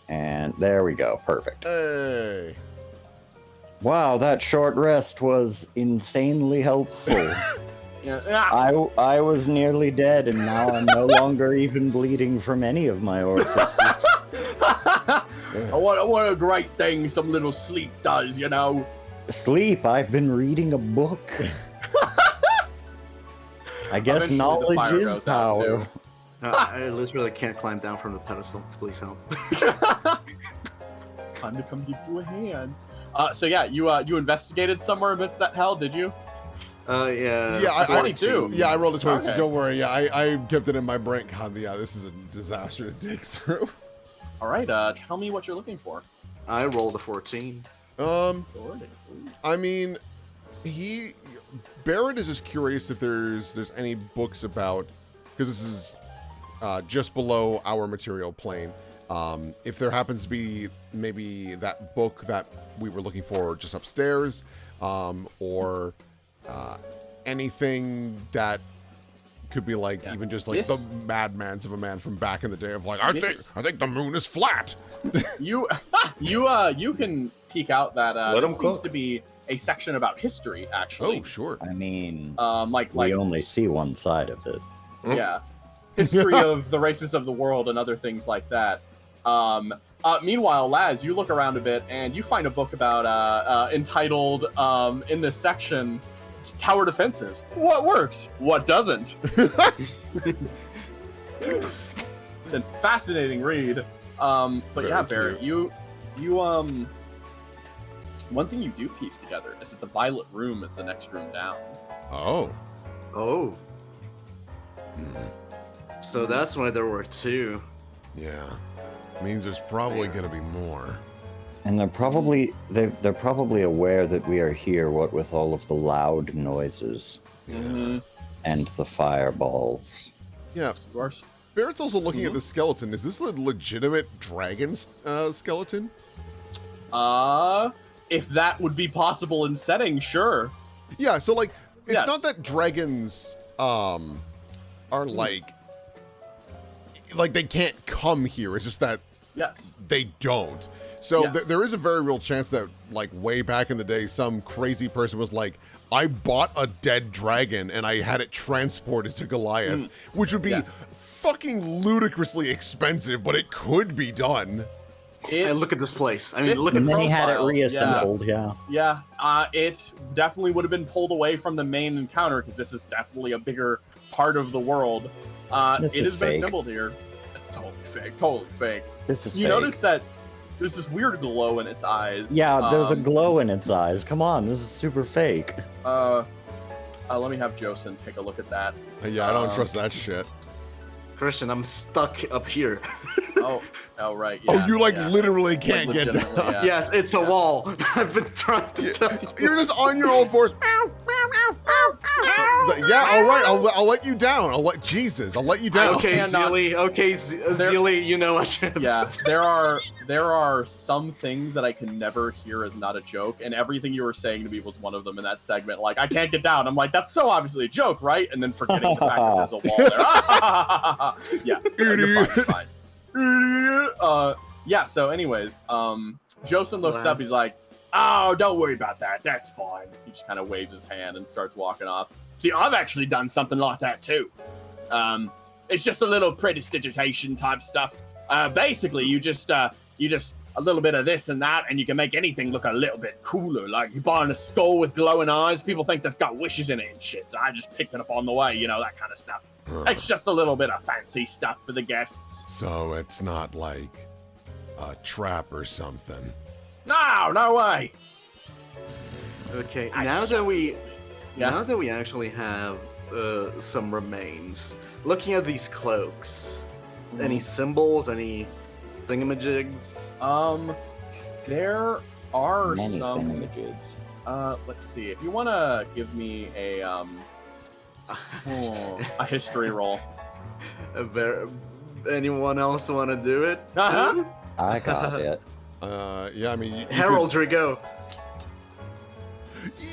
And there we go. Perfect. Hey. Wow, that short rest was insanely helpful. Yeah. Ah! I was nearly dead, and now I'm no longer even bleeding from any of my orifices. What a great thing some little sleep does, you know. Sleep. I've been reading a book. I guess Eventually the knowledge fire is goes out, power. too. I literally can't climb down from the pedestal. Please help. Time to come give you a hand. So yeah, you investigated somewhere amidst that hell, did you? Yeah. Yeah, I- 22. Yeah, I rolled a 22. Okay. Don't worry. Yeah, I kept it in my brain. God, yeah, this is a disaster to dig through. All right. Tell me what you're looking for. I rolled a 14. I mean, Barrett is just curious if there's any books about, because this is just below our material plane. If there happens to be maybe that book that we were looking for just upstairs, or anything that could be like even just like This- the madmans of a man from back in the day of like I This- think the moon is flat. You can peek out that Let this 'em seems cook. to be a section about history, actually. Oh sure. I mean, Like we only see one side of it. yeah, history of the races of the world and other things like that. Meanwhile, Laz, you look around a bit and you find a book about entitled in this section, Tower Defenses. What works? What doesn't? It's a fascinating read. But Very yeah, Barrett, cute. you one thing you do piece together is that the Violet Room is the next room down. Oh. Oh. So that's why there were 2. Yeah. Means there's probably gonna be more. And they're probably aware that we are here. What with all of the loud noises Yeah. and the fireballs. Yeah. You are Barrett's also looking at the skeleton. Is this a legitimate dragon skeleton? if that would be possible in setting, sure. Yeah, so like it's Yes. not that dragons are like they can't come here. It's just that Yes. they don't. So Yes. there is a very real chance that like way back in the day some crazy person was like, I bought a dead dragon and I had it transported to Goliath, which would be Yes. fucking ludicrously expensive, but it could be done. And look at this place. I mean, It's- look at And this. then he had it profile, reassembled. Yeah. Yeah, it definitely would have been pulled away from the main encounter because this is definitely a bigger part of the world. This It is has been fake. assembled here. It's totally fake. Totally fake. This is You fake. notice that there's this weird glow in its eyes. Yeah, there's a glow in its eyes. Come on, this is super fake. Let me have Josen take a look at that. Yeah, I don't trust that shit. Christian, I'm stuck up here. Oh, right. Yeah, Oh, you like yeah. literally Like, can't get down. legitimately, yeah. Yes, it's a wall. I've been trying to tell you. You're just on your own force. Yeah, all right. I'll let you down. I'll let you down. Okay, cannot- Zeely. Okay, Zeely, you know what you have Yeah, to do. there are some things that I can never hear as not a joke, and everything you were saying to me was one of them in that segment. Like, I can't get down. I'm like, that's so obviously a joke, right? And then forgetting the fact that there's a wall there. Yeah, you're fine. Idiot. Yeah. So, anyways, Josen looks up. He's like, "Oh, don't worry about that. That's fine." He just kind of waves his hand and starts walking off. See, I've actually done something like that too. It's just a little prestidigitation type stuff. Basically, you just a little bit of this and that, and you can make anything look a little bit cooler. Like you're buying a skull with glowing eyes. People think that's got wishes in it and shit. So I just picked it up on the way, that kind of stuff. It's just a little bit of fancy stuff for the guests. So it's not like a trap or something. No way. Okay, now that we actually have some remains, looking at these cloaks, any symbols, any thingamajigs? There are Many some. thingamajigs. Let's see. If you want to give me a history roll. Anyone else want to do it? Uh-huh. I got it. Yeah, I mean, you Heraldry, go.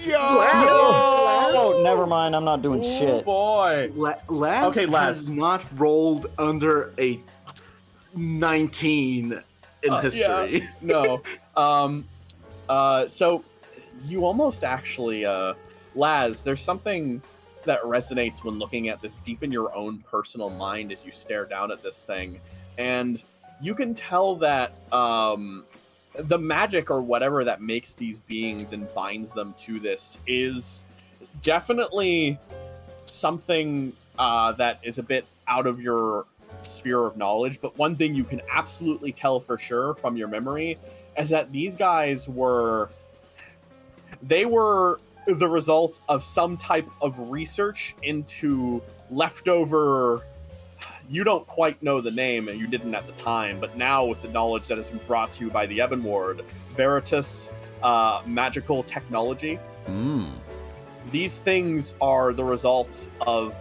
Yo! Oh, never mind. I'm not doing Oh shit. boy. Laz Okay, Laz. has not rolled under a 19 in history. Yeah, no. So you almost actually, Laz, there's something that resonates when looking at this deep in your own personal mind as you stare down at this thing. And you can tell that the magic or whatever that makes these beings and binds them to this is definitely something that is a bit out of your sphere of knowledge. But one thing you can absolutely tell for sure from your memory is that these guys were the result of some type of research into leftover. You don't quite know the name, and you didn't at the time, but now with the knowledge that has been brought to you by the Ebon Ward, Veritas magical technology. These things are the results of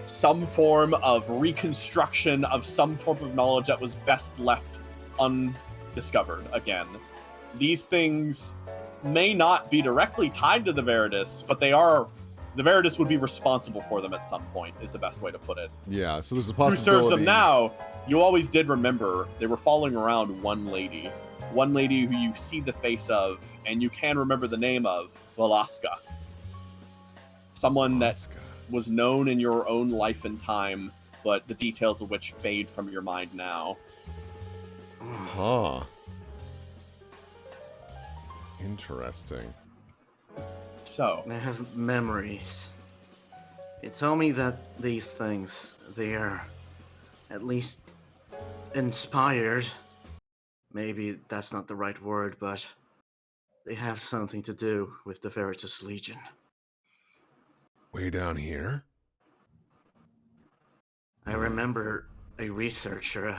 some form of reconstruction of some type of knowledge that was best left undiscovered again. These things may not be directly tied to the Veritas, but they are. The Veritas would be responsible for them at some point, is the best way to put it. Yeah, so there's a Who possibility. serves them now? You always did remember they were following around one lady who you see the face of, and you can remember the name of Velasca. Someone that was known in your own life and time, but the details of which fade from your mind now. Huh. Interesting. So, I have memories. You tell me that these things, they are at least inspired. Maybe that's not the right word, but they have something to do with the Veritas Legion. Way down here? I remember a researcher,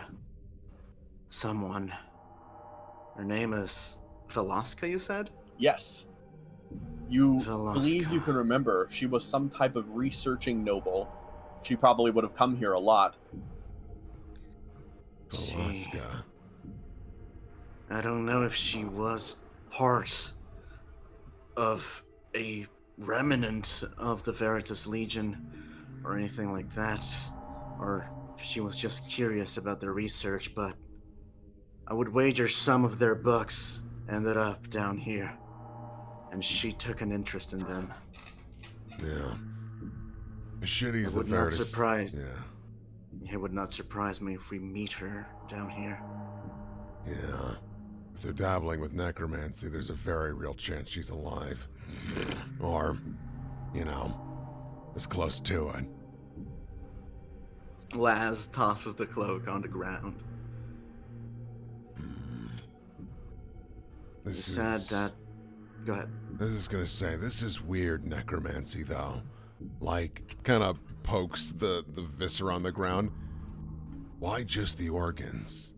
someone. Her name is Velasca, you said? yes. You Velasca. believe you can remember she was some type of researching noble. She probably would have come here a lot. Velasca. I don't know if she was part of a remnant of the Veritas Legion or anything like that, or if she was just curious about their research, but I would wager some of their books ended up down here, and she took an interest in them. Yeah. As shitty as It the would not Veritas. surprise. Yeah. It would not surprise me if we meet her down here. Yeah. If they're dabbling with necromancy, there's a very real chance she's alive. Or, as close to it. Laz tosses the cloak on the ground. This He said that. Go ahead. This is gonna say, this is weird necromancy, though. Like, kind of pokes the viscera on the ground. Why just the organs?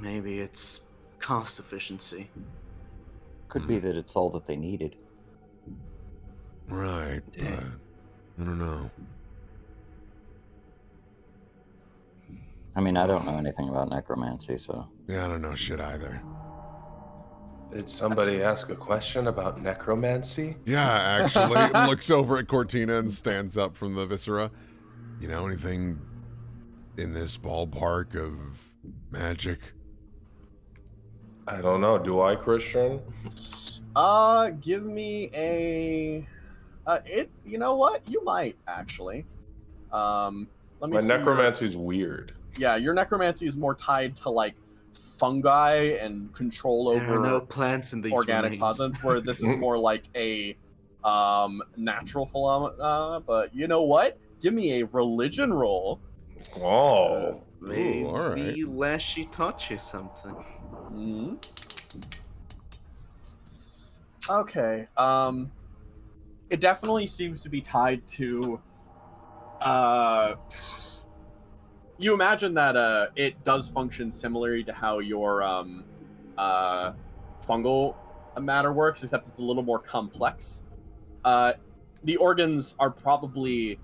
Maybe it's cost efficiency. Could be that it's all that they needed. Right, but I don't know. I mean, I don't know anything about necromancy, so... Yeah, I don't know shit either. Did somebody ask a question about necromancy? Yeah, actually, looks over at Cortina and stands up from the viscera. You know anything in this ballpark of magic? I don't know. Do I, Christian? Give me a. You know what? You might actually. Let me My see. necromancy's weird. Yeah, your necromancy is more tied to like fungi and control There are over no plants in these organic remains. posits, where this is more like a natural phenomena. But you know what? Give me a religion roll. Oh. Maybe all right. Lashy taught you something. Mhm. Okay. It definitely seems to be tied to. You imagine that it does function similarly to how your fungal matter works, except it's a little more complex. The organs are probably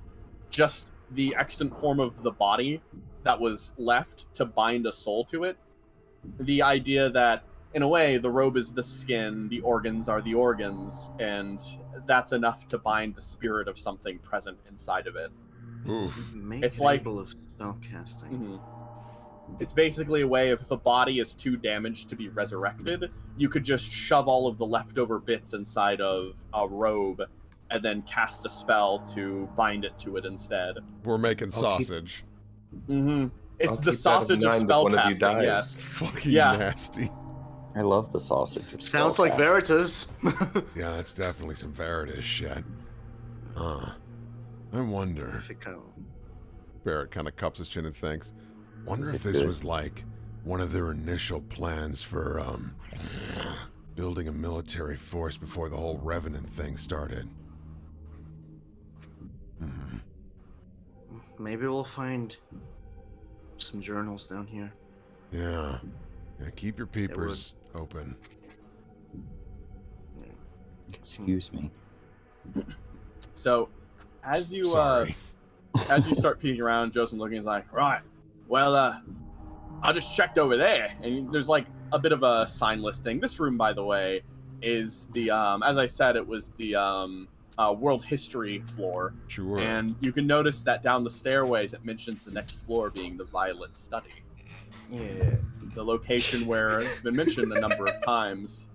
just the extant form of the body that was left to bind a soul to it. The idea that, in a way, the robe is the skin, the organs are the organs, and that's enough to bind the spirit of something present inside of it. Oof. Make It's it like- able of spellcasting. Mhm. It's basically a way of, if a body is too damaged to be resurrected, you could just shove all of the leftover bits inside of a robe and then cast a spell to bind it to it instead. We're making I'll keep- sausage. Mm-hmm. It's I'll the keep that in sausage of mind if one of you spellcasting, dies. yes. Fucking Yeah. nasty. I love the sausage. of Sounds like spellcasting. Veritas. Yeah, that's definitely some Veritas shit. I wonder. Difficult. Barrett kind of cups his chin and thinks. Wonder Is if it this good? was like one of their initial plans for building a military force before the whole Revenant thing started. Hmm. Maybe we'll find some journals down here. Yeah. Yeah, keep your peepers open. Excuse me. So, as you Sorry. as you start peeking around, Joseph looking is like, right, well, I just checked over there, and there's like a bit of a sign listing. This room, by the way, is the as I said, it was the world history floor, Sure. and you can notice that down the stairways it mentions the next floor being the Violet Study, Yeah. the location where it's been mentioned a number of times.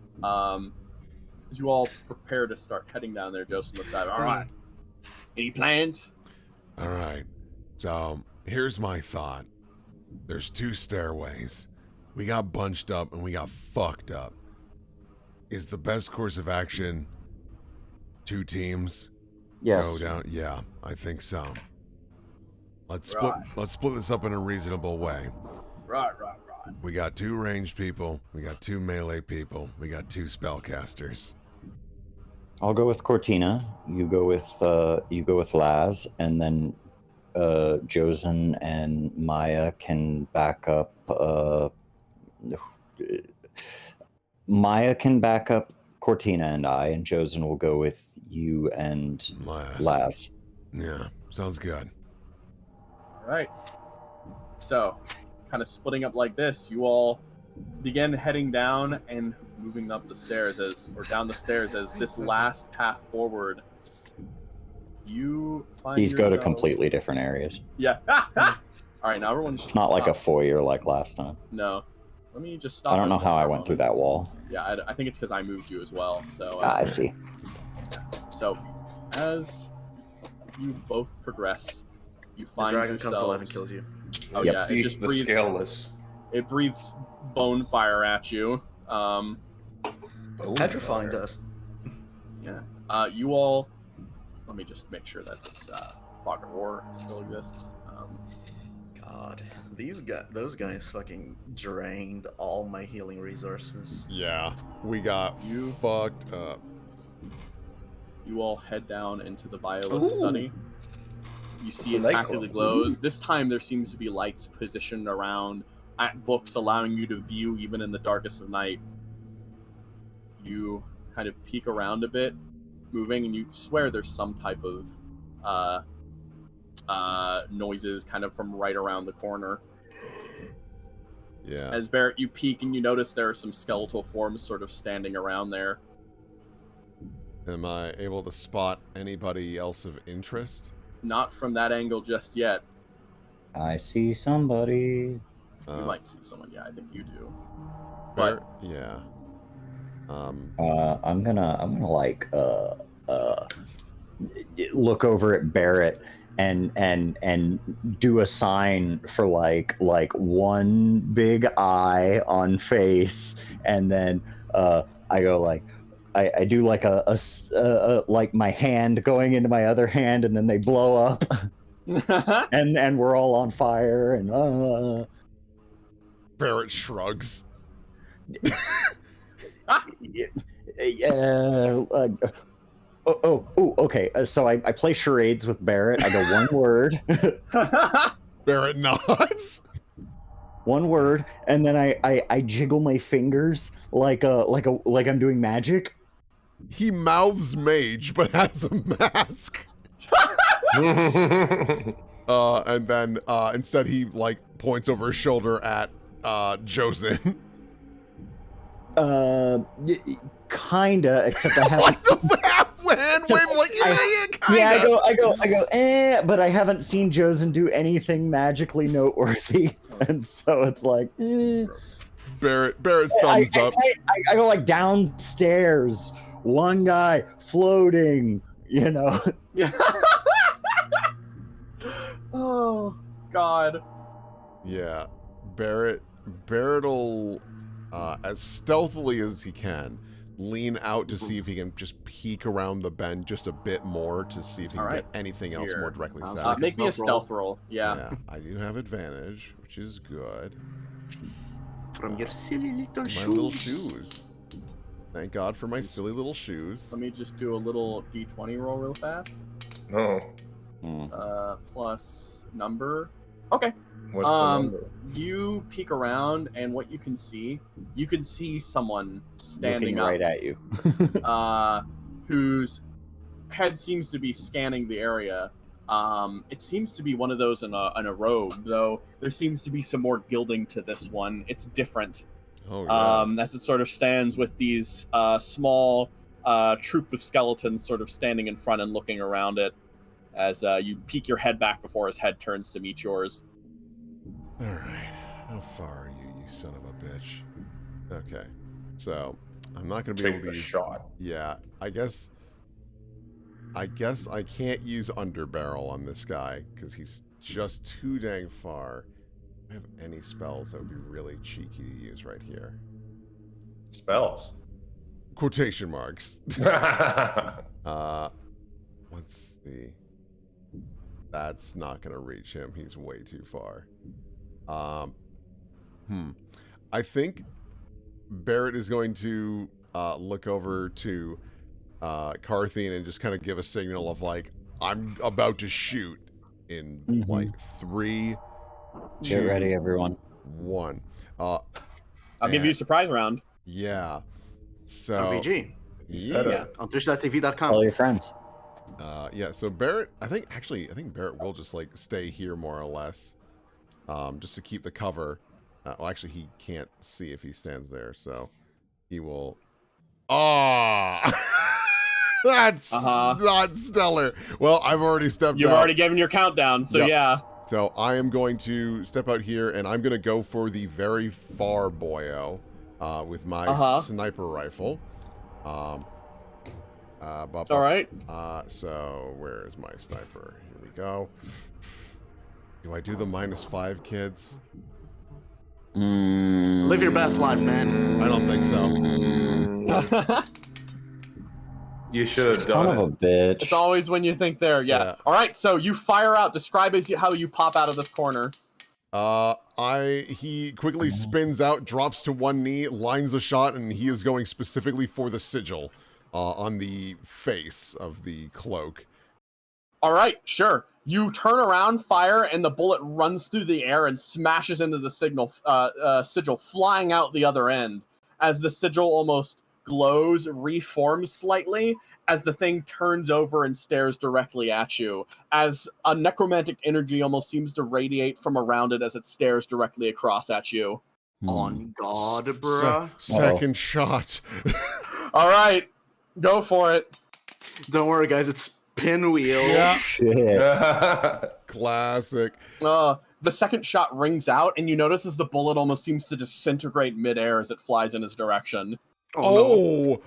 As you all prepare to start heading down there, Joseph looks at it. All right, any plans? All right. So here's my thought. There's 2 stairways. We got bunched up and we got fucked up. Is the best course of action 2 teams? Yes. Go down? Yeah, I think so. Let's Right. split this up in a reasonable way. Right. We got 2 ranged people, we got 2 melee people, we got 2 spellcasters. I'll go with Cortina. You go with Laz, and then Josen and Maya can back up. Maya can back up Cortina and I, and Josen will go with you and Laz. Yeah, sounds good. All right. So, kind of splitting up like this, you all begin heading down and moving up the stairs down the stairs as this last path forward. You find These go to yourselves- completely different areas. Yeah. All right, now everyone's. It's not like a foyer like last time. No. Let me just stop. I don't know it how for I a went through moment. that wall. Yeah, I think it's because I moved you as well. So. I see. So, as you both progress, you The find dragon yourselves. comes alive and kills you. Oh Yep. yeah, See it just the breathes. scaleless. It breathes bone fire at you. Petrifying dust. Yeah. You all. Let me just make sure that this fog of war still exists. God, those guys fucking drained all my healing resources. Yeah, we got You- fucked up. You all head down into the Violet Ooh. Study. You see It's it a actively nightclub. glows. This time there seems to be lights positioned around at books, allowing you to view even in the darkest of night. You kind of peek around a bit, moving, and you swear there's some type of noises kind of from right around the corner. Yeah. As Barrett, you peek and you notice there are some skeletal forms sort of standing around there. Am I able to spot anybody else of interest? Not from that angle just yet. I see somebody. You might see someone. Yeah, I think you do. Barrett? Yeah. I'm gonna like look over at Barrett and do a sign for like one big eye on face, and then I go like I do like a like my hand going into my other hand, and then they blow up, and we're all on fire, and Barrett shrugs. Okay. So I play charades with Barrett. I go one word. Barrett nods. One word, and then I jiggle my fingers like I'm doing magic. He mouths mage, but has a mask. And then instead he like points over his shoulder at Josen. Kinda, except I haven't. Like the half hand wave, like kinda. Yeah, I go, but I haven't seen Josen do anything magically noteworthy, and so it's like, Barrett thumbs up. I go like downstairs, one guy floating, you know. Yeah. Oh God. Yeah, Barrett'll as stealthily as he can lean out to see if he can just peek around the bend just a bit more to see if he can get anything else more directly set. Make me a stealth roll. Yeah. I do have advantage, which is good. From your silly little shoes. My little shoes. Thank God for my silly little shoes. Let me just do a little d20 roll real fast. Oh. Plus number. Okay. What's the number? You peek around, and what you can see someone standing looking up, right at you, whose head seems to be scanning the area. It seems to be one of those in a robe, though there seems to be some more gilding to this one. It's different. Oh, yeah. As it sort of stands with these small troop of skeletons sort of standing in front and looking around it as you peek your head back before his head turns to meet yours. All right. How far are you, you son of a bitch? Okay. So, I'm not going to be Take able to the use... shot. Yeah, I guess I can't use underbarrel on this guy because he's just too dang far. Do I have any spells that would be really cheeky to use right here? Spells. Quotation marks. Let's see. That's not going to reach him. He's way too far. I think Barrett is going to look over to Carthian and just kind of give a signal of like, I'm about to shoot in like 3, 2, get ready, everyone. 1. I'll give you a surprise round. Yeah. So RPG. yeah. On twitch.tv.com. Tell your friends. Yeah, so Barrett, I think Barrett will just like stay here more or less, just to keep the cover. Well, actually, he can't see if he stands there, so he will. That's not stellar. Well, I've already stepped out. You've already given your countdown, so Yep. yeah. So I am going to step out here, and I'm going to go for the very far boyo with my sniper rifle. All right. So where is my sniper? Here we go. Do I do the -5, kids? Live your best life, man. I don't think so. You should have Son done of a bitch. It's always when you think there. Yeah. All right. So you fire out. Describe how you pop out of this corner. He quickly spins out, drops to one knee, lines the shot, and he is going specifically for the sigil on the face of the cloak. All right. Sure. You turn around, fire, and the bullet runs through the air and smashes into the sigil, flying out the other end as the sigil almost glows reforms slightly as the thing turns over and stares directly at you, as a necromantic energy almost seems to radiate from around it as it stares directly across at you. On God, bruh. Second shot. All right, go for it. Don't worry, guys. It's pinwheel. Yeah. Shit. Classic. The second shot rings out, and you notice as the bullet almost seems to disintegrate midair as it flies in his direction. Oh,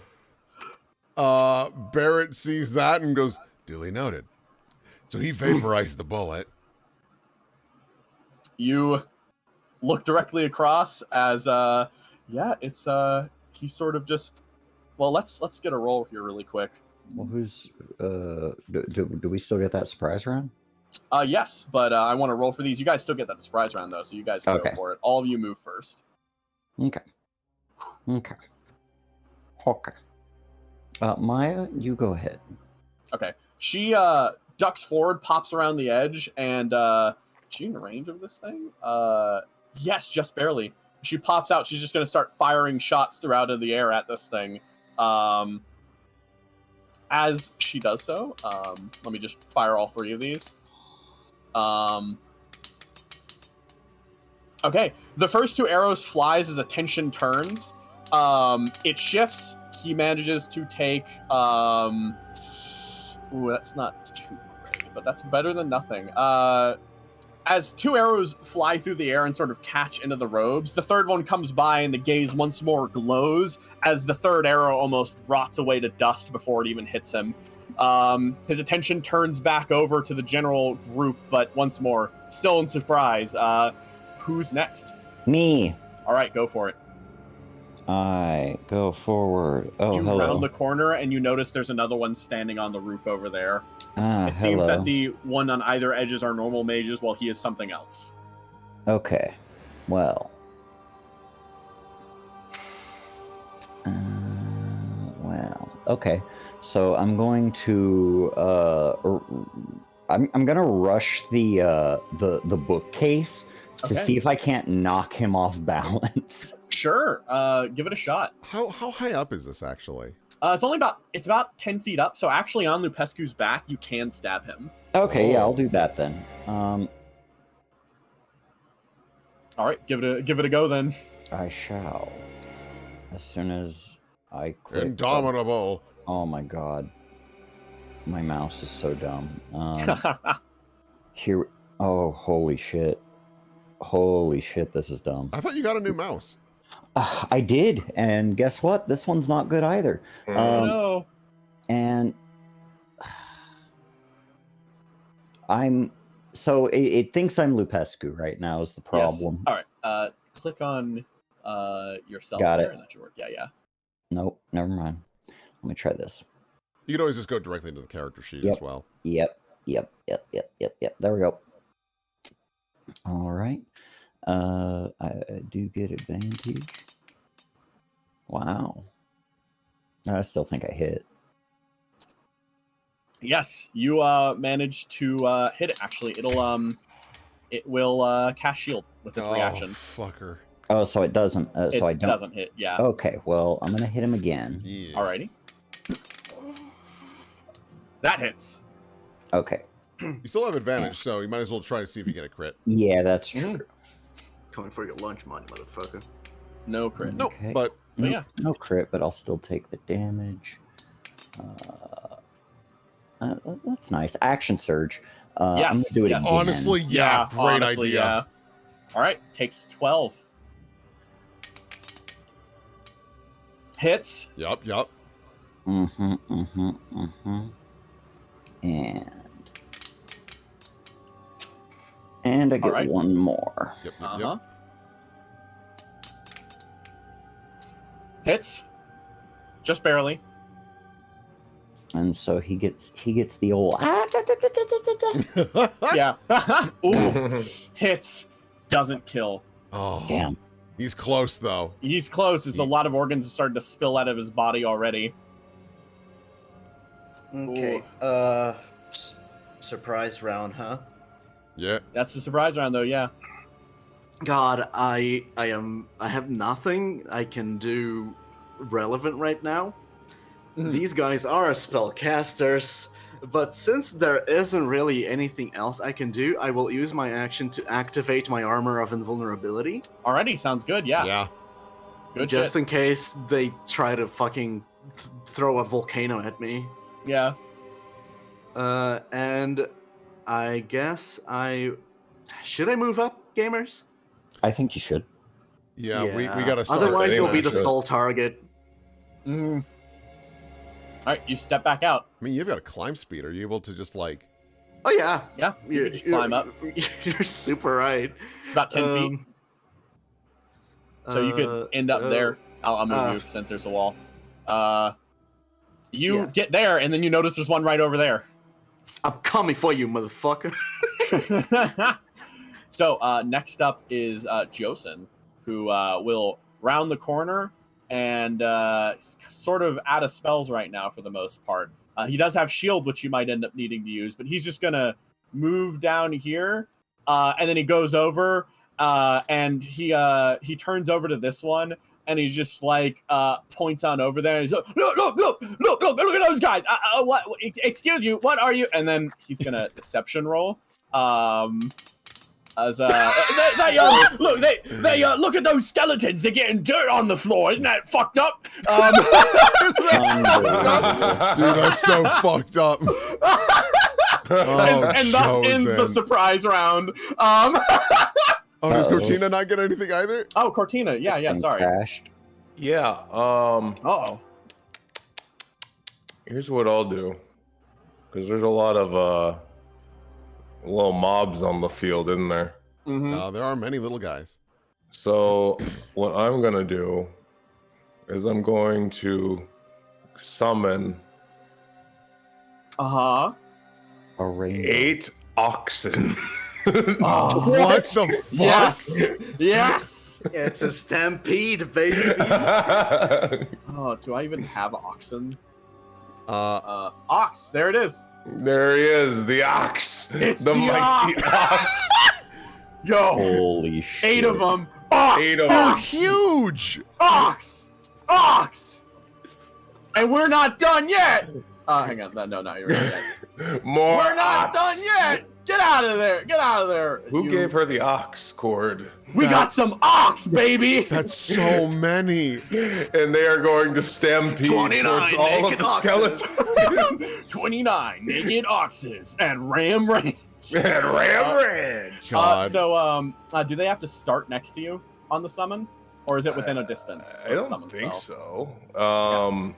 no. Barrett sees that and goes, duly noted. So he vaporized the bullet. You look directly across as it's he sort of just, well, let's get a roll here really quick. Well, who's do we still get that surprise round? Yes, but I want to roll for these. You guys still get that surprise round though, so you guys can go for it. All of you move first. Okay. Maya, you go ahead. Okay. She ducks forward, pops around the edge, and is she in range of this thing? Yes, just barely. She pops out. She's just going to start firing shots throughout in the air at this thing. As she does so, let me just fire all 3 of these. Okay, the first 2 arrows flies as attention turns. It shifts. He manages to take ooh, that's not too great, but that's better than nothing. As 2 arrows fly through the air and sort of catch into the robes, the third one comes by and the gaze once more glows as the third arrow almost rots away to dust before it even hits him. His attention turns back over to the general group, but once more, still in surprise. Who's next? Me. All right, go for it. I go forward. Oh, you hello. round the corner and you notice there's another one standing on the roof over there. It seems Hello. that the one on either edges are normal mages while he is something else. Okay. Well. Okay. So I'm going to I'm gonna rush the bookcase to see if I can't knock him off balance. Sure. Give it a shot. How high up is this actually? It's about 10 feet up, so actually on Lupescu's back, you can stab him. Okay, yeah, I'll do that then. All right, give it a go then. I shall. As soon as I click. Indomitable. Oh my god. My mouse is so dumb. Here. Oh, holy shit. Holy shit, this is dumb. I thought you got a new mouse. I did, and guess what? This one's not good either. No. And it thinks I'm Lupescu right now is the problem. Yes. All right. Click on yourself. Got there, it. and that should work. Yeah. Nope, never mind. Let me try this. You can always just go directly into the character sheet as well. Yep. There we go. All right. I do get advantage. Wow. I still think I hit. Yes, you managed to hit it. Actually, it will cast shield with its reaction. Fucker. Oh, so it doesn't. So I don't. Doesn't hit. Yeah. Okay. Well, I'm gonna hit him again. Yeah. Alrighty. That hits. Okay. You still have advantage, so you might as well try to see if you get a crit. Yeah, that's true. Coming for your lunch money, motherfucker. No crit. Nope, Okay. but But yeah. No crit, but I'll still take the damage. That's nice. Action surge. I'm gonna do it again. honestly, yeah, great idea. Yeah. All right, takes 12. Hits. Yup. And I get right. one more. Yep. Hits. Just barely. And so he gets the old Yeah. Ooh. Hits. Doesn't kill. Oh, damn. He's close though. He's close. As a lot of organs are starting to spill out of his body already. Okay. Surprise round, huh? Yeah. That's the surprise round, though. Yeah. God, I have nothing. I can do relevant right now. Mhm. These guys are spellcasters, but since there isn't really anything else I can do, I will use my action to activate my armor of invulnerability. Already sounds good. Yeah. Yeah. Good just shit. in case they try to fucking throw a volcano at me. Yeah. And I guess should I move up, gamers? I think you should. Yeah, we gotta start. Otherwise, you'll be the should. sole target. Mm. All right, you step back out. I mean, you've got a climb speed. Are you able to just like? Oh yeah, Yeah, you can just climb up. You're super right. It's about 10 feet. So you could end up there. I'll move you since there's a wall. You get there, and then you notice there's one right over there. I'm coming for you, motherfucker. So next up is Josen, who will round the corner and sort of out of spells right now for the most part. He does have shield, which you might end up needing to use, but he's just gonna move down here, and then he goes over, and he turns over to this one, and he's just like points on over there. And he's like, look at those guys. What? Excuse you. What are you? And then he's gonna deception roll. As they look at those skeletons. They're getting dirt on the floor. Isn't that fucked up? Dude, that's so fucked up. And thus ends the surprise round. Oh, does Cortina not get anything either? Oh, Cortina. Yeah. Sorry. Crashed. Yeah. Oh. Here's what I'll do, because there's a lot of little mobs on the field, isn't there? Mm-hmm. There are many little guys. So what I'm gonna do is I'm going to summon Uh-huh. A rainbow. 8 oxen. Oh, What the fuck? Yes. It's a stampede, baby. Oh, do I even have oxen? Uh, Ox. There it is. There he is, the ox. It's the the mighty ox. Yo. Holy shit. 8 of them. Ox. 8 of they're them. huge. Ox. And we're not done yet. Hang on. No, you're right. More We're not ox. done yet. Get out of there. Who gave her the ox cord? We got some ox, baby. That's so many. And they are going to stampede 29 towards all of naked the oxen. skeletons. 29 naked oxes at Ram Ranch. And Ram Ranch. God. Do they have to start next to you on the summon? Or is it within a distance? I of the don't summon think spell? so.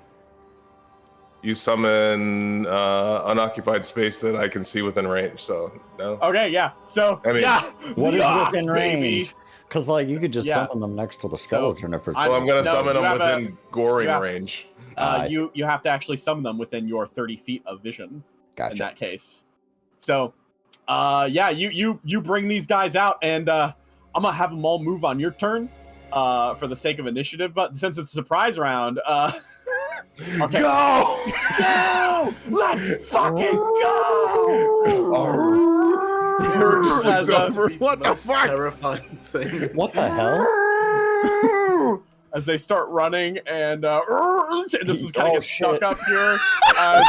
You summon unoccupied space that I can see within range, so no. Okay, yeah. So, I mean, What the is ox, within baby. range? Because, like, you could just Yeah. summon them next to the skeleton if it's... Well, I'm gonna No, summon you them have within goring you have- range. I see. You have to actually summon them within your 30 feet of vision in Gotcha. that case. So, you bring these guys out, and I'm gonna have them all move on your turn for the sake of initiative. But since it's a surprise round, okay. Go! Go! Let's fucking go! Bird just looks As a- over. What the Most fuck? terrifying thing. What the hell? As they start running, and this one's kind of Oh, gets stuck shit. up here. As,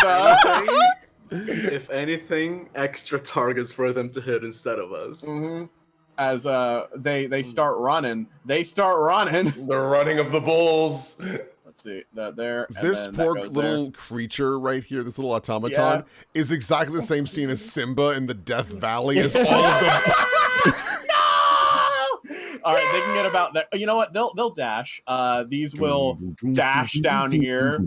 If anything, extra targets for them to hit instead of us. as they start running, The running of the bulls. Let's see that there. and This then that poor goes little there. creature right here, this little automaton, is exactly the same scene as Simba in the Death Valley as all of them. All right, they can get about there. You know what? They'll dash. These will dash down here.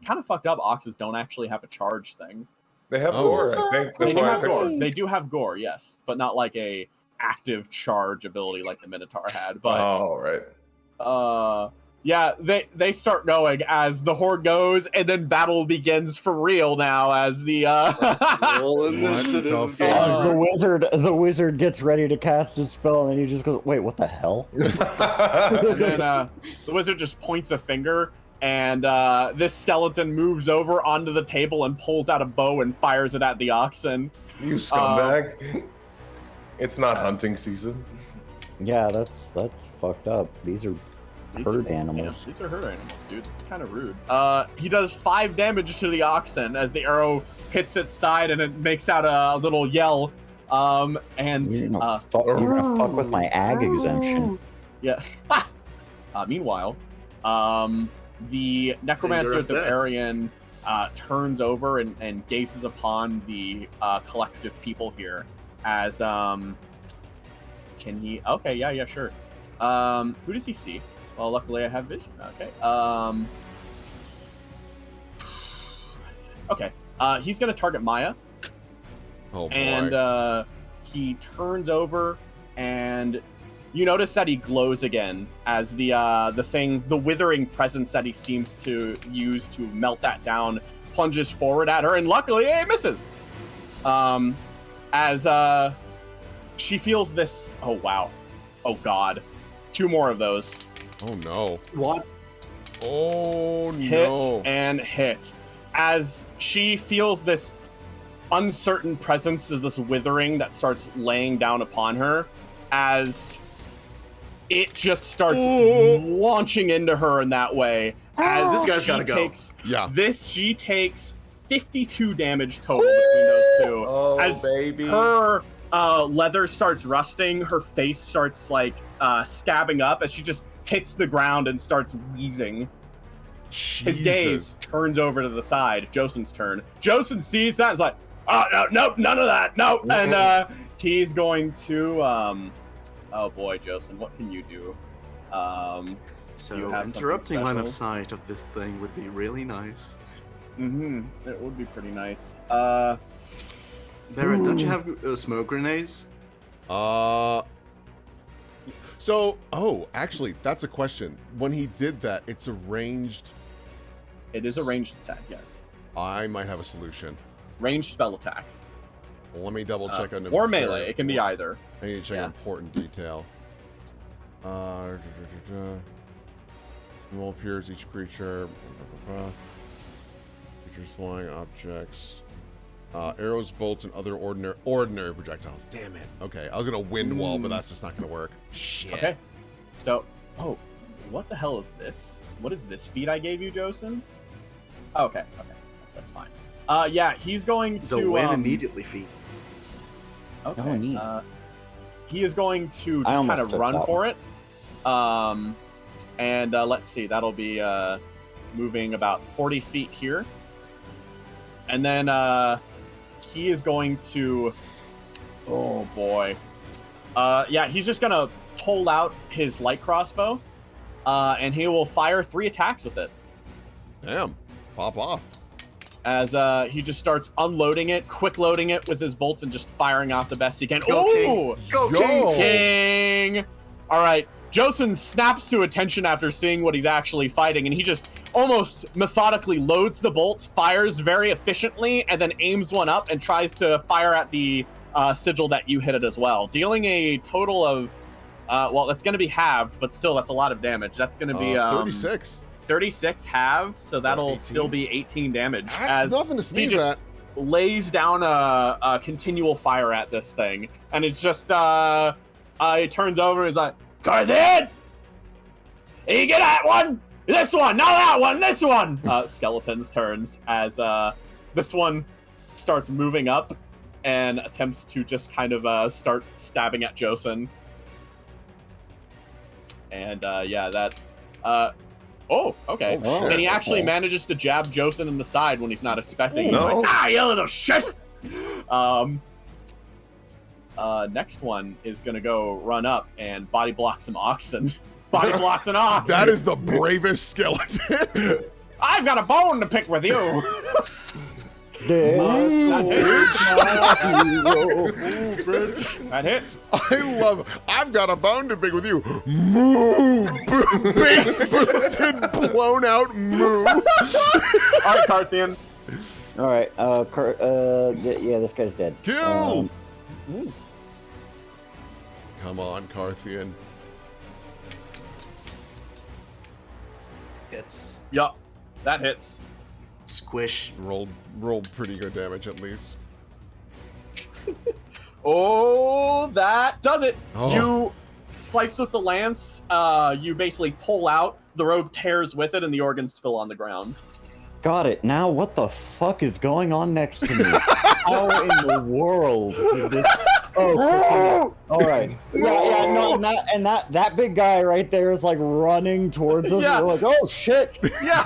Kind of fucked up. Oxes don't actually have a charge thing. They have Oh. gore, I think. They That's do why I have picked gore. them. They do have gore, yes, but not like a active charge ability like the Minotaur had. But Oh, right. yeah, they start going as the horde goes, and then battle begins for real now as the Roll initiative. What the As fuck? the wizard gets ready to cast his spell, and then he just goes, "Wait, what the hell?" and then the wizard just points a finger, and this skeleton moves over onto the table and pulls out a bow and fires it at the oxen. You scumbag. It's not hunting season. Yeah, that's fucked up. These are herd animals. These are herd animals, dude. This is kind of rude. He does 5 damage to the oxen as the arrow hits its side and it makes out a little yell. And You're gonna fuck with my ag exemption. Yeah. Meanwhile, the necromancer Finger at of the death. Barbarian turns over and gazes upon the collective people here as can he? Okay, yeah, sure. Who does he see? Well, luckily I have vision. Okay. Okay. He's gonna target Maya. Oh boy. And he turns over, and you notice that he glows again as the withering presence that he seems to use to melt that down plunges forward at her, and luckily it misses. As she feels this. Oh wow. Oh god. 2 more of those. Oh no. What? Oh Hit no. and hit. As she feels this uncertain presence of this withering that starts laying down upon her, as it just starts launching into her in that way. As This guy's she gotta go. takes, Yeah. she takes 52 damage total between those two. Oh, as baby. her leather starts rusting, her face starts like scabbing up as she just hits the ground and starts wheezing. His Jesus. gaze turns over to the side. Josen's turn. Josen sees that and is like, oh, no, nope, none of that, no. And he's going to, oh boy, Josen, what can you do? Do you So have something interrupting line of special? sight of this thing would be really nice. It would be pretty nice. Barrett, don't you have smoke grenades? So, actually, that's a question. When he did that, it's a ranged. It is a ranged attack, yes. I might have a solution. Ranged spell attack. Well, let me double check on Or melee, it can be either. I need to check Yeah. important detail. Roll appears each creature. Creatures flying objects. Arrows, bolts, and other ordinary projectiles. Damn it. Okay, I was gonna wind wall, but that's just not gonna work. Shit. Okay. So, what the hell is this? What is this feat I gave you, Josen? Okay. That's fine. Yeah, he's going to The win immediately feat. Okay. Oh, neat. He is going to I just almost kind of took run that for it. And let's see, that'll be moving about 40 feet here. And then he is going to, oh boy. Yeah, he's just going to pull out his light crossbow, and he will fire 3 attacks with it. Damn. Pop off. As he just starts unloading it, quick loading it with his bolts, and just firing off the best he can. Go, Ooh! King! Go, Yo! King! King! All right, Josen snaps to attention after seeing what he's actually fighting, and he just almost methodically loads the bolts, fires very efficiently, and then aims one up and tries to fire at the sigil that you hit it as well, dealing a total of, well, that's going to be halved, but still, that's a lot of damage. That's going to be 36. 36 halved, so that'll 18? still be 18 damage. That's as nothing to he sneeze just at. lays down a continual fire at this thing, and it's just he turns over and is like, Carthian! You get that one! This one! Not that one! This one! Skeleton's turns as this one starts moving up and attempts to just kind of start stabbing at Josen. And yeah, that oh, okay. Oh, And he actually okay. manages to jab Josen in the side when he's not expecting it. No. Like, you little shit! Next one is gonna go run up and body block some oxen. Body blocks an ox! That is the bravest skeleton. I've got a bone to pick with you! That hits. I love. I've got a bone to pick with you. Moo. Base boosted, blown out moo. Alright, Carthian. All right. Yeah, this guy's dead. Kill. Come on, Carthian. It's Yup, that hits. squish. Rolled pretty good damage at least. Oh, that does it. Oh. You swipes with the lance. You basically pull out, the robe tears with it, and the organs spill on the ground. Got it. Now, what the fuck is going on next to me? How in the world did this... Oh, all right. Yeah, no, and that big guy right there is like running towards us. Yeah. And we're like, oh shit. Yeah.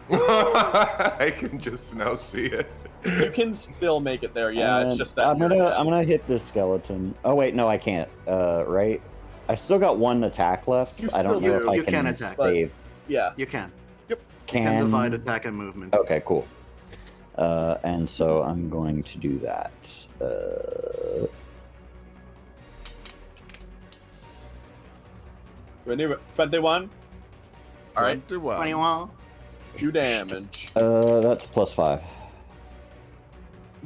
I can just now see it. You can still make it there. Yeah, And it's just that. I'm gonna hit this skeleton. Oh wait, no, I can't. Right? I still got one attack left. You I don't still know do. if I You can can attack. save. Yeah. You can. Can... You can divide attack and movement. Okay, cool. And so I'm going to do that. 21. All right. 21. 2 damage. That's +5.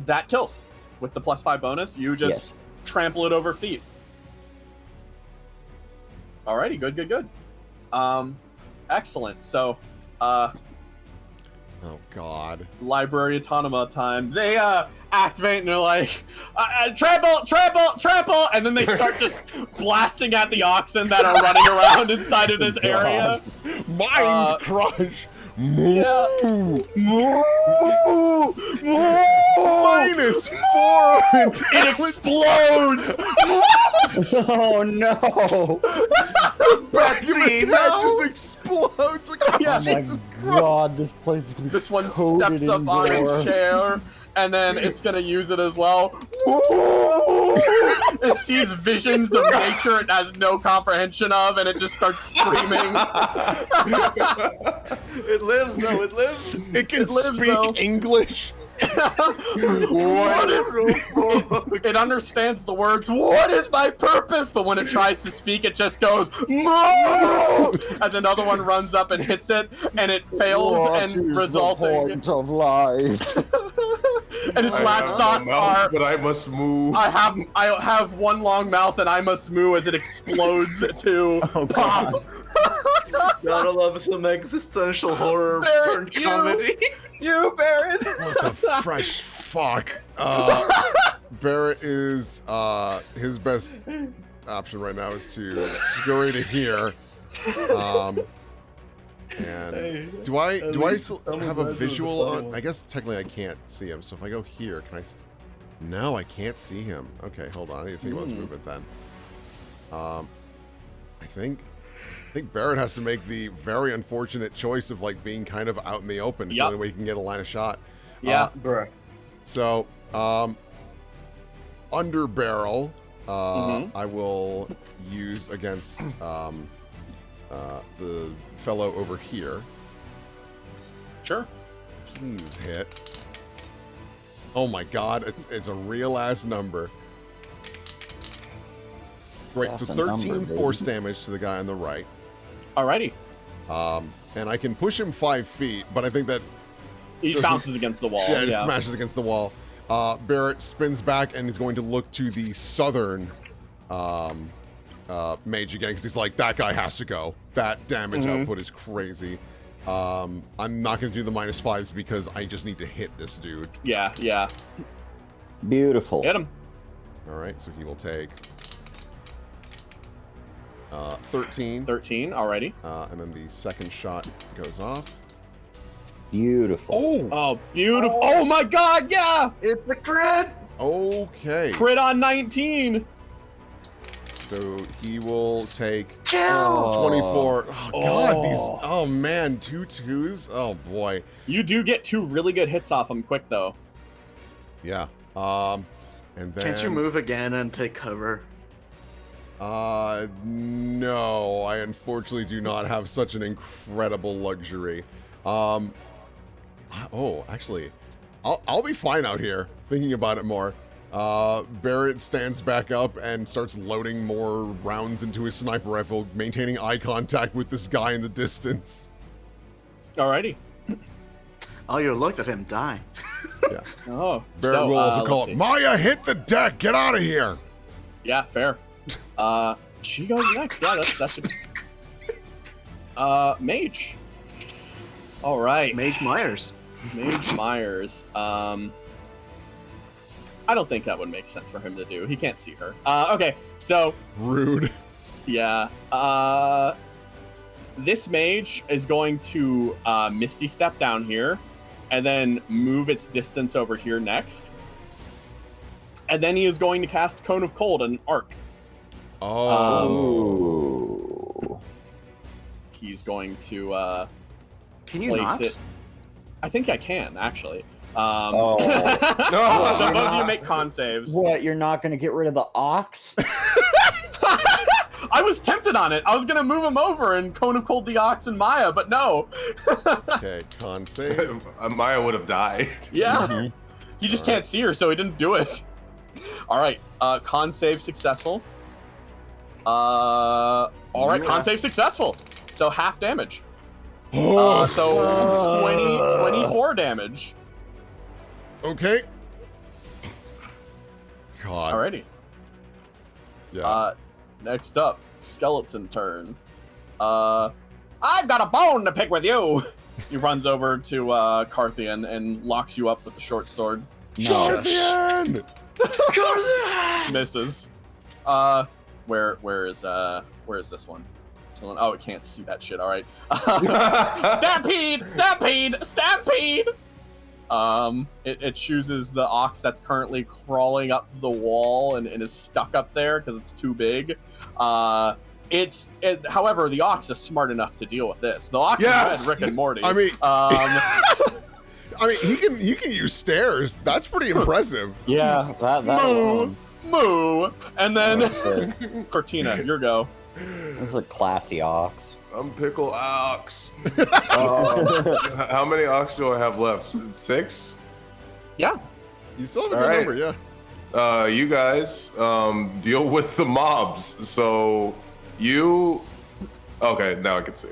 That kills. With the +5 bonus, you just Yes. trample it over feet. Alrighty, good. Excellent. So, Oh God. library autonoma time. They activate and they're like, trample, and then they start just blasting at the oxen that are running around inside of this area. Mind crush. Yeah. -4. It explodes. Oh no! Betsy, that just explodes. Like, oh, Yeah. Oh my Jesus god, this place is gonna be This one coated steps up in on gore. its chair, and then it's gonna use it as well. It sees visions of nature it has no comprehension of, and it just starts screaming. It lives, though. It lives. It can lives, speak though. English. It understands the words, "What is my purpose?" But when it tries to speak, it just goes, "Moo!" As another one runs up and hits it, and it fails, What and is the resulting. point of life? And its I last have thoughts no mouth, are, but I must move. I have one long mouth and I must moo as it explodes to Oh, pop. Gotta love some existential horror Barrett, turned you- comedy. You, Barrett. What the fresh fuck? Barrett is his best option right now is to scurry to here. And do I still have a visual on? I guess technically I can't see him. So if I go here, can I? No, I can't see him. Okay, hold on. I need to think about this movement then. I think Barrett has to make the very unfortunate choice of like being kind of out in the open, so Yep. that way he can get a line of shot. Yeah. Bruh. So, under barrel, I will use against the fellow over here. Sure. Please hit. Oh my god, it's a real ass number. Great, so That's a 13 number, baby. force damage to the guy on the right. Alrighty. And I can push him 5 feet, but I think that He Doesn't- bounces against the wall. yeah, it Yeah. smashes against the wall. Barrett spins back and is going to look to the southern mage again because he's like, that guy has to go. That damage output is crazy. I'm not going to do the -5s because I just need to hit this dude. Yeah. Beautiful. Hit him. All right, so he will take 13. 13. Alrighty. And then the second shot goes off. Beautiful. Oh, beautiful. Oh my god, yeah! It's a crit! Okay. Crit on 19. So he will take Kill! 24. Oh, God, Oh. these. Oh, man. 2 2s. Oh, boy. You do get 2 really good hits off him quick, though. Yeah. And then. Can't you move again and take cover? No. I unfortunately do not have such an incredible luxury. Oh, actually, I'll be fine out here. Thinking about it more. Barrett stands back up and starts loading more rounds into his sniper rifle, maintaining eye contact with this guy in the distance. Alrighty. Oh, you looked at him die. Yeah. Oh. Barrett will also call let's it, see. Maya, hit the deck, get out of here. Yeah, fair. She goes next. Yeah, that's Mage. All right. Mage Myers. Mage Myers. I don't think that would make sense for him to do. He can't see her. Okay, so Rude. Yeah. This mage is going to Misty Step down here, and then move its distance over here next. And then he is going to cast Cone of Cold and Arc. Oh. He's going to Can you place not? it. I think I can actually. Oh. So both of you make con saves. What? You're not going to get rid of the ox? I was tempted on it. I was gonna move him over and Cone of Cold the Ox and Maya, but no. Okay, con save. Maya would have died. Yeah. You just can't see her, so he didn't do it. All right. Con save successful. All right. Con save successful. So half damage. So 24 damage. Okay. God. Alrighty. Yeah. Next up, skeleton turn. I've got a bone to pick with you. He runs over to Carthian and locks you up with the short sword. Carthian! Misses. Where is this one? Oh, it can't see that shit. All right. Stampede! Stampede! Stampede! It chooses the ox that's currently crawling up the wall and is stuck up there because it's too big. However, the ox is smart enough to deal with this. The ox is Rick and Morty. I mean, he can use stairs. That's pretty impressive. Yeah, that moo, alone. moo, and then Oh, Cortina, your go. this is a classy ox. I'm Pickle Ox. Oh. How many ox do I have left? 6? Yeah. You still have a All good right. number, yeah. You guys deal with the mobs. So you... Okay, now I can see.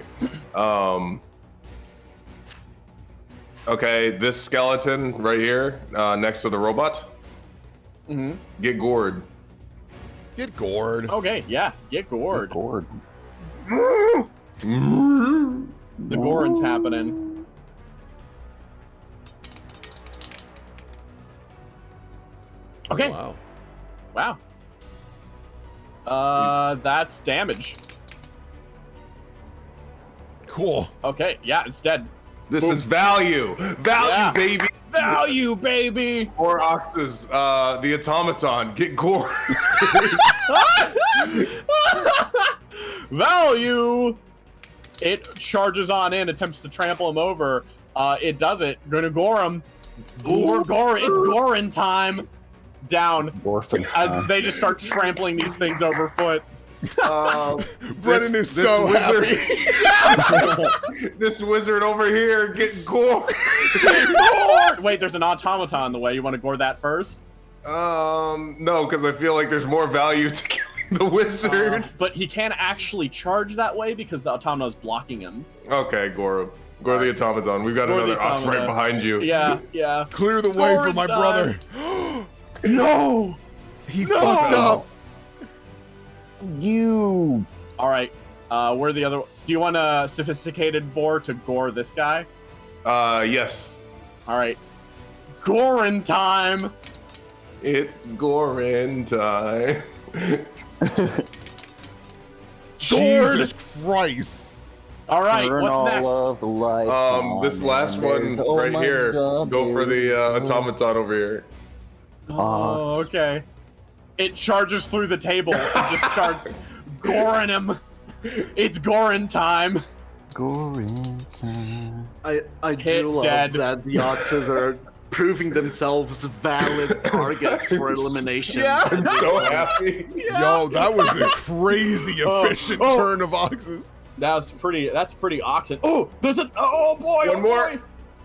Okay, this skeleton right here, next to the robot, get gored. Get gored. Okay, yeah. Get gored. Gourd. The goring's happening. Okay. Oh, Wow. That's damage. cool. Okay, yeah, it's dead. This is value. Value, Yeah. baby. Value, baby! 4 oxes. The automaton, get gored. Value! It charges on in, attempts to trample him over. It doesn't. Gonna gore him. It's goring time. Down. Orphan. As they just start trampling these things overfoot. Brennan is so happy. This wizard over here, get gored. Wait, there's an automaton in the way. You want to gore that first? No, because I feel like there's more value to killing the wizard. But he can't actually charge that way because the automaton is blocking him. Okay, gore him. Gore the automaton. We've got Gore the another ox right automaton. behind you. Yeah, yeah. Clear the way for Goring my time. brother. No! He fucked up. You. All right. Where the other? Do you want a sophisticated boar to gore this guy? Yes. All right. Gorin time. It's goring time. Jesus Christ. All right. Turn What's all next? of the lights on, This last and one there's- oh right my here. God, Go for the there's- automaton over here. Oh, okay. It charges through the table and just starts goring him. It's goring time. Goring time. I Hit do love dead. that the oxes are proving themselves valid targets for elimination. Yeah. I'm so happy. Yo, that was a crazy efficient Oh. turn of oxes. That's pretty oxen. Oh, there's a. Oh boy. One oh, more. boy.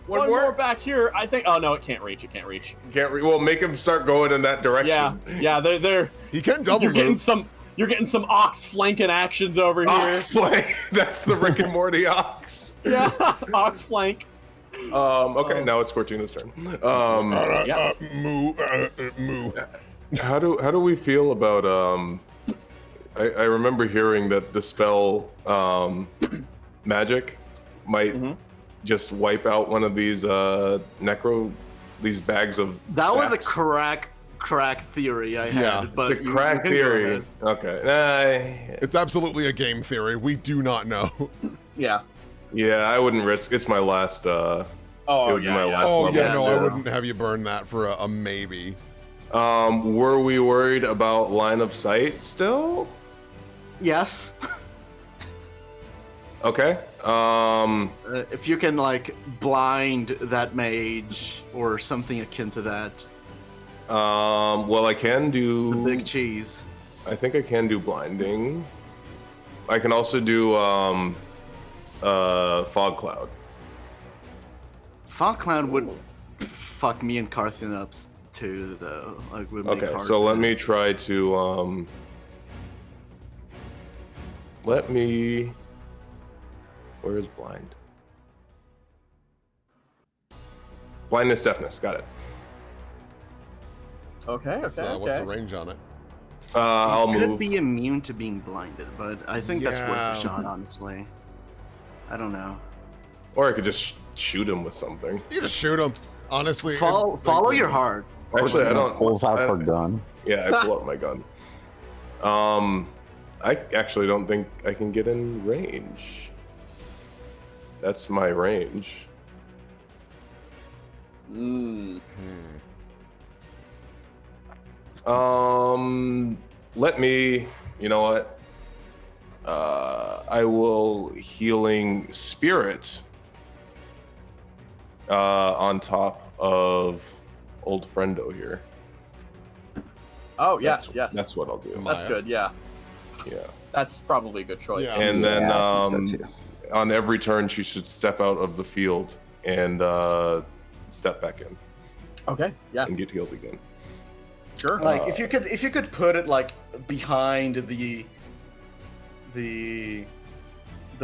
One One more. more back here. I think. Oh no, it can't reach. It can't reach. Well, make him start going in that direction. Yeah, yeah. They're. He can double You're getting move. some. You're getting some ox flanking actions over here. Ox play. That's the Rick and Morty ox. Yeah, ox flank. Okay, now it's Cortina's turn. Yes. Moo. How do we feel about I remember hearing that the spell magic might just wipe out one of these these bags of That was a sacks. crack theory I had, Yeah. but It's a you crack can go theory. ahead. Okay. It's absolutely a game theory. We do not know. Yeah. Yeah, I wouldn't risk. It's my last. It Oh would be yeah. my yeah. last Oh level. yeah, no, I no. wouldn't have you burn that for a maybe. Were we worried about line of sight still? Yes. Okay. If you can like blind that mage or something akin to that, Well, I can the do. big cheese. I think I can do blinding. I can also do fog cloud. Fog cloud would fuck me and Carthian up too, though. Like, would make Okay, Carthian- so let me try to let me. Where is blind? Blindness, deafness. Got it. Okay. Okay. So, okay. what's the range on it? I'll Could move. be immune to being blinded, but I think that's worth Yeah. a shot, honestly. I don't know. Or I could just shoot him with something. You just shoot him. Honestly, Follow your heart. Actually, I don't. Pulls out I- her gun. Yeah, I pull out my gun. I actually don't think I can get in range. That's my range. Mm. Let me. You know what? I will healing spirit on top of old friendo here. Oh yes. That's, Yes. That's what I'll do. Am That's I- good. Yeah. Yeah. That's probably a good choice. Yeah. And then Yeah, I think so too. on every turn, she should step out of the field and step back in Okay. Yeah. and get healed again. Sure. Like if you could put it like behind the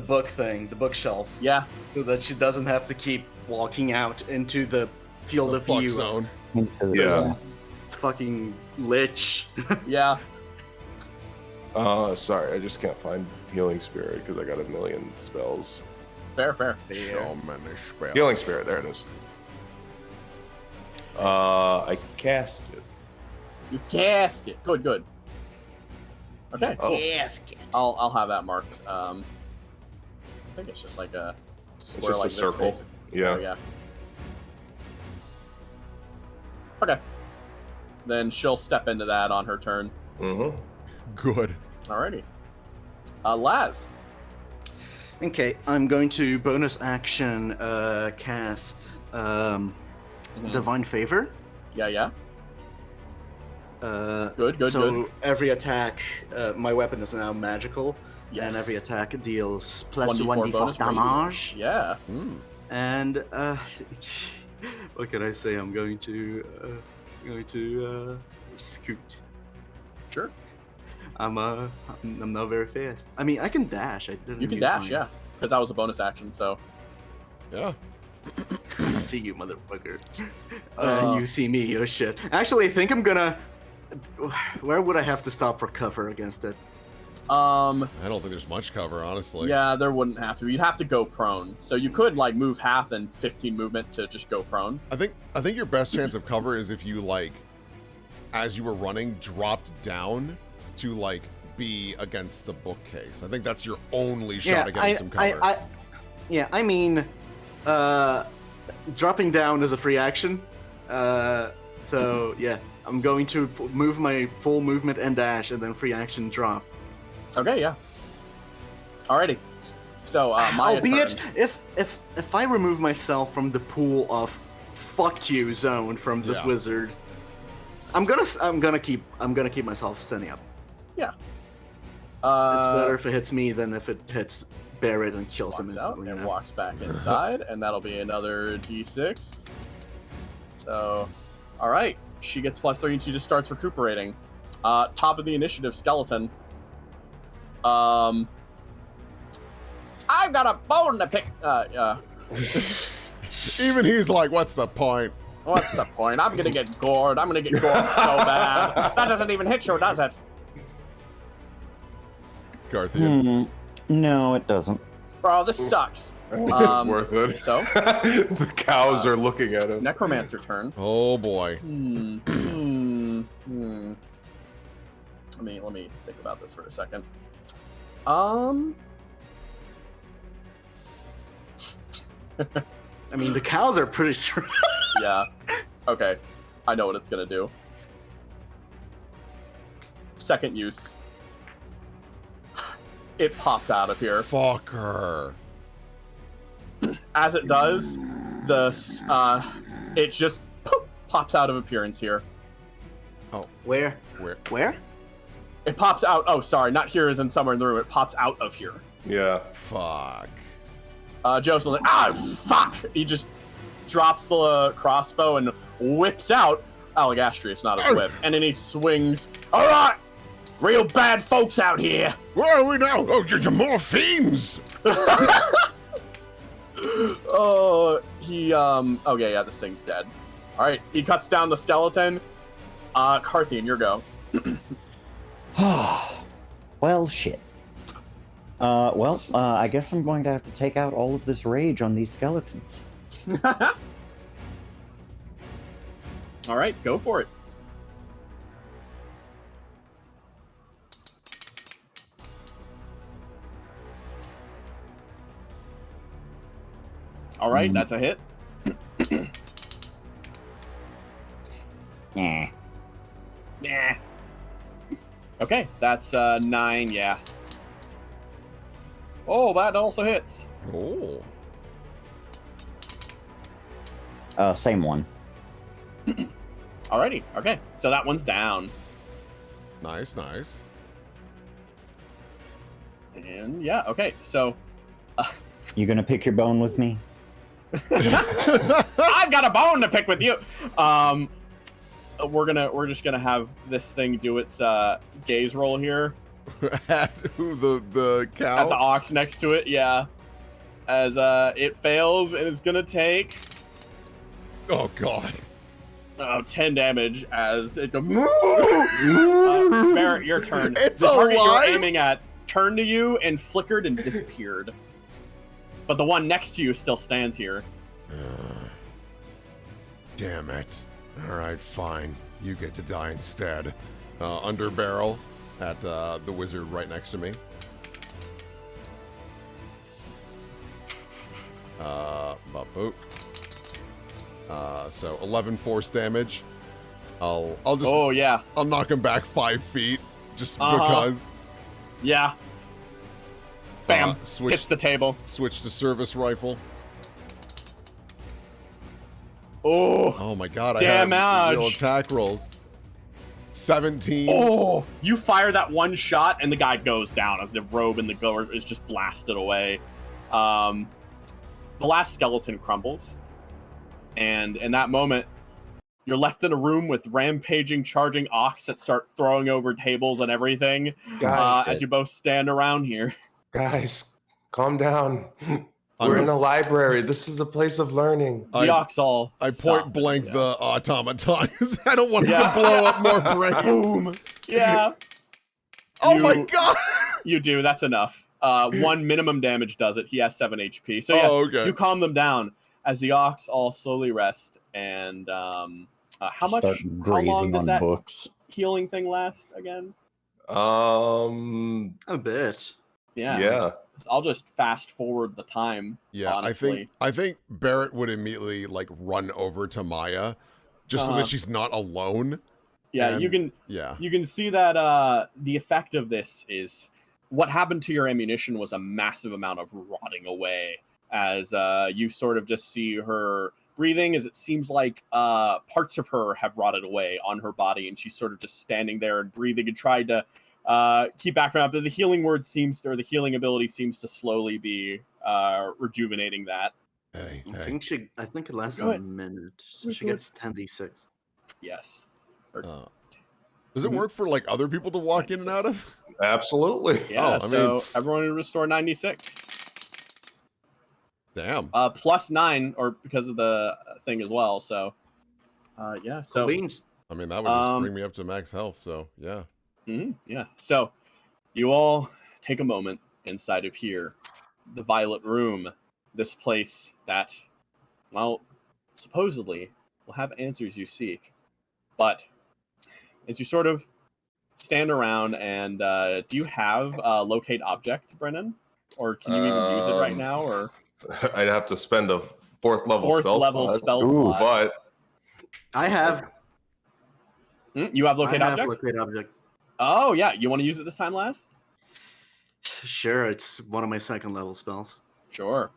book thing, the bookshelf, Yeah. so that she doesn't have to keep walking out into the field the of fuck view. zone. Into the, Yeah. Fucking lich. Yeah. Sorry, I just can't find healing spirit because I got a million spells. Fair. Fair. So many spells. Healing spirit, there it is. I cast it. You cast it. Good. Good. Okay. Oh. Yes. I'll have that marked. I think it's just like a square just a like this. circle. Basically. Yeah. Oh, yeah. Okay. Then she'll step into that on her turn. Mm-hmm. Good. Alrighty. Laz. Okay, I'm going to bonus action cast Divine Favor. Yeah. Yeah. Good, good, So good. every attack, my weapon is now magical, Yes. and every attack deals plus 1d4 1d4 bonus damage. Yeah. And what can I say? I'm going to scoot. Sure. I'm not very fast. I mean, I can dash. I didn't You can use dash. mine. Yeah. Because that was a bonus action. So. Yeah. I see you, motherfucker. Uh, You see me. Oh shit. Actually, I think I'm gonna. Where would I have to stop for cover against it? I don't think there's much cover, honestly. Yeah, there wouldn't have to. You'd have to go prone. So you could like move half and 15 movement to just go prone. I think your best chance of cover is if you like, as you were running, dropped down to like be against the bookcase. I think that's your only shot at getting some cover. I mean, dropping down is a free action. So yeah, I'm going to move my full movement and dash, and then free action drop. Okay. Yeah. Alrighty. So my Albeit, turn. if I remove myself from the pool of fuck you zone from this Yeah. wizard, I'm gonna keep myself standing up. Yeah. It's better if it hits me than if it hits Barrett and kills him Walks out instantly. and you know? walks back inside, and that'll be another d6. So, all right, she gets +3, and she just starts recuperating. Top of the initiative, skeleton. I've got a bone to pick. Even he's like, what's the point? What's the point? I'm gonna get gored. I'm gonna get gored so bad. That doesn't even hit you, does it? Garthian. No, it doesn't. Bro, this sucks. It's worth it. So? The cows are looking at him. Necromancer turn. Oh boy. Let me think about this for a second. I mean, the cows are pretty strong. Yeah. Okay. I know what it's gonna do. Second use. It pops out of here. Fucker. As it does, it just pops out of appearance here. Oh. Where? Where? It pops out. Oh, sorry, not here, as in somewhere in the room. It pops out of here. Yeah. Fuck. Joseph's like, fuck! He just drops the crossbow and whips out Alligastrius, not his whip. And then he swings. All right! Real bad folks out here! Where are we now? Oh, there's more fiends! Okay, yeah, this thing's dead. All right, he cuts down the skeleton. Carthian, your go. Well, shit. I guess I'm going to have to take out all of this rage on these skeletons. All right, go for it. All right, that's a hit. Nah. Nah. Okay, that's 9, yeah. Oh, that also hits. Oh. Same one. Alrighty, okay. So that one's down. Nice, nice. And yeah, okay, so... You gonna pick your bone with me? I've got a bone to pick with you! We're just gonna have this thing do its gaze roll here. At who, the cow? At the ox next to it, yeah. As it fails, and it's gonna take... Oh, God. 10 damage as it goes... Barrett, your turn. It's the target alive? you're aiming at turned to you and flickered and disappeared. But the one next to you still stands here. Damn it. All right, fine. You get to die instead. Under barrel at the wizard right next to me. Boop. So 11 force damage. I'll just. Oh yeah. I'll knock him back 5 feet just because. Yeah. Bam. Switch, Hits the table. Switch to service rifle. Oh. Oh my god, Damage. I have real attack rolls. 17. Oh, you fire that one shot and the guy goes down as the robe and the gourd is just blasted away. The last skeleton crumbles. And in that moment, you're left in a room with rampaging, charging ox that start throwing over tables and everything. As you both stand around here. Guys, calm down. We're in a library. This is a place of learning. The ox all I stop. point blank the automaton. I don't want it to blow up more brains. Boom. Yeah. Oh my god. You do. That's enough. 1 minimum damage does it. He has 7 HP. So yes, okay. you calm them down as the ox all slowly rest. And how long does that healing thing last again? A bit. Yeah. I'll just fast forward the time. Yeah, honestly. I think Barrett would immediately like run over to Maya, just so that she's not alone. Yeah, and, you can see that the effect of this is what happened to your ammunition was a massive amount of rotting away as you sort of just see her breathing as it seems like parts of her have rotted away on her body and she's sort of just standing there and breathing and tried to keep back from that. But the healing word the healing ability seems to slowly be rejuvenating that. Hey. I think it lasts a minute. So she gets 10d6. Yes. Does it work for like other people to walk in and out of? Absolutely. Yeah, so everyone will restore 96. Damn. Plus 9, or because of the thing as well. So, yeah. So beans. I mean, that would just bring me up to max health. So, yeah. Yeah. So, you all take a moment inside of here, the Violet Room, this place that, well, supposedly will have answers you seek, but as you sort of stand around and do you have locate object, Brennan? Or can you even use it right now? Or I'd have to spend a fourth level spell Ooh. slot. But I have. You have locate I have object? locate object. Oh yeah, you want to use it this time, Laz? Sure, it's one of my second level spells. Sure.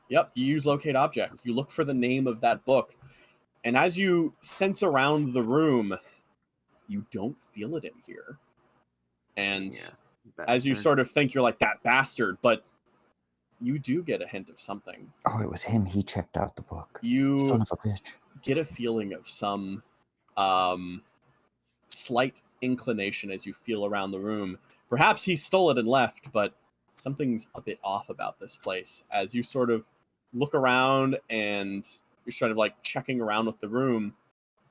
Yep, you use locate object. You look for the name of that book. And as you sense around the room, you don't feel it in here. And as you Bastard. sort of think, you're like, that bastard, but you do get a hint of something. Oh, it was him. He checked out the book. You Son of a bitch. get a feeling of some slight inclination as you feel around the room. Perhaps he stole it and left, but something's a bit off about this place. As you sort of look around and you're sort of like checking around with the room,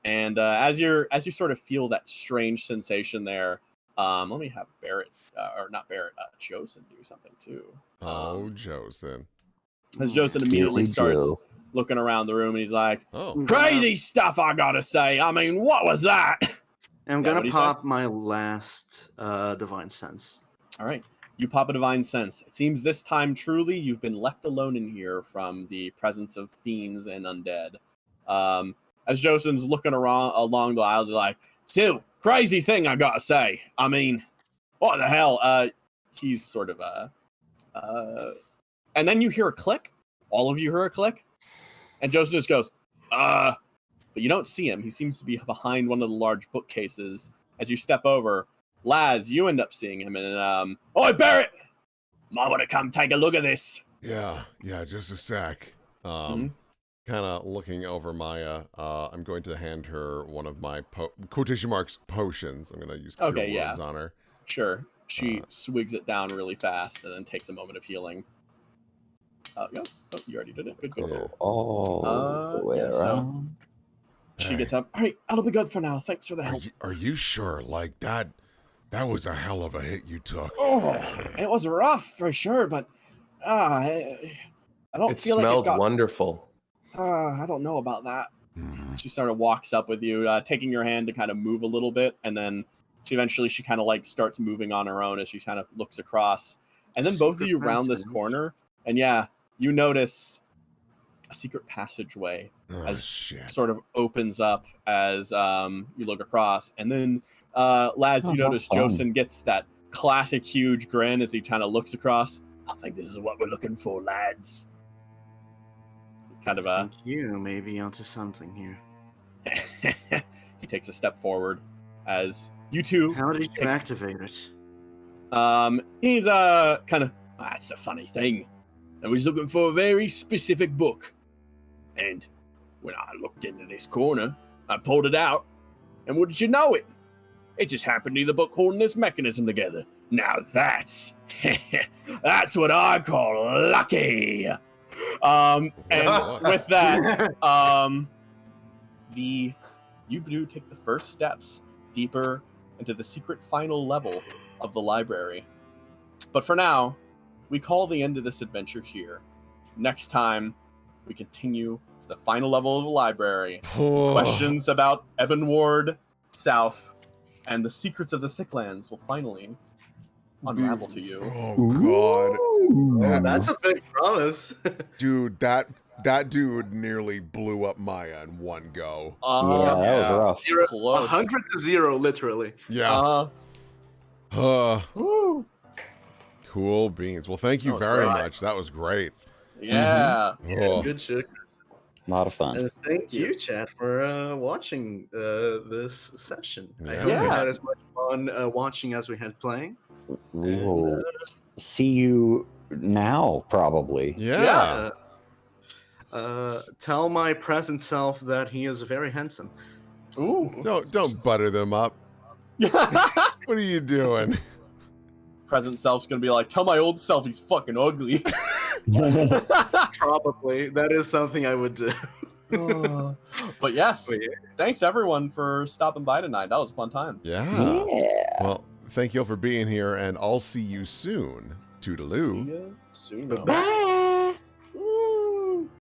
and as you sort of feel that strange sensation there, let me have Barrett, or not Barrett, Josen do something too. Oh, Josen. As Josen immediately starts looking around the room, and he's like, Oh, "Crazy stuff, I gotta say. I mean, what was that?" I'm Yeah, what gonna do you pop my last divine sense. All right. You pop a divine sense. It seems this time truly you've been left alone in here from the presence of fiends and undead. As Josen's looking around along the aisles, he's like, "Still, crazy thing I gotta say. I mean, what the hell?" He's sort of and then you hear a click. All of you hear a click, and Josen just goes, but you don't see him. He seems to be behind one of the large bookcases. As you step over, Laz, you end up seeing him, and "Oi, Barrett! Might want to come take a look at this." yeah, just a sec. Mhm. Kind of looking over Maya, I'm going to hand her one of my quotation marks potions. I'm going to use cure words on her. Sure. She swigs it down really fast and then takes a moment of healing. Yeah. Oh, you already did it. Good. Yeah. All the way yeah, so- around. She Hey. gets up. All right, that'll be good for now. Thanks for the help. Are you sure? Like that was a hell of a hit you took. Oh, it was rough for sure, but I don't it feel like it smelled got. wonderful. I don't know about that. Mhm. She sort of walks up with you, taking your hand to kind of move a little bit, and then she kind of like starts moving on her own as she kind of looks across, and then both of you round this corner, and you notice a secret passageway Oh, as shit. sort of opens up as you look across, and then Laz, you how notice fun. Josen gets that classic huge grin as he kind of looks across. I think this is what we're looking for, lads. Kind of I think you may be onto something here. he takes a step forward as you two. How did you activate it? He's kind of. That's a funny thing. I was looking for a very specific book, and when I looked into this corner, I pulled it out, and wouldn't you know it? It just happened to be the book holding this mechanism together. Now that's what I call lucky. And with that, you do take the first steps deeper into the secret final level of the library. But for now, we call the end of this adventure here. Next time, we continue to the final level of the library. Questions about Ebon Ward South and the secrets of the Sicklands will finally unravel to you. Oh god. That's a big promise. Dude, that dude nearly blew up Maya in one go. Yeah, that was rough. You're Close. 100-0, literally. Yeah. Woo. Cool beans. Well, thank you That was very great. much. That was great. Yeah. Oh. Good shit. A lot of fun. And thank you, chat, for watching this session. I hope Yeah. you had as much fun watching as we had playing. We will see you now, probably. Yeah. Tell my present self that he is very handsome. Ooh. Don't butter them up. What are you doing? Present self's gonna be like, tell my old self he's fucking ugly. Probably. That is something I would do. But yes, But yeah. thanks everyone for stopping by tonight. That was a fun time. Yeah. Yeah. Well, thank you all for being here, and I'll see you soon. Toodaloo. See ya soon. Bye.